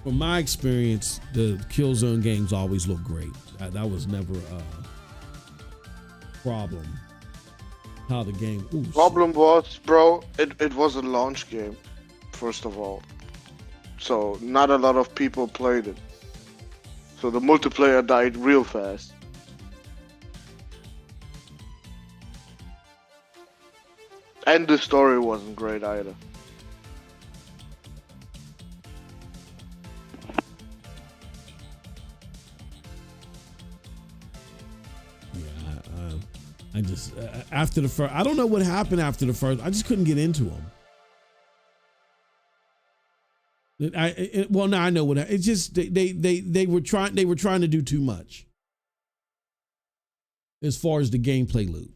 Speaker 1: From my experience, the Killzone games always look great. That was never a problem how the game. Ooh,
Speaker 2: problem was, bro, it was a launch game, first of all. So not a lot of people played it. So the multiplayer died real fast. And the story wasn't great either.
Speaker 1: I just after the first, I don't know what happened after the first. I just couldn't get into them. Well, now I know what it's just. They were trying to do too much as far as the gameplay loop.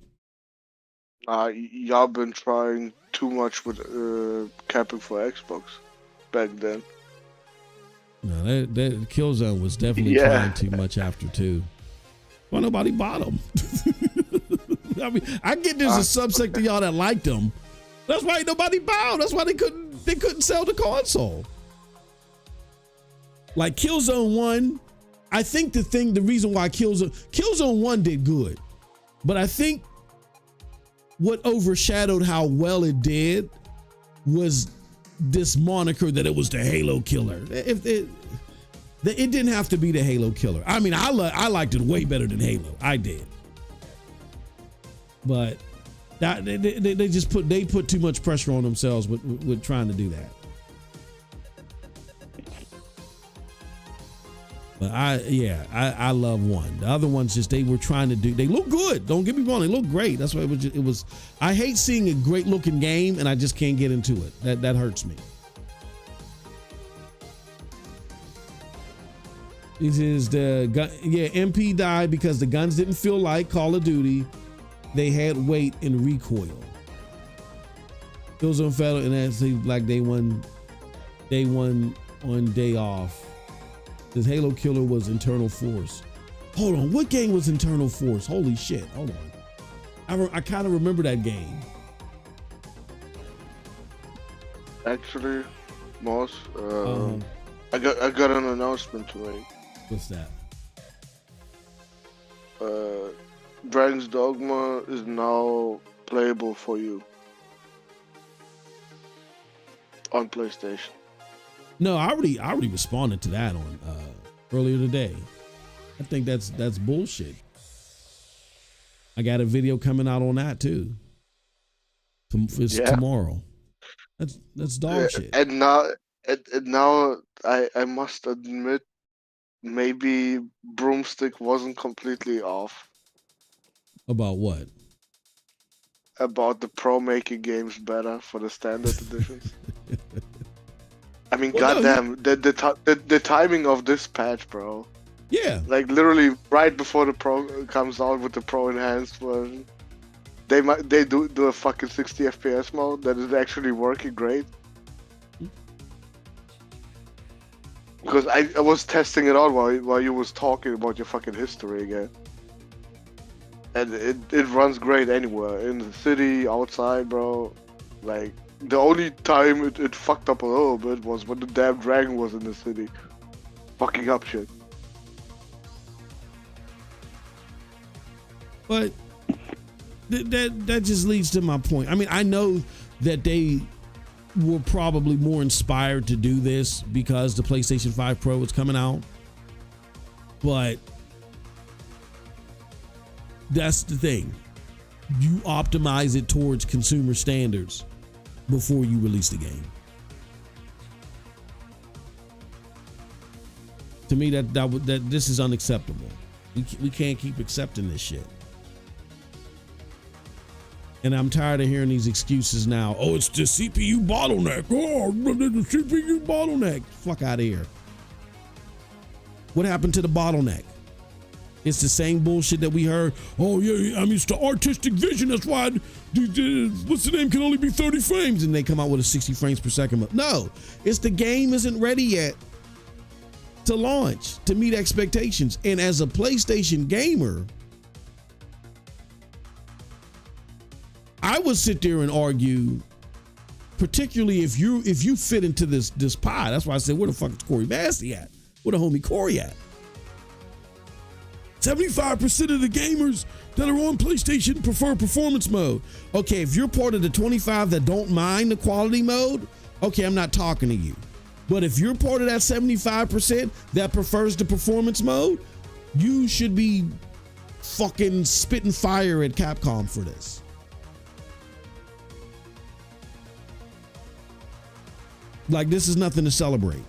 Speaker 2: Y'all been trying too much with capping for Xbox back then.
Speaker 1: No, that Killzone was definitely trying too much after 2. Well, nobody bought them. I mean, I get there's a subsect of y'all that liked them. That's why nobody bought. That's why they couldn't sell the console. Like Killzone 1, I think the reason why Killzone 1 did good, but I think what overshadowed how well it did was this moniker that it was the Halo killer. It didn't have to be the Halo killer. I mean, I liked it way better than Halo. I did. But that they put too much pressure on themselves with trying to do that. But I love 1. The other ones just they were trying to do. They look good. Don't get me wrong. They look great. That's why it was. I hate seeing a great looking game and I just can't get into it. That hurts me. This is the gun. Yeah, MP died because the guns didn't feel like Call of Duty. They had weight and recoil. Killzone fell and that's like day one on day off. This Halo killer was Internal Force. Hold on, what game was Internal Force? Holy shit! Hold on, I kind of remember that game.
Speaker 2: Actually, Moss, I got an announcement to make.
Speaker 1: What's that?
Speaker 2: Dragon's Dogma is now playable for you on PlayStation.
Speaker 1: No, I already responded to that on earlier today. I think that's bullshit. I got a video coming out on that too. It's tomorrow. That's dog shit.
Speaker 2: And now I must admit, maybe Broomstick wasn't completely off.
Speaker 1: About what?
Speaker 2: About the pro making games better for the standard editions. I mean, well, goddamn, the timing of this patch, bro.
Speaker 1: Yeah.
Speaker 2: Like literally right before the pro comes out with the pro enhanced version, they do a fucking 60 FPS mode that is actually working great. Because I was testing it out while you was talking about your fucking history again. And it runs great anywhere, in the city, outside, bro. Like, the only time it fucked up a little bit was when the damn dragon was in the city. Fucking up shit.
Speaker 1: But that just leads to my point. I mean, I know that they were probably more inspired to do this because the PlayStation 5 Pro was coming out. But that's the thing. You optimize it towards consumer standards before you release the game. To me, that this is unacceptable. We can't keep accepting this shit. And I'm tired of hearing these excuses now. Oh, it's the CPU bottleneck. Oh, the CPU bottleneck. Fuck out of here. What happened to the bottleneck? It's the same bullshit that we heard. Oh, yeah, I mean, it's the artistic vision. That's why, what's the name, can only be 30 frames. And they come out with a 60 frames per second. No, it's the game isn't ready yet to launch, to meet expectations. And as a PlayStation gamer, I would sit there and argue, particularly if you fit into this pie. That's why I said, where the fuck is Corey Massey at? Where the homie Corey at? 75% of the gamers that are on PlayStation prefer performance mode. Okay, if you're part of the 25 that don't mind the quality mode, okay, I'm not talking to you. But if you're part of that 75% that prefers the performance mode, you should be fucking spitting fire at Capcom for this. Like, this is nothing to celebrate.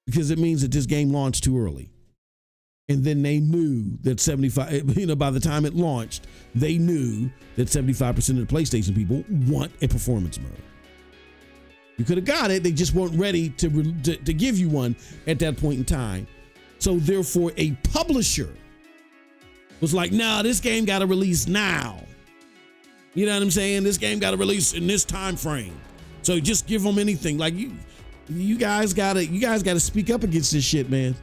Speaker 1: Because it means that this game launched too early. And then they knew that 75, by the time it launched, they knew that 75% of the PlayStation people want a performance mode. You could have got it, they just weren't ready to give you one at that point in time. So therefore, a publisher was like, nah, this game got to release now. You know what I'm saying? This game got to release in this time frame. So just give them anything. Like you guys gotta speak up against this shit, man.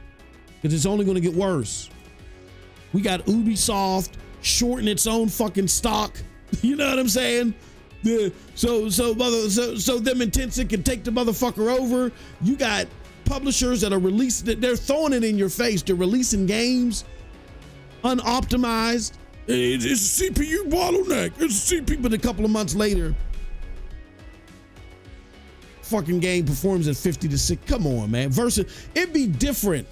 Speaker 1: Because it's only gonna get worse. We got Ubisoft shorting its own fucking stock. You know what I'm saying? So them and Tencent can take the motherfucker over. You got publishers that are releasing, they're throwing it in your face. They're releasing games unoptimized. It's a CPU bottleneck. It's a CPU, but a couple of months later, fucking game performs at 50 to 6. Come on, man. Versus, it'd be different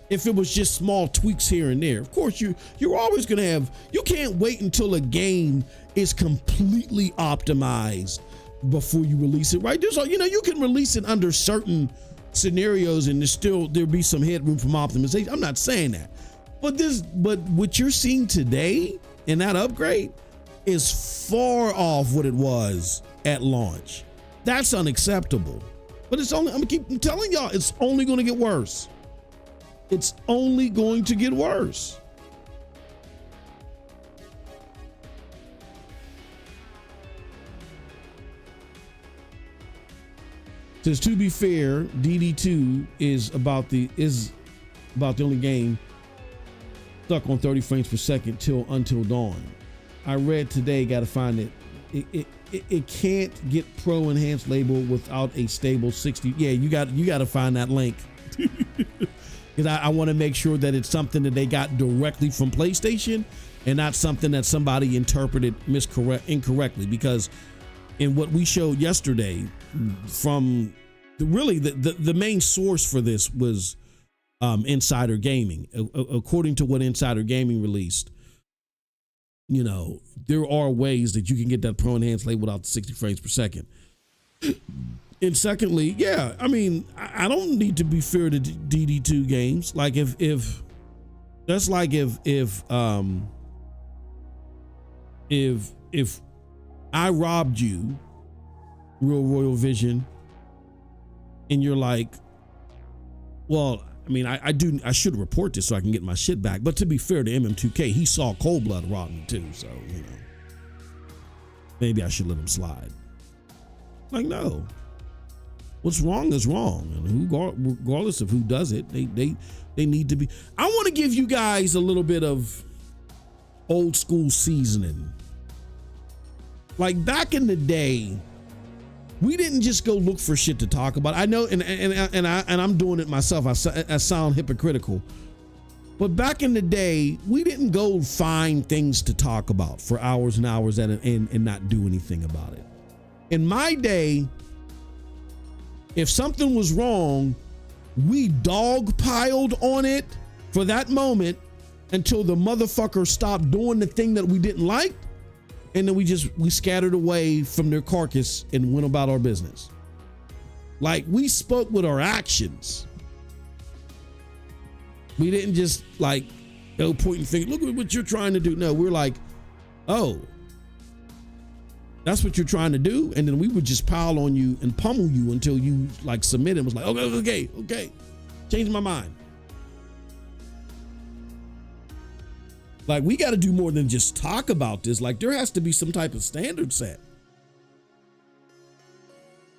Speaker 1: if it was just small tweaks here and there. Of course, you're always gonna have, you can't wait until a game is completely optimized before you release it, right? There's, you can release it under certain scenarios and there'll be some headroom from optimization. I'm not saying that. But what you're seeing today in that upgrade is far off what it was at launch. That's unacceptable. But I'm gonna keep telling y'all, it's only gonna get worse. It's only going to get worse. Says, to be fair, DD2 is about the only game stuck on 30 frames per second until dawn. I read today, gotta find it. It can't get pro enhanced label without a stable 60. Yeah, you got to find that link. Because I want to make sure that it's something that they got directly from PlayStation and not something that somebody interpreted incorrectly. Because in what we showed yesterday, from the main source for this was Insider Gaming. According to what Insider Gaming released, there are ways that you can get that pro enhanced label without the 60 frames per second. And secondly, yeah, I mean, I don't need to be fair to DD2 games. Like if I robbed you, Real Royal Vision, and you're like, well, I mean, I should report this so I can get my shit back. But to be fair to MM2K, he saw Cold Blood rob me too, so maybe I should let him slide. Like, no. What's wrong is wrong, and regardless of who does it, they need to be. I want to give you guys a little bit of old school seasoning. Like back in the day, we didn't just go look for shit to talk about. I know, and I'm doing it myself. I sound hypocritical, but back in the day, we didn't go find things to talk about for hours and hours and not do anything about it. In my day, if something was wrong, we dogpiled on it for that moment until the motherfucker stopped doing the thing that we didn't like. And then we scattered away from their carcass and went about our business. Like, we spoke with our actions. We didn't just point and think, look at what you're trying to do. No, we're like, oh, that's what you're trying to do. And then we would just pile on you and pummel you until you submitted and was like, okay, change my mind. Like, we got to do more than just talk about this. Like, there has to be some type of standard set.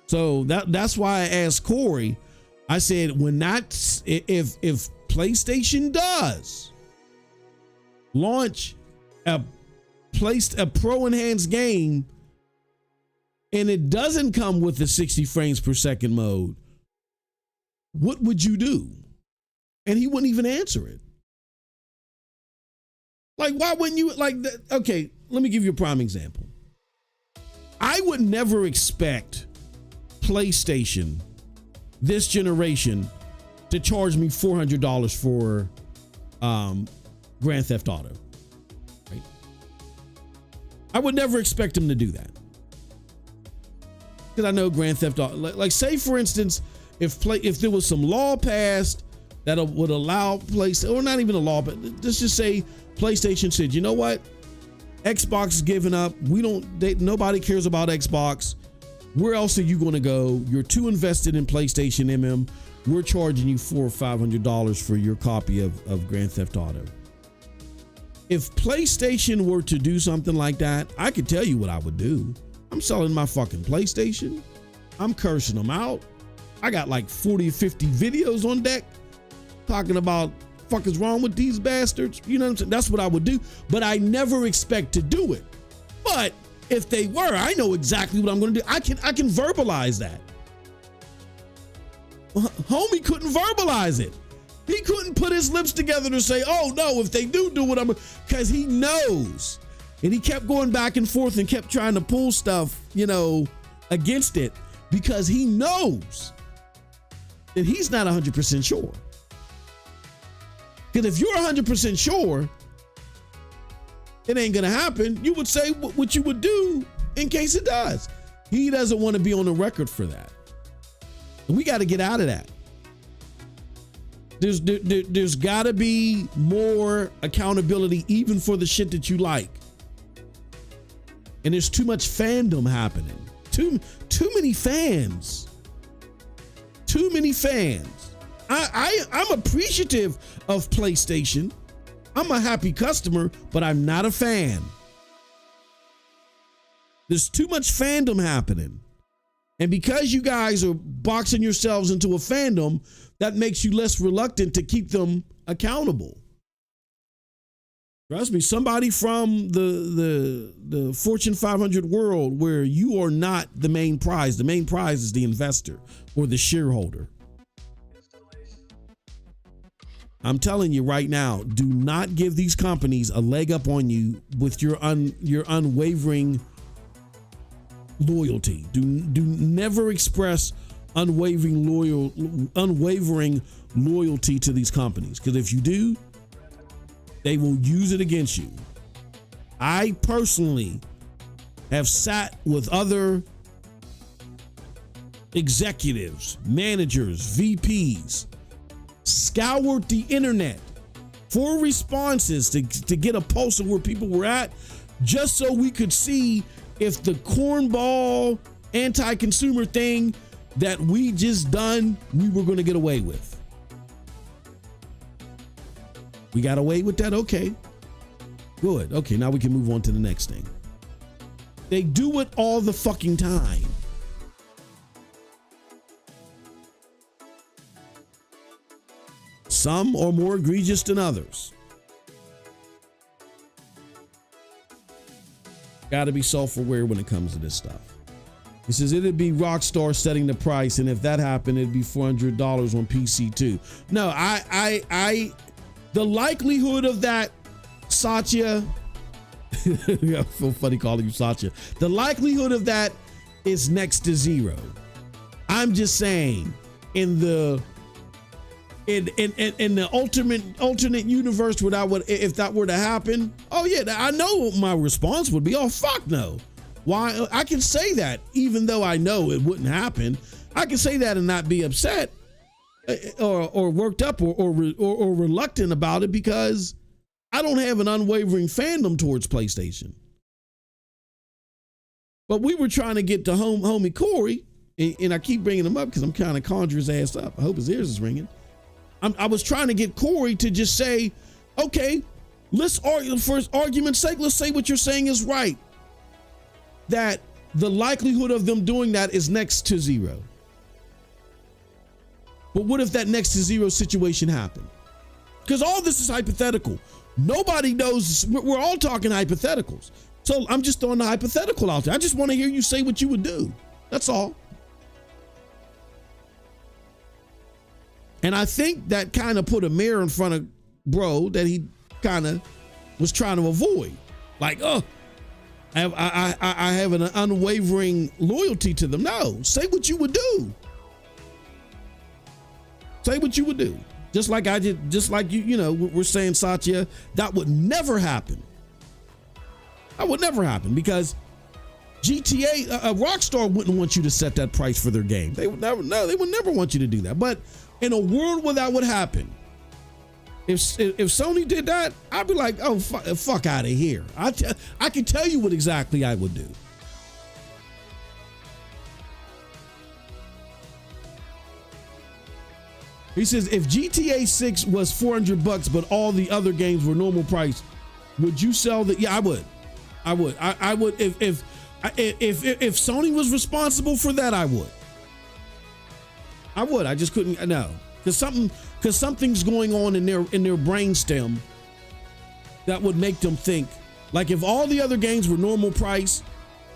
Speaker 1: So that's why I asked Corey, I said, if PlayStation does launch a pro enhanced game and it doesn't come with the 60 frames per second mode, what would you do? And he wouldn't even answer it. Like, why wouldn't you, like, okay, let me give you a prime example. I would never expect PlayStation this generation to charge me $400 for Grand Theft Auto. Right? I would never expect them to do that. Because I know Grand Theft Auto, like say for instance, if there was some law passed that would allow PlayStation, or not even a law, but let's just say PlayStation said, you know what? Xbox is giving up. Nobody cares about Xbox. Where else are you going to go? You're too invested in PlayStation, MM. We're charging you $400 or $500 for your copy of Grand Theft Auto. If PlayStation were to do something like that, I could tell you what I would do. I'm selling my fucking PlayStation. I'm cursing them out. I got like 40 or 50 videos on deck talking about fuck is wrong with these bastards. You know what I'm saying? That's what I would do. But I never expect to do it. But if they were, I know exactly what I'm going to do. I can verbalize that. Homie couldn't verbalize it. He couldn't put his lips together to say, oh no, if they do what I'm, because he knows. And he kept going back and forth and kept trying to pull stuff, against it because he knows that he's not 100% sure. Because if you're 100% sure it ain't going to happen, you would say what you would do in case it does. He doesn't want to be on the record for that. And we got to get out of that. There's got to be more accountability even for the shit that you like. And there's too much fandom happening. Too many fans. Too many fans. I'm appreciative of PlayStation. I'm a happy customer, but I'm not a fan. There's too much fandom happening. And because you guys are boxing yourselves into a fandom, that makes you less reluctant to keep them accountable. Trust me, somebody from the Fortune 500 world where you are not the main prize. The main prize is the investor or the shareholder. I'm telling you right now, do not give these companies a leg up on you with your unwavering loyalty. Do never express unwavering loyalty to these companies, because if you do, they will use it against you. I personally have sat with other executives, managers, VPs, scoured the internet for responses to get a pulse of where people were at, just so we could see if the cornball anti-consumer thing that we just done, we were going to get away with. We got away with that? Okay. Good. Okay, now we can move on to the next thing. They do it all the fucking time. Some are more egregious than others. Got to be self-aware when it comes to this stuff. He says it'd be Rockstar setting the price, and if that happened, it'd be $400 on PC too. No, the likelihood of that, Satya, I feel funny calling you Satya. The likelihood of that is next to zero. I'm just saying, in the alternate universe where if that were to happen, oh yeah, I know what my response would be. Oh fuck no. Why? I can say that even though I know it wouldn't happen. I can say that and not be upset or worked up or reluctant about it, because I don't have an unwavering fandom towards PlayStation. But we were trying to get to homie Corey, and I keep bringing him up because I'm kind of conjuring his ass up. I hope his ears is ringing. I was trying to get Corey to just say, okay, let's argue, for argument's sake, let's say what you're saying is right. That the likelihood of them doing that is next to zero. But what if that next to zero situation happened? Because all this is hypothetical. Nobody knows. We're all talking hypotheticals. So I'm just throwing the hypothetical out there. I just want to hear you say what you would do. That's all. And I think that kind of put a mirror in front of bro that he kind of was trying to avoid. Like, oh, I have an unwavering loyalty to them. No, say what you would do. Say what you would do. Just like I did, just like you know, we're saying, Satya, that would never happen. That would never happen because GTA, Rockstar wouldn't want you to set that price for their game. They would never, no, they would never want you to do that. But in a world where that would happen, if Sony did that, I'd be like, oh, fuck out of here. I can tell you what exactly I would do. He says, if GTA 6 was $400, but all the other games were normal price, would you sell the? Yeah, I would. I would. I would if Sony was responsible for that, I would. I would. I just couldn't. No, because something's going on in their brainstem that would make them think like if all the other games were normal price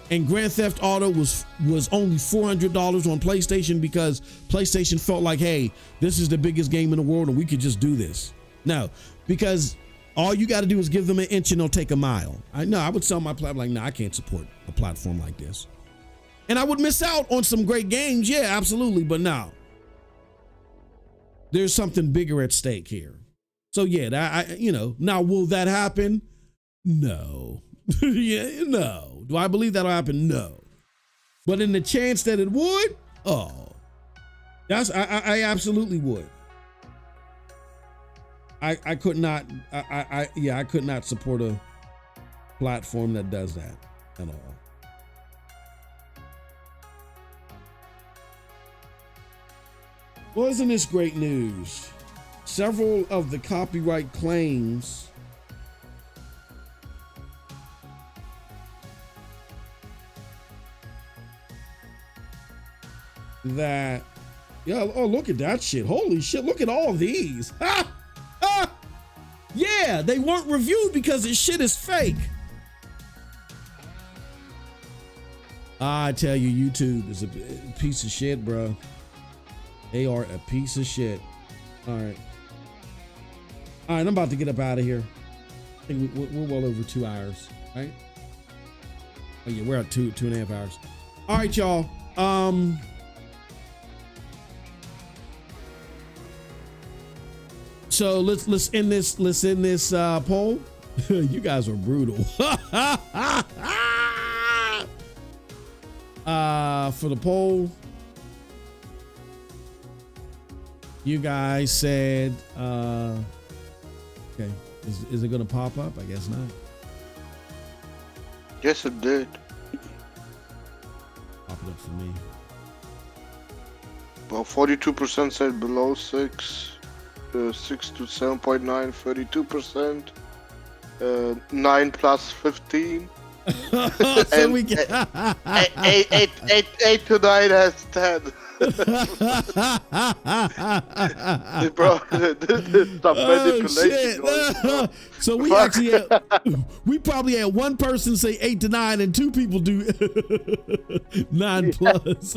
Speaker 1: and Grand Theft Auto was only $400 on PlayStation because PlayStation felt like, hey, this is the biggest game in the world and we could just do this. No, because all you got to do is give them an inch and they'll take a mile. I would sell my platform like, no, I can't support a platform like this. And I would miss out on some great games. Yeah, absolutely. But no, there's something bigger at stake here. So yeah, now will that happen? No. Yeah, no. Do I believe that'll happen? No. But in the chance that it would, I absolutely would. I could not support a platform that does that at all. Well, isn't this great news? Several of the copyright claims that, look at that shit. Holy shit, look at all these. Yeah, they weren't reviewed because this shit is fake. I tell you, YouTube is a piece of shit, bro. They are a piece of shit. All right, I'm about to get up out of here. I think we're well over 2 hours, right? Oh yeah, we're at 2.5 hours. All right, y'all. So let's end this poll. You guys are brutal. For the poll, you guys said, okay, is it gonna pop up? I guess not.
Speaker 2: Yes, it did.
Speaker 1: Pop it up for me.
Speaker 2: Well, 42% said below 6. 6 to 7.9, 32%. 9 plus 15.
Speaker 1: So we get
Speaker 2: 8 to 9 has 10. Bro, this is some manipulation.
Speaker 1: So we probably had one person say 8 to 9 and 2 people do 9 plus.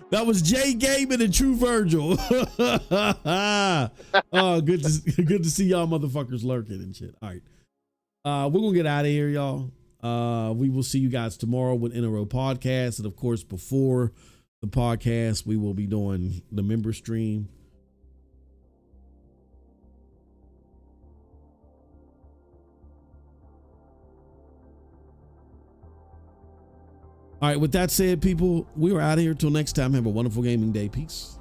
Speaker 1: That was Jay Gaming and True Virgil. Oh, good to see y'all motherfuckers lurking and shit. All right. We're gonna get out of here, y'all. We will see you guys tomorrow with In a Row Podcast. And of course, before the podcast, we will be doing the member stream. All right, with that said, people, we are out of here. Till next time, have a wonderful gaming day. Peace.